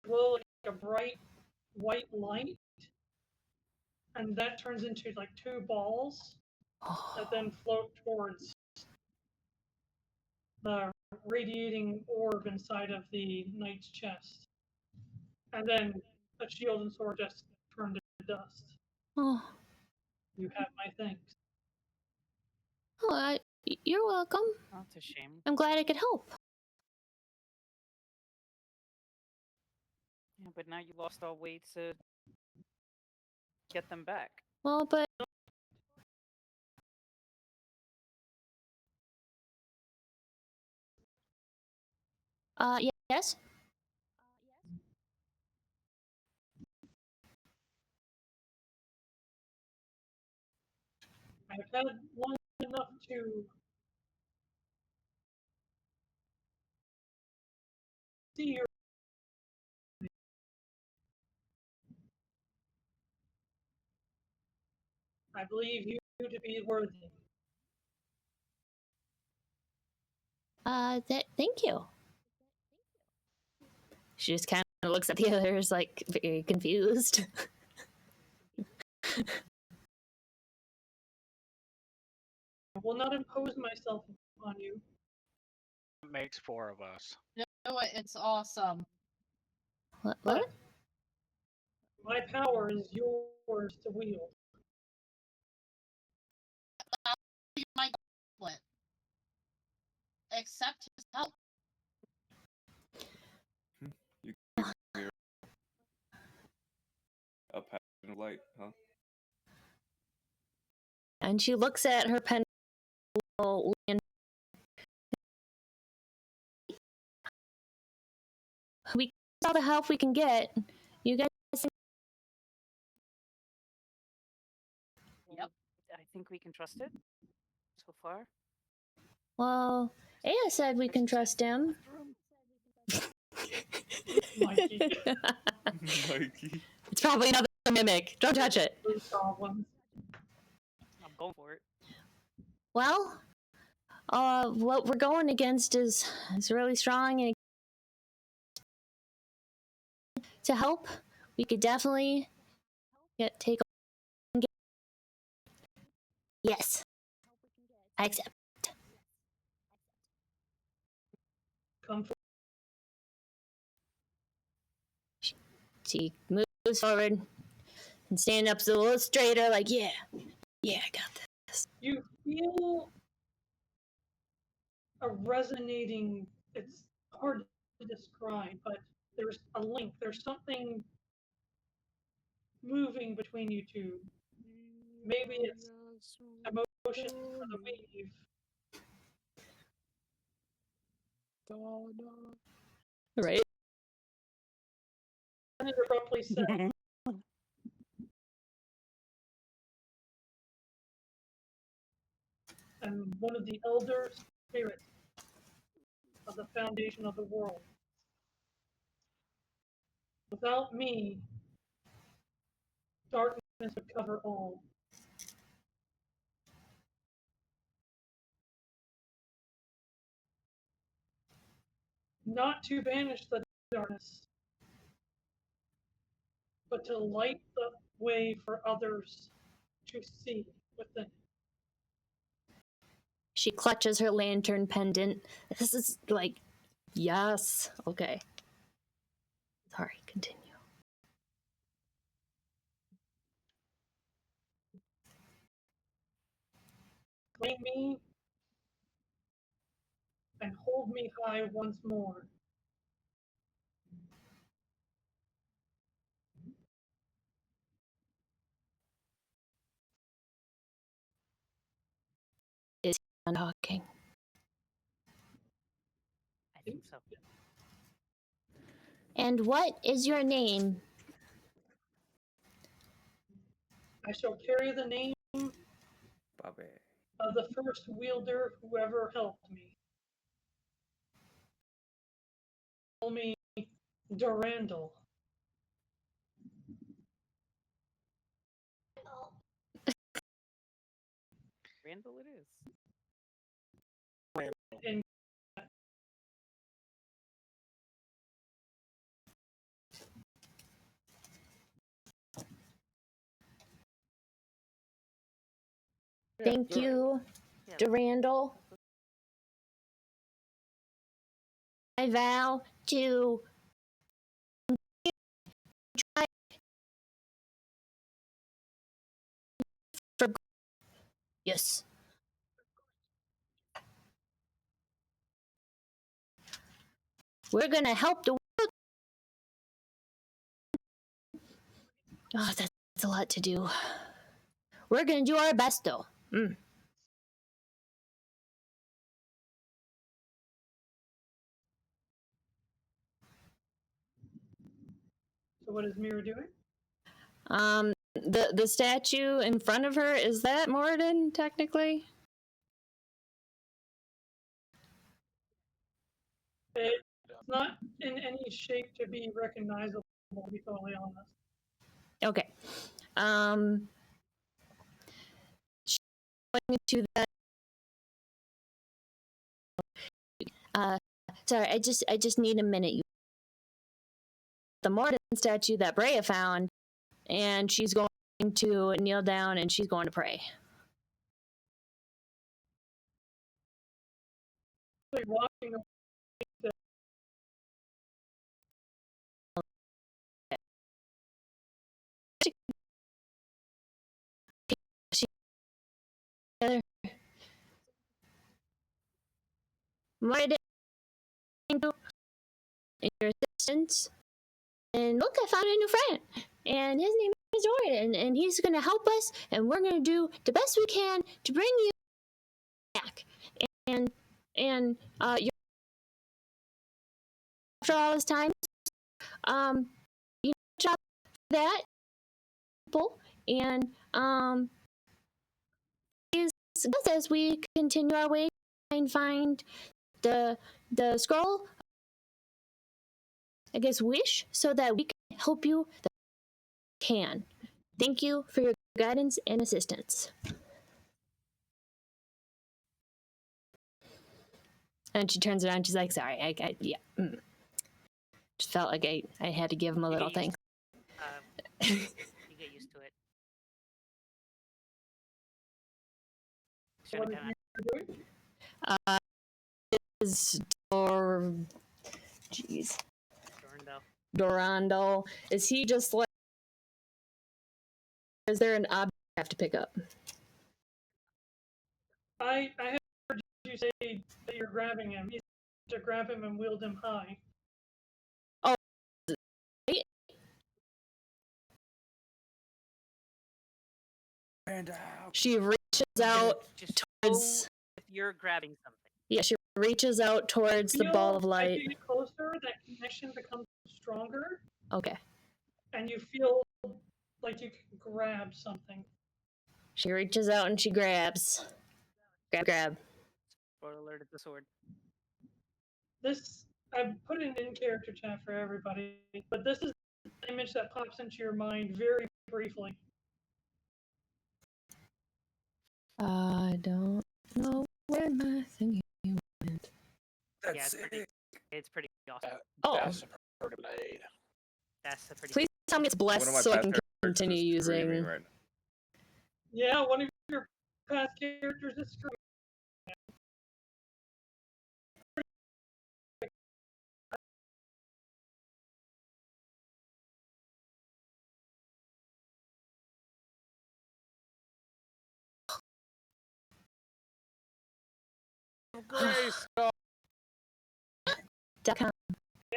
glow like a bright white light, and that turns into like two balls that then float towards the radiating orb inside of the knight's chest. And then a shield and sword just turned to dust. Oh, You have my thanks. oh, you're welcome. Oh, it's a shame. I'm glad I could help. Yeah, but now you lost all way to get them back. Well, but yes. I've had long enough to see your. I believe you to be worthy. Thank you. She just kind of looks at the others like very confused. I will not impose myself on you. It makes 4 of us. Do it, it's awesome. What? But my power is yours to wield. My gauntlet. Accept his help. You give me a pattern of light, huh? And she looks at her pen. We all the help we can get. You guys. Yep. I think we can trust it so far. Well, Aya said we can trust him. Mikey. Mikey. It's probably another mimic. Don't touch it. Those goblins. I'm going for it. Well, what we're going against is really strong, and to help, we could definitely take. Yes, I accept. come forward. She moves forward and stand up a little straighter, like, yeah, I got this. You feel a resonating, it's hard to describe, but there's a link, there's something moving between you two. Maybe it's emotion for the weave. Right? And it abruptly said, I'm one of the elder spirits of the foundation of the world. Without me, darkness would cover all. Not to banish the darkness, but to light the way for others to see within. She clutches her lantern pendant. This is like, yes. Okay. Sorry, continue. Claim me and hold me high once more. Is he talking? I think so. And what is your name? I shall carry the name Bobby. of the first wielder who ever helped me. Call me Durandal. Randall it is. And Thank you, Yeah. Durandal. I vow to try for. Yes. We're gonna help the world. Oh, that's a lot to do. We're gonna do our best, though. so what is Mirra doing? The statue in front of her, is that Moradin, technically? It's not in any shape to be recognizable, to be totally honest. Okay. Going to that. Sorry, I just need a minute. The Moradin statue that Breya found, and she's going to kneel down and she's going to pray. Like walking away, Moradin, thank you for your assistance. And look, I found a new friend, and his name is Jordan, and he's going to help us, and we're going to do the best we can to bring you back. And you're, after all this time, you know, job for that people, and as we continue our way and find the scroll, I guess, wish, so that we can help you the best we can. Thank you for your guidance and assistance. And she turns around, she's like, sorry, yeah. Just felt like I had to give him a little thing. You get used to it. what is Mirra doing? Is Jeez. Dorval. Dorando. Is he just like... Is there an object I have to pick up? I heard you say that you're grabbing him. You have to grab him and wield him high. Oh, And out. she reaches out Just towards... know if you're grabbing something. Yeah, she reaches out towards the ball of As light. you get closer, that connection becomes stronger, Okay. and you feel like you can grab something. She reaches out and she grabs. Grab. Spoiler alert, it's a sword. This, I've put it in character chat for everybody, but this is the image that pops into your mind very briefly. I don't know where my thingy went. That's Yeah, it's pretty awesome. Oh, That's a pretty blade. That's a pretty. please tell me it's blessed One of my so I past can characters continue is screaming using... right now. Yeah, one of your past characters is screwed. Grace. .com.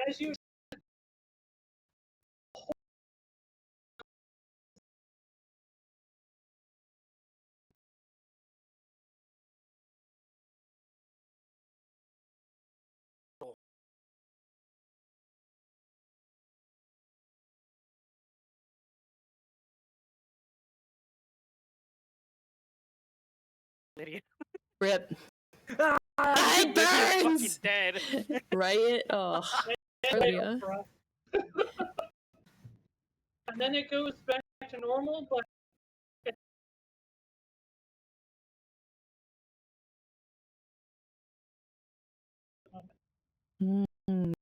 As you Lydia. Rip. Ah, It Lydia's burns! fucking dead. Right? Oh. Lydia. and then it goes back to normal, but Mm.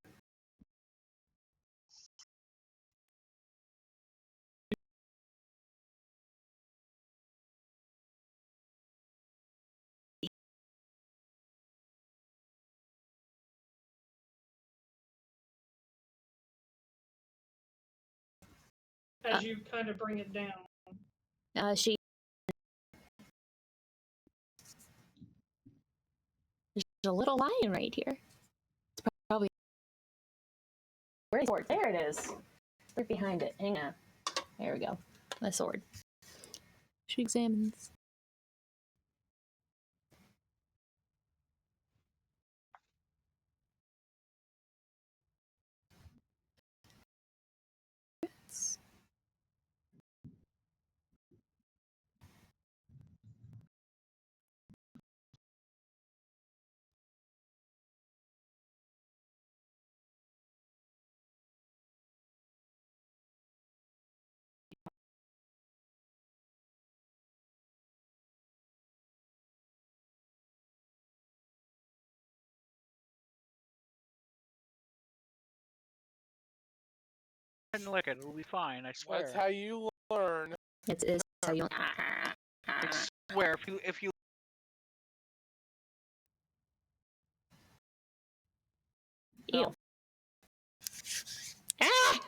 as you kind of bring it down. She... There's a little lion right here. It's probably... Where's the sword? There it is. Right behind it. Hang on. There we go. My sword. She examines. And look, it will be fine. I swear. That's how you learn. It's how you... I swear. If you Ew. Ah!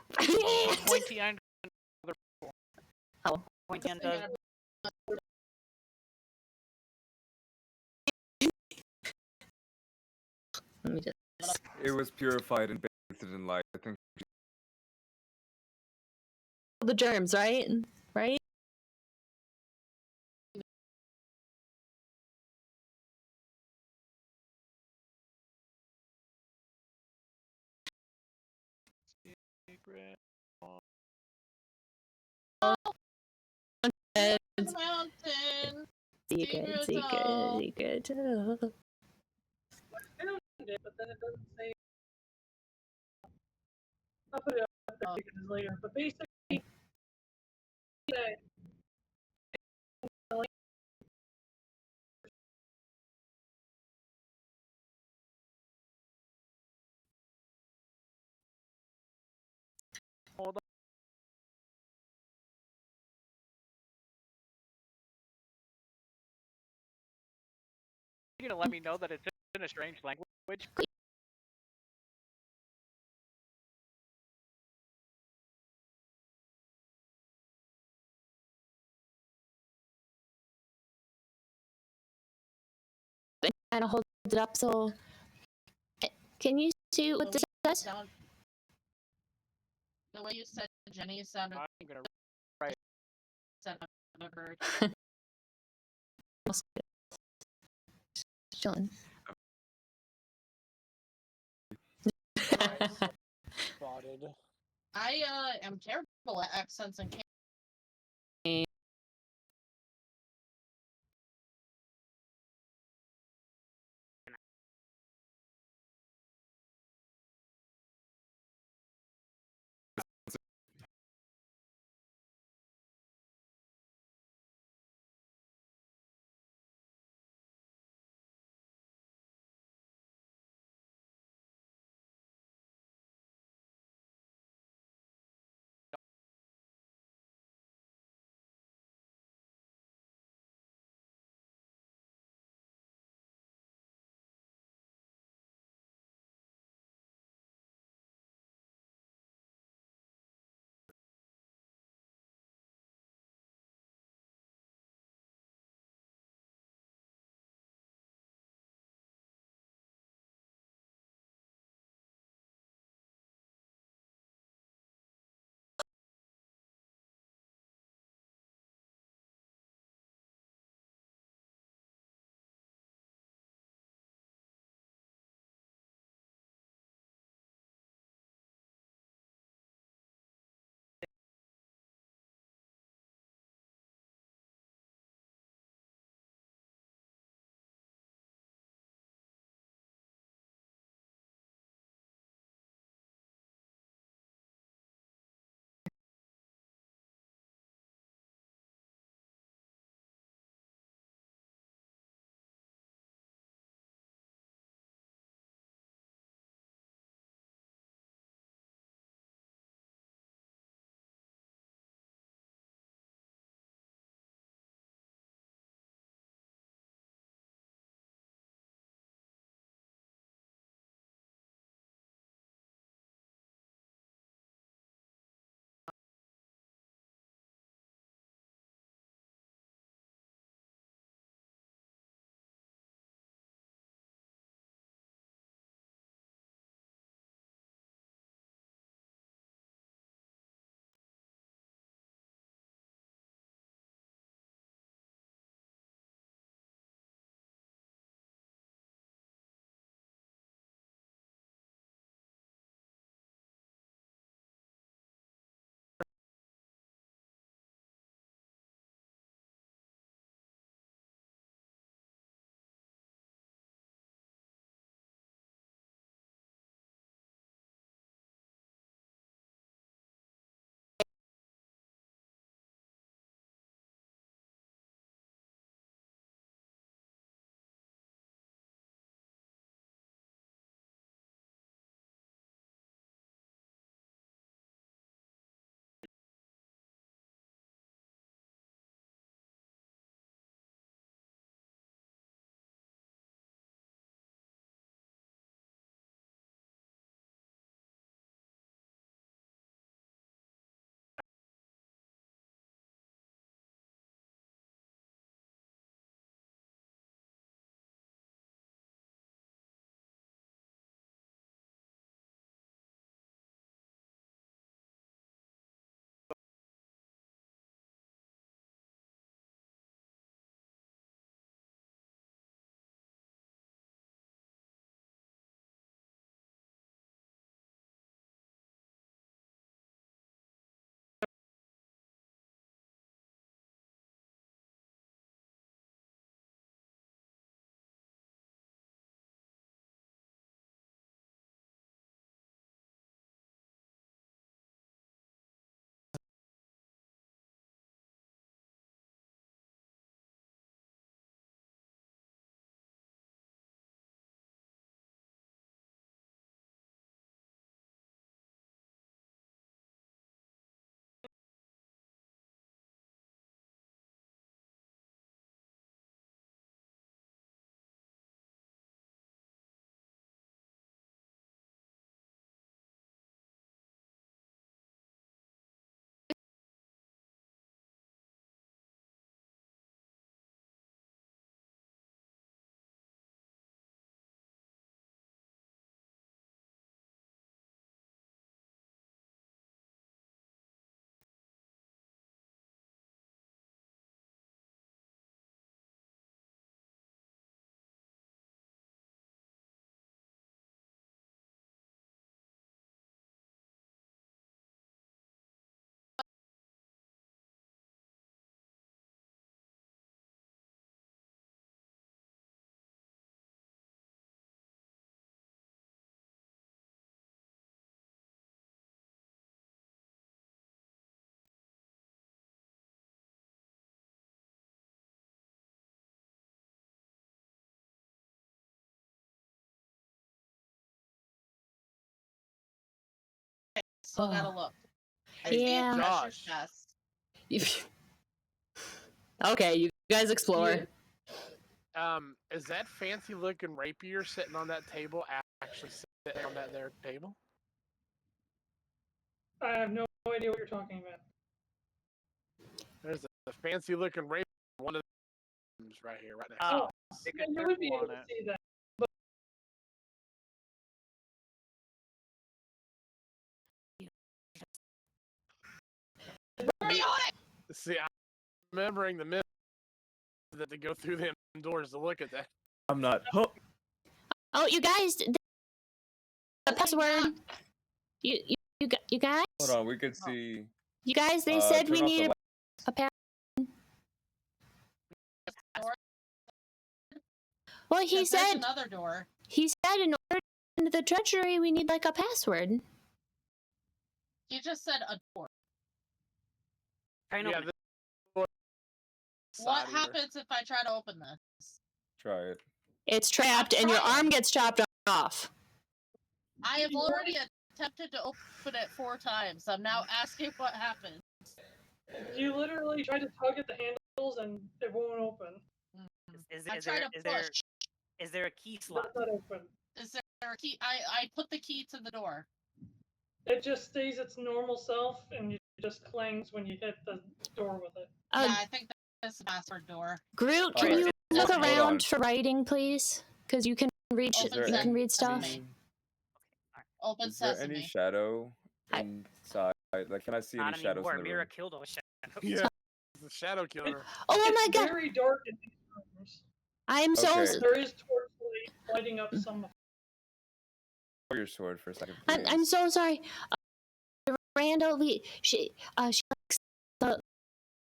pointy end. Oh. Pointy end does. Let me just... It was purified and bathed in light. I think. The germs, right? Right? Secret. The mountain. Secret. I found it, but then it doesn't say. I'll put it up there because later. But basically, that Hold on. You're gonna let me know that it's in a strange language? kind of hold it up so. Can you see what this says? The way you said Jenny sounded I'm gonna write. I've ever heard. Chilling. Spotted. I am terrible at accents and Still gotta look. I Hey, see a treasure Josh. chest. Okay, you guys explore. Is that fancy looking rapier sitting on that table actually sitting on that there table? I have no idea what you're talking about. There's a fancy looking rapier on one of the rooms right here, right next to Oh, us. they Yeah, could you would be purple able on to it. see that. See, I'm remembering the minute that to go through them doors to look at that. I'm not. Oh, Oh, you guys, the password. You guys. hold on. We could see. You guys, they said we turn off the need light. a password. Well, he There's said another door. in order into the treasury we need like a password. He just said a door. Try and Yeah, open it. this What side here. happens if I try to open this? Try it. It's trapped and your trying. arm gets chopped off. I have already attempted to open it 4 times. I'm now asking what happens. You literally try to tug at the handles and it won't open. I'm trying to push. Is there a key slot? That's not open. Is there a key? I put the key to the door. It just stays its normal self and it just clangs when you hit the door with it. Yeah, I think that's the password door. Groot, can Alright, you look hold on. around for writing, please? Because you can read. Open You can read stuff. sesame. Open Is there sesame. any shadow inside? Like, can I see Not any shadows anymore. in the room? Mirra killed all shadows. Yeah, the shadow killer. Oh my It's god! very dark in these rooms. I'm so. Okay. There is torchlight lighting up some. Hold your sword for a second. I'm please. so sorry. Randall, she likes the.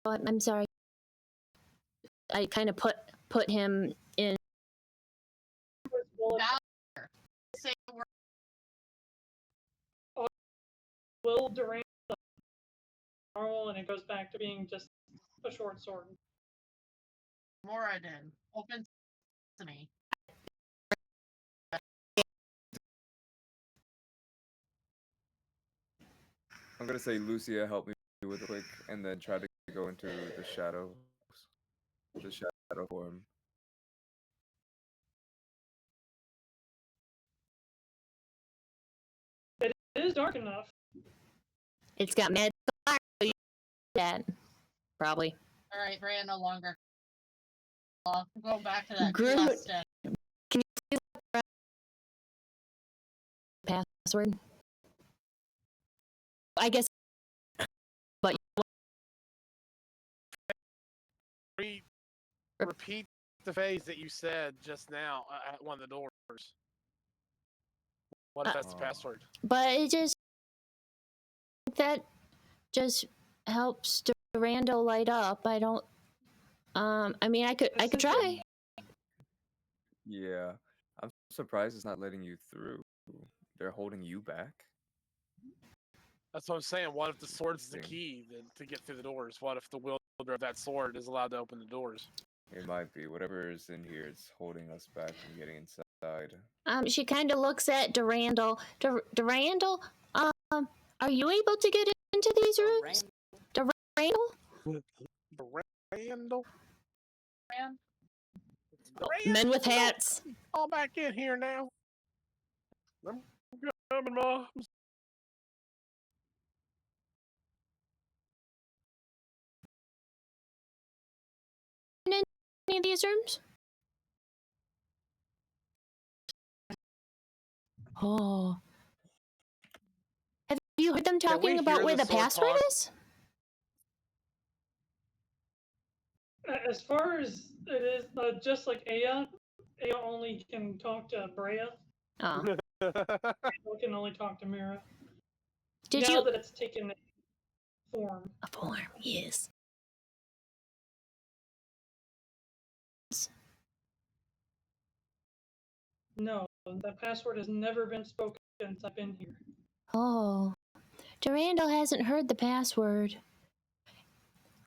I'm sorry. I kind of put him in. Say the word. Will Durant normal and it goes back to being just a short sword. Moradin. Open sesame. I'm gonna say, Lucia, help me with it quick, and then try to go into the shadows. The shadow form. It is dark enough. It's got mad. That probably. All right, Breya no longer. Go back to that Groot. last step. Can you please look around password? I guess. But Repeat the phrase that you said just now at one of the doors. What if that's the password? but it just that just helps Randall light up. I don't. I mean, I could try. Yeah, I'm surprised it's not letting you through. They're holding you back. That's what I'm saying. What if the sword's the Interesting. key to get through the doors? What if the wielder of that sword is allowed to open the doors? It might be. Whatever is in here, it's holding us back from getting inside. She kind of looks at Durandal. Durandal, are you able to get into these rooms? Durandal? Randall? Man. Men with hats. All back in here now. I'm coming, Mom. In any of these rooms? Oh. Have you heard them Can we talking about hear where the the sword password talk? is? As far as it is, just like Aya only can talk to Breya. Oh. Aya can only talk to Mirra. Did now you? that it's taken form. A form, yes. No, that password has never been spoken since I've been here. Oh. Durandal hasn't heard the password.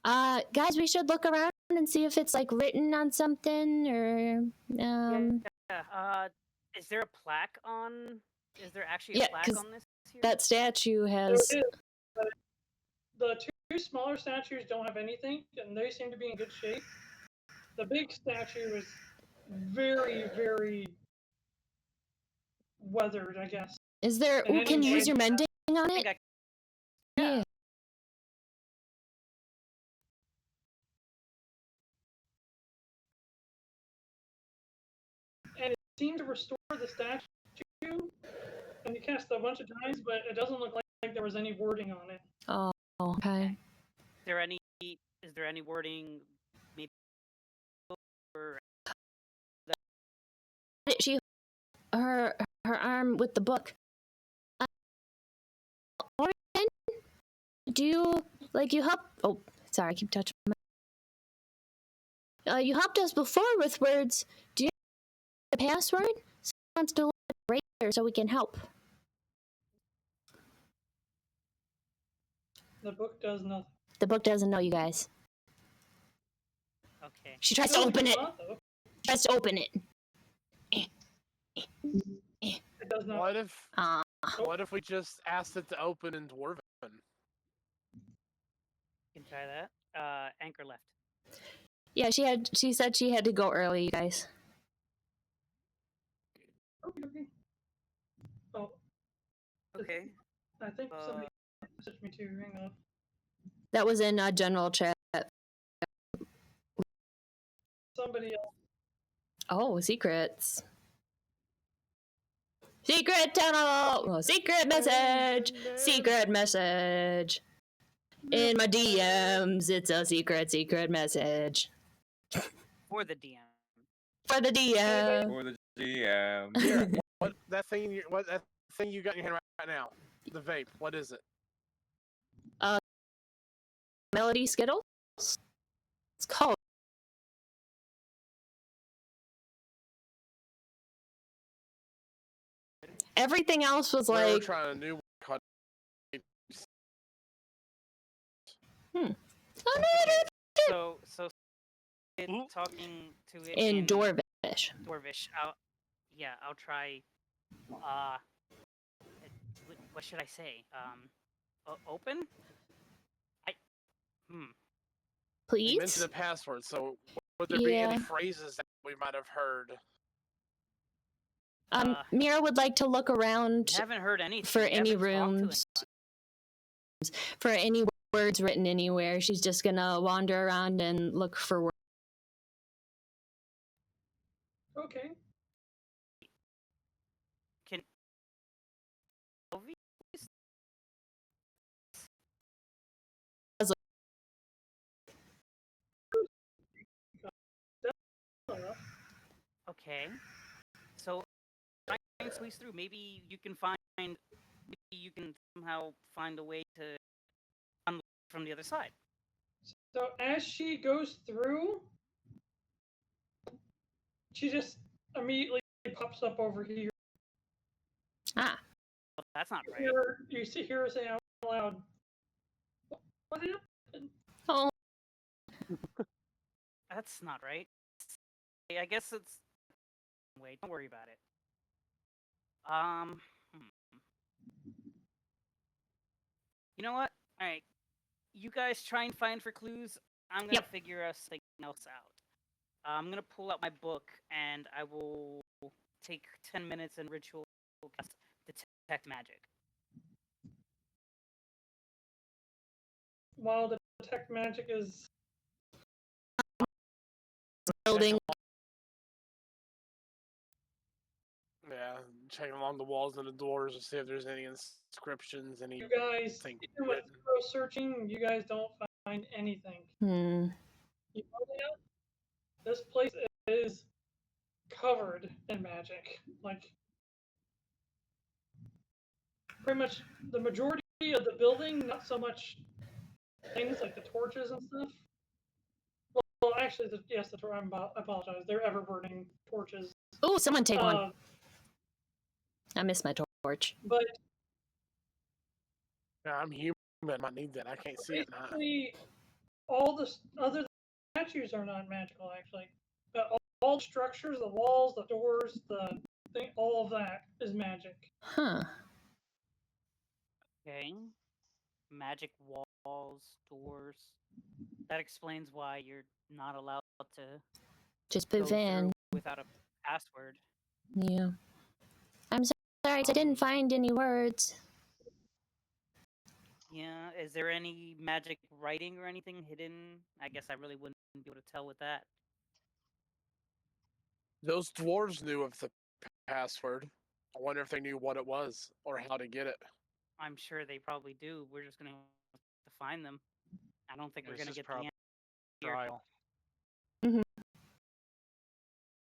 Guys, we should look around and see if it's like written on something or Yeah. Is there a plaque on? Is there actually a Yeah, plaque 'cause on this here? That statue There has. is, but the two smaller statues don't have anything, and they seem to be in good shape. The big statue is very, very weathered, I guess. Is there? And Ooh, can you use your mending on I it? think Yeah. And it seemed to restore the statue, and you cast a bunch of times, but it doesn't look like there was any wording on it. Oh, okay. Is there any wording? Maybe. Or She, her arm with the book. Lauren, do you you help? Oh, sorry, I keep touching my. You helped us before with words. Do you have the password? Someone wants to look right there so we can help. The book does nothing. The book doesn't know you guys. okay. She tries to open it. Though. Tries to open it. It does not. What if we just asked it to open in Dwarven? You can try that. Anchor left. Yeah, she said she had to go early, you guys. Okay. Oh, Okay. I think somebody messaged me too. Hang on. That was in general chat. Somebody else. Oh, secrets. Secret tunnel! Oh, secret message! Secret message! In my DMs, it's a secret message. For the DM. For the DM. For the GM. Here, what that thing you got in your hand right now? The vape. What is it? Melody Skittles? It's called. Everything else was We're like. trying a new one. Oh, no, So talking to it in Dwarvish. Dwarvish. I'll try. What should I say? Open. Please? You mentioned the password, so would there be any phrases that we might have heard? Mirra would like to look around Haven't heard anything. for We any haven't talked to rooms, for any words written anywhere. She's just gonna wander around and look for words. Okay. Can Okay. So I can squeeze through. Maybe you can somehow find a way to unlock from the other side. So as she goes through, she just immediately pops up over here. Ah. Oh, that's not right. You hear her say out loud, "What happened?" Oh. That's not right. I guess it's. Wait, don't worry about it. You know what? All right, you guys try and find for clues. I'm gonna figure something else out. I'm gonna pull out my book and I will take 10 minutes and ritual cast detect magic. While the detect magic is building. Yeah, checking along the walls and the doors to see if there's any inscriptions, any. You guys, even with thorough searching, you guys don't find anything. You know that? This place is covered in magic. Like, pretty much the majority of the building, not so much things like the torches and stuff. Well, actually, yes, the torch. I apologize. They're ever-burning torches. Oh, someone take one. I miss my torch. But yeah, I'm human. I might need that. I can't see it now. All the other statues are not magical, actually. But all the structures, the walls, the doors, the thing, all of that is magic. Huh. Okay. Magic walls, doors. That explains why you're not allowed to Just go move through in. without a password. Yeah. I'm sorry, I didn't find any words. Yeah, is there any magic writing or anything hidden? I guess I really wouldn't be able to tell with that. Those dwarves knew of the password. I wonder if they knew what it was or how to get it. I'm sure they probably do. We're just gonna have to find them. I don't think we're This gonna is get the probably answer here. trial.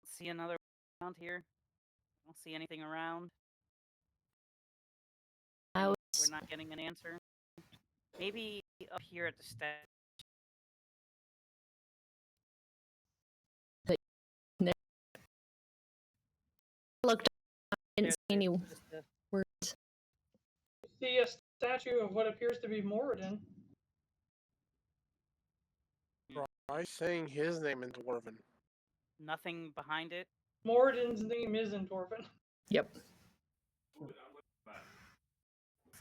See another around here? I don't see anything around. I was We're not getting an answer. Maybe up here at the statue. looked. I didn't see any There's just a- words. See a statue of what appears to be Moradin. Try saying his name in Dwarven. nothing behind it. Moradin's name is in Dwarven. Yep.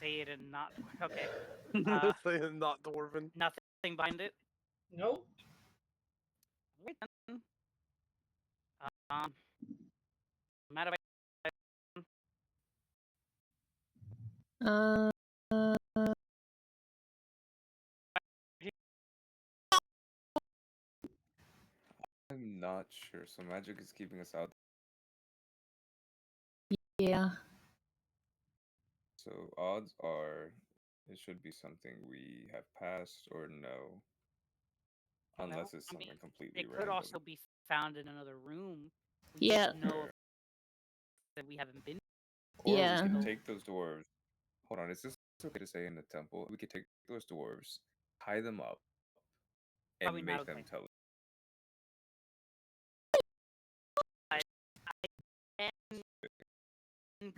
Say it and not okay. Saying not Dwarven. Nothing behind it. Nope. Wait then. Matter of Uh, I'm not sure. So magic is keeping us out. yeah. So odds are it should be something we have passed or no. Unless it's I mean, something completely it could random. also be found in another room. We Yeah. don't know that we haven't been. Or Yeah. we could take those dwarves. Hold on, is this okay to say in the temple? We could take those dwarves, tie them up, and Probably make not them okay. tell us.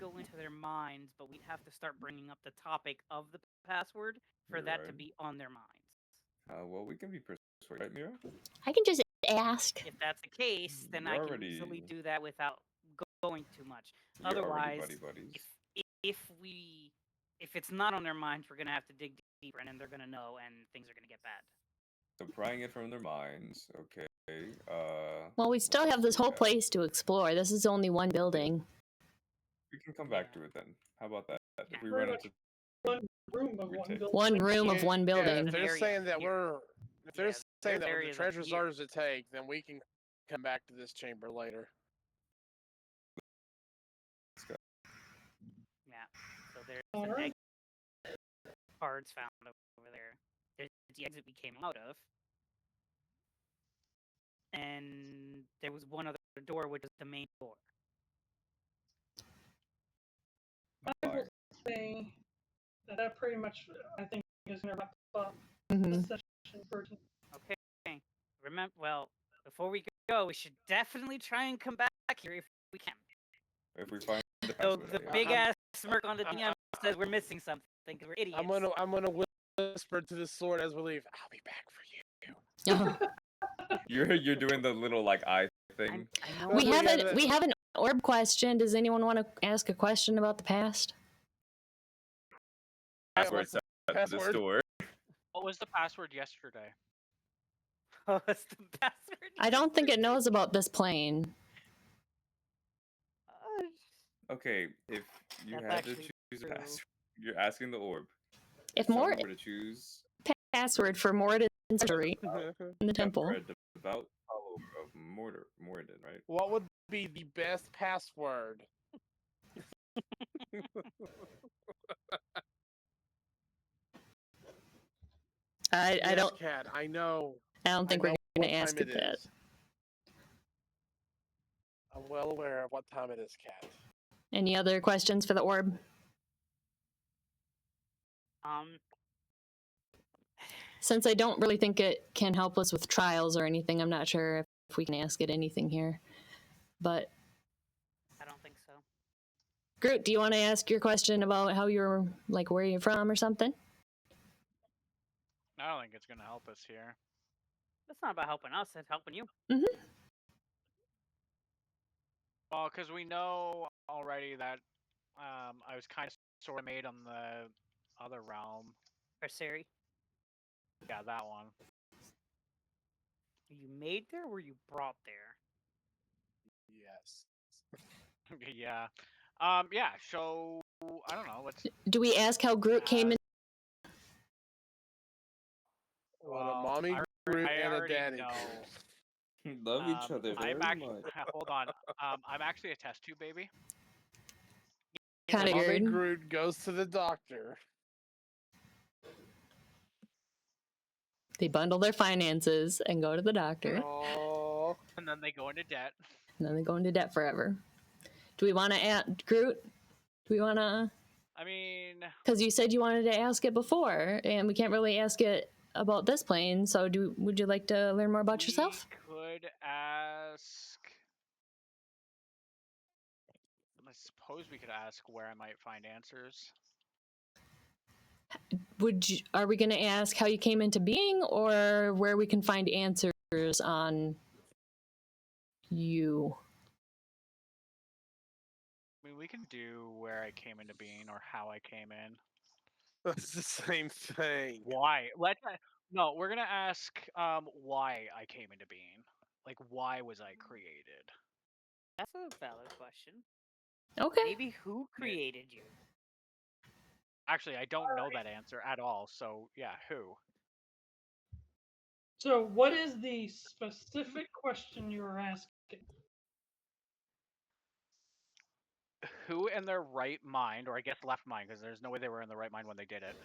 Go into their minds, but we'd have to start bringing up the topic of the password for You're that to right. be on their minds. Well, we can be persuaded, right, Mirra? I can just ask. If that's the case, then You're I can already- easily do that without going too much. You're already Otherwise, buddies. if it's not on their minds, we're gonna have to dig deeper, and then they're gonna know, and things are gonna get bad. So prying it from their minds, okay. Well, we what still else have do this we whole have? place to explore. This is only one building. We can come back Yeah. to it then. How about that? If Yeah. we Pretty run much into one room of we one take- building. One room of one Yeah, building. if they're Area saying that here. if they're Yeah, saying there's that the areas up treasure's here. ours to take, then we can come back to this chamber later. Yeah. So there's All an right. exit cards found over there. There's the exit we came out of. And there was one other door, which is the main door. I will say that pretty much, I think, is going to wrap up Mhm. this session for tonight. Okay. Remember, well, before we go, we should definitely try and come back here if we can. if we find the So password. the yeah. big ass smirk on the I'm- DM says we're missing something because we're idiots. I'm gonna whisper to the sword as we leave. I'll be back for you. You're doing the little like eye thing. I know. we Well, have yeah, we have an orb question. Does anyone want to ask a question about the past? Password what's the set to this password? door. What was the password yesterday? What's the password? I don't think it knows about this plane. Okay, if you That's had to actually choose a true. password, you're asking the orb. If someone more were to choose password for Moradin Sanctuary in the temple. read about follower of Moradin, right? What would be the best password? I Yes, don't Cat. I know. I don't think I we're know gonna what ask time it that. is. I'm well aware of what time it is, Cat. Any other questions for the orb? Since I don't really think it can help us with trials or anything, I'm not sure if we can ask it anything here. But I don't think so. Groot, do you want to ask your question about how you're like where you're from or something? I don't think it's gonna help us here. That's not about helping us. It's helping you. Well, because we know already that I was kind of sort of made on the other realm. Versary. Yeah, that one. Were you made there or were you brought there? Yes. Yeah. Yeah. So I don't know. Let's. Do we ask how Groot came in? What a mommy, I Groot, and a already daddy. know. Love each other very I'm actually. much. Hold on. I'm actually a test tube baby. Kind of Mommy weird. Groot goes to the doctor. They bundle their finances and go to the doctor, Oh, And then they go into debt. and then they go into debt forever. Do we want to add Groot? Do we want to? I mean, Because you said you wanted to ask it before, and we can't really ask it about this plane. So, would you like to learn more about yourself? we could ask. I suppose we could ask where I might find answers. Are we going to ask how you came into being, or where we can find answers on you? I mean, we can do where I came into being or how I came in. that's the same thing. Why? No, we're gonna ask why I came into being. Like, why was I created? That's a valid question. Okay. Maybe who created you? Actually, I don't know that answer at all. So yeah, who? So, what is the specific question you were asking? Who in their right mind, or I guess left mind, because there's no way they were in the right mind when they did it.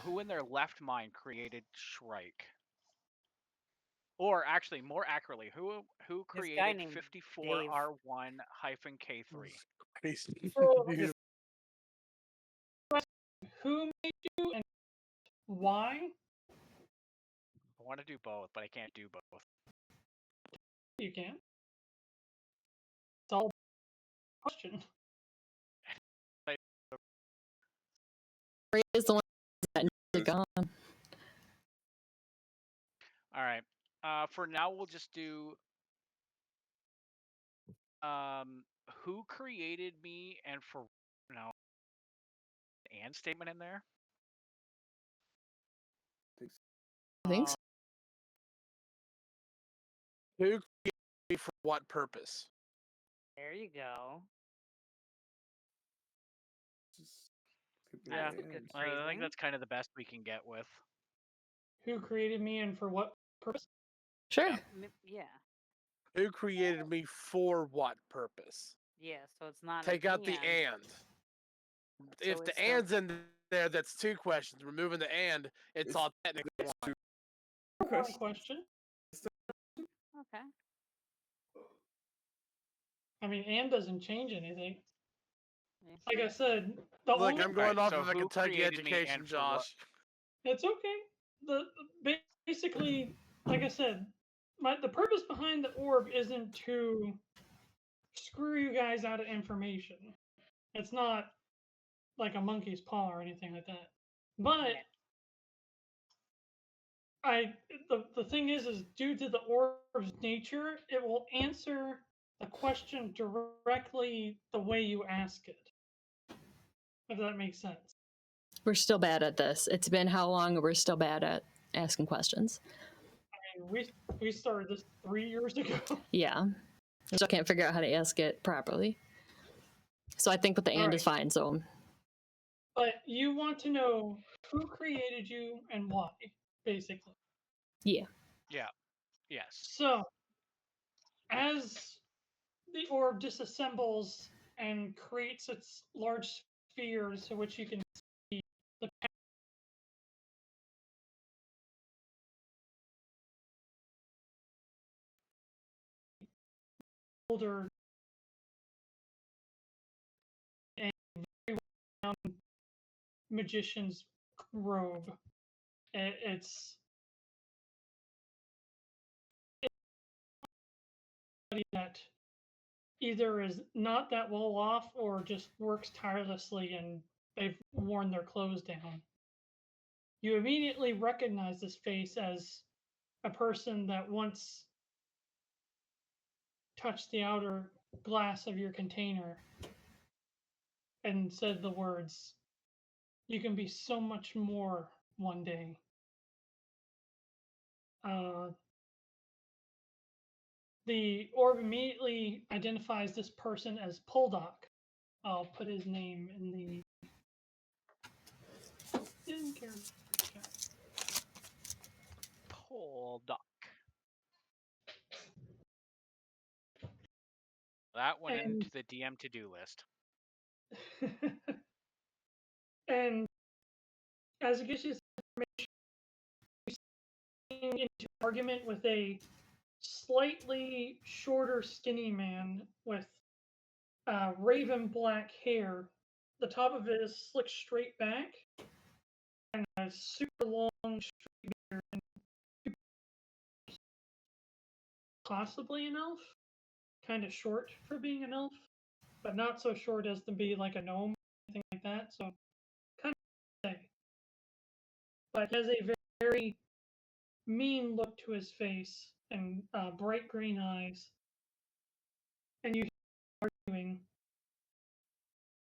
Who in their left mind created Shrike? Or actually, more accurately, who This guy created named 54R1-K3? So, who made you and why? I want to do both, but I can't do both. You can. It's all a question. Breya is the one that needs to go on. All right. For now, we'll just do who created me and for no and statement in there. I think so. Who created me for what purpose? There you go. Just skip it Yeah, at the That's a good end. I think phrasing. that's kind of the best we can get with. Who created me and for what purpose? Sure. Yeah. Who created me for what purpose? Yeah, so it's not Take out the and. If So the it's and's in there, that's two questions. Removing the and, it's all technically one. One question. Okay. I mean, and doesn't change anything. Yeah. Like I said, the Look, only I'm going off so of a who Kentucky created me education, and for what? Josh. it's okay. Basically, like I said, the purpose behind the orb isn't to screw you guys out of information. It's not like a monkey's paw or anything like that. But the thing is due to the orb's nature, it will answer the question directly the way you ask it. If that makes sense. We're still bad at this. It's been how long, and we're still bad at asking questions. I mean, we started this 3 years ago. Yeah. I still can't figure out how to ask it properly. So I think with the and is fine. So But you want to know who created you and why, basically. yeah. Yeah. Yes. So, as the orb disassembles and creates its large spheres, to which you can see the older and very well magician's robe. It's that either is not that well off or just works tirelessly and they've worn their clothes down. You immediately recognize this face as a person that once touched the outer glass of your container and said the words, You can be so much more one day. The orb immediately identifies this person as Poldock. I'll put his name in the character. Poldock. That went And- into the DM to-do list. And as it gives you information, into argument with a slightly shorter, skinny man with raven black hair. The top of it is slicked straight back, and a super long, straight beard, and possibly an elf. Kind of short for being an elf, but not so short as to be like a gnome or anything like that. So, kind of say. But he has a very mean look to his face and bright green eyes. And you hear arguing.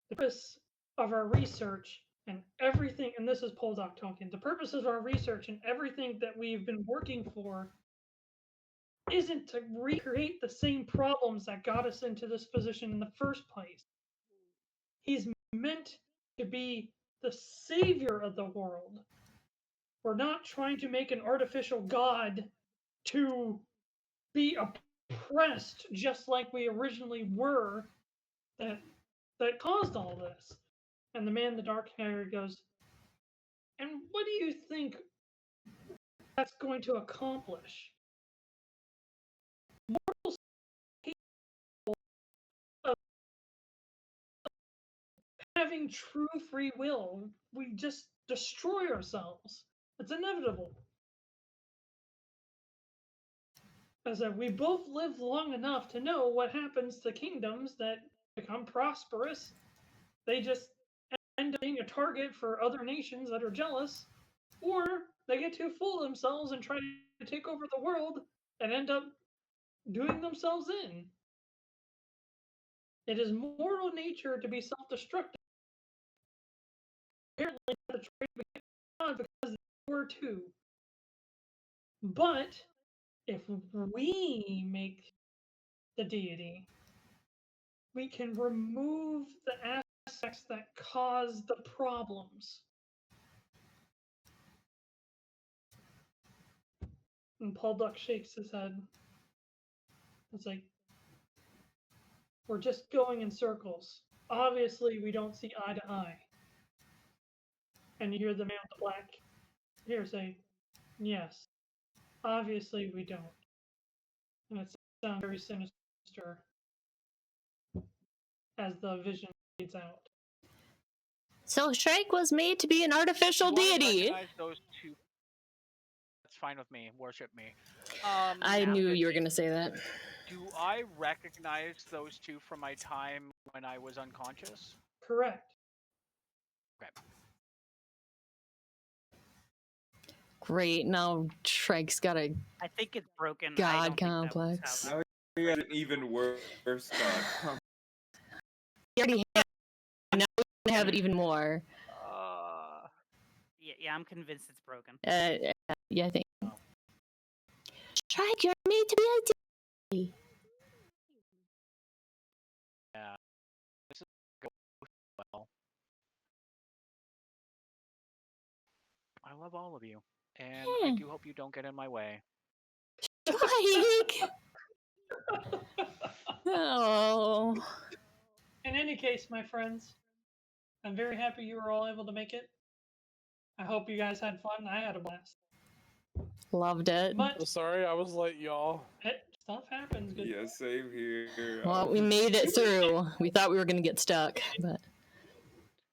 The purpose of our research and everything, and this is Poldock talking, the purpose of our research and everything that we've been working for isn't to recreate the same problems that got us into this position in the first place. He's meant to be the savior of the world. We're not trying to make an artificial god to be oppressed just like we originally were that caused all this. And the man in the dark hair goes, and what do you think that's going to accomplish? Mortals capable of having true free will. We just destroy ourselves. It's inevitable. As if we both lived long enough to know what happens to kingdoms that become prosperous. They just end up being a target for other nations that are jealous, or they get too full of themselves and try to take over the world and end up doing themselves in. It is mortal nature to be self-destructive. Apparently, the trade began on because they were too. But if we make the deity, we can remove the aspects that cause the problems. And Poldock shakes his head. It's like, we're just going in circles. Obviously, we don't see eye to eye. And you hear the man with the black hair say, yes, obviously we don't. And it sounds very sinister as the vision fades out. So Shrike was made to be an artificial Do I deity. recognize those two? That's fine with me. Worship me. I now knew that you were gonna say that. Do I recognize those two from my time when I was unconscious? Correct. Okay. Great. Now Shrike's got a I think it's broken. I god don't think that was complex. how- We got an even worse god. We already have. Now we're gonna have it even more. Yeah, I'm convinced it's broken. Yeah, I think. Shrike, you're made to be a deity. Yeah. This is going well. I love all of you, and I Yeah. do hope you don't get in my way. Shrike. Oh. In any case, my friends, I'm very happy you were all able to make it. I hope you guys had fun. I had a blast. Loved it. But Sorry, I was late, y'all. stuff happens. Good. Yeah, same here. Well, we made it through. We thought we were gonna get stuck, but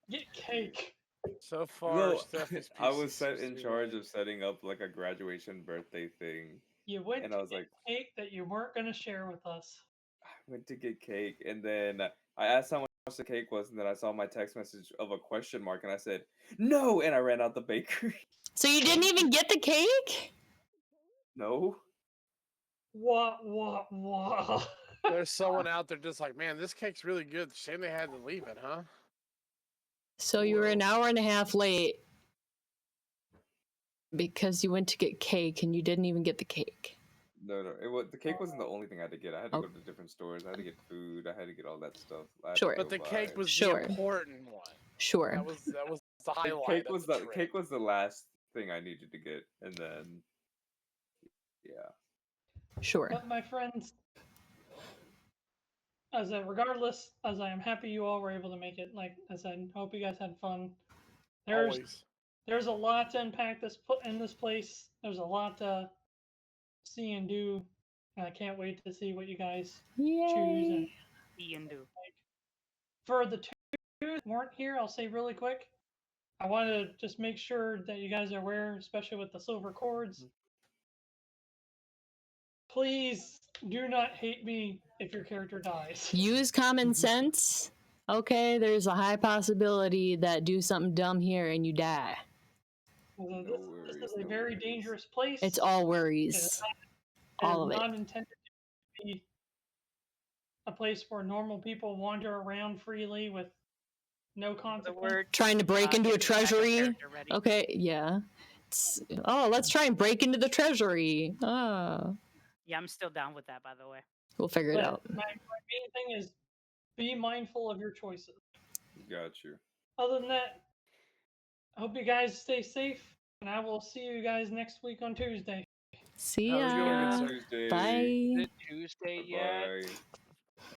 Get cake. So far, Well, Steph I was set in charge of setting up like a graduation birthday thing. You went And to I was get like, cake that you weren't going to share with us. I went to get cake, and then I asked how much the cake was, and then I saw my text message of a question mark, and I said, no, and I ran out the bakery. so you didn't even get the cake? No. Wah. There's someone out there just like, man, this cake's really good. Shame they had to leave it, huh? So you were an hour and a half late because you went to get cake and you didn't even get the cake. No, the cake wasn't the only thing I had to get. I had to Oh. go to different stores. I had to get food. I had to get all that stuff. I had to Sure. go But the buy- cake was Sure. the important one. Sure. That was the the highlight. cake was of the the trip. cake was the last thing I needed to get, and then yeah. Sure. But my friends, regardless, as I am happy you all were able to make it. Like I said, hope you guys had fun. Always. There's a lot to unpack in this place. There's a lot to see and do, and I can't wait to see what you guys choose. And Yay. See and do. for the two that weren't here, I'll say really quick. I want to just make sure that you guys are aware, especially with the silver cords. Please do not hate me if your character dies. Use common sense. Okay, there's a high possibility that do something dumb here and you die. This is a very dangerous place. It's all worries. All of It is it. not intended to be a place where normal people wander around freely with no The consequence. word Trying to break into a get the backup treasury. character ready. Okay, yeah. Let's try and break into the treasury. Oh. Yeah, I'm still down with that, by the way. We'll figure it But out. my main thing is be mindful of your choices. Got you. Other than that, I hope you guys stay safe, and I will see you guys next week on Tuesday. See Have a good one, ya. good sir. Tuesday. Bye. Is it Tuesday yet? Bye.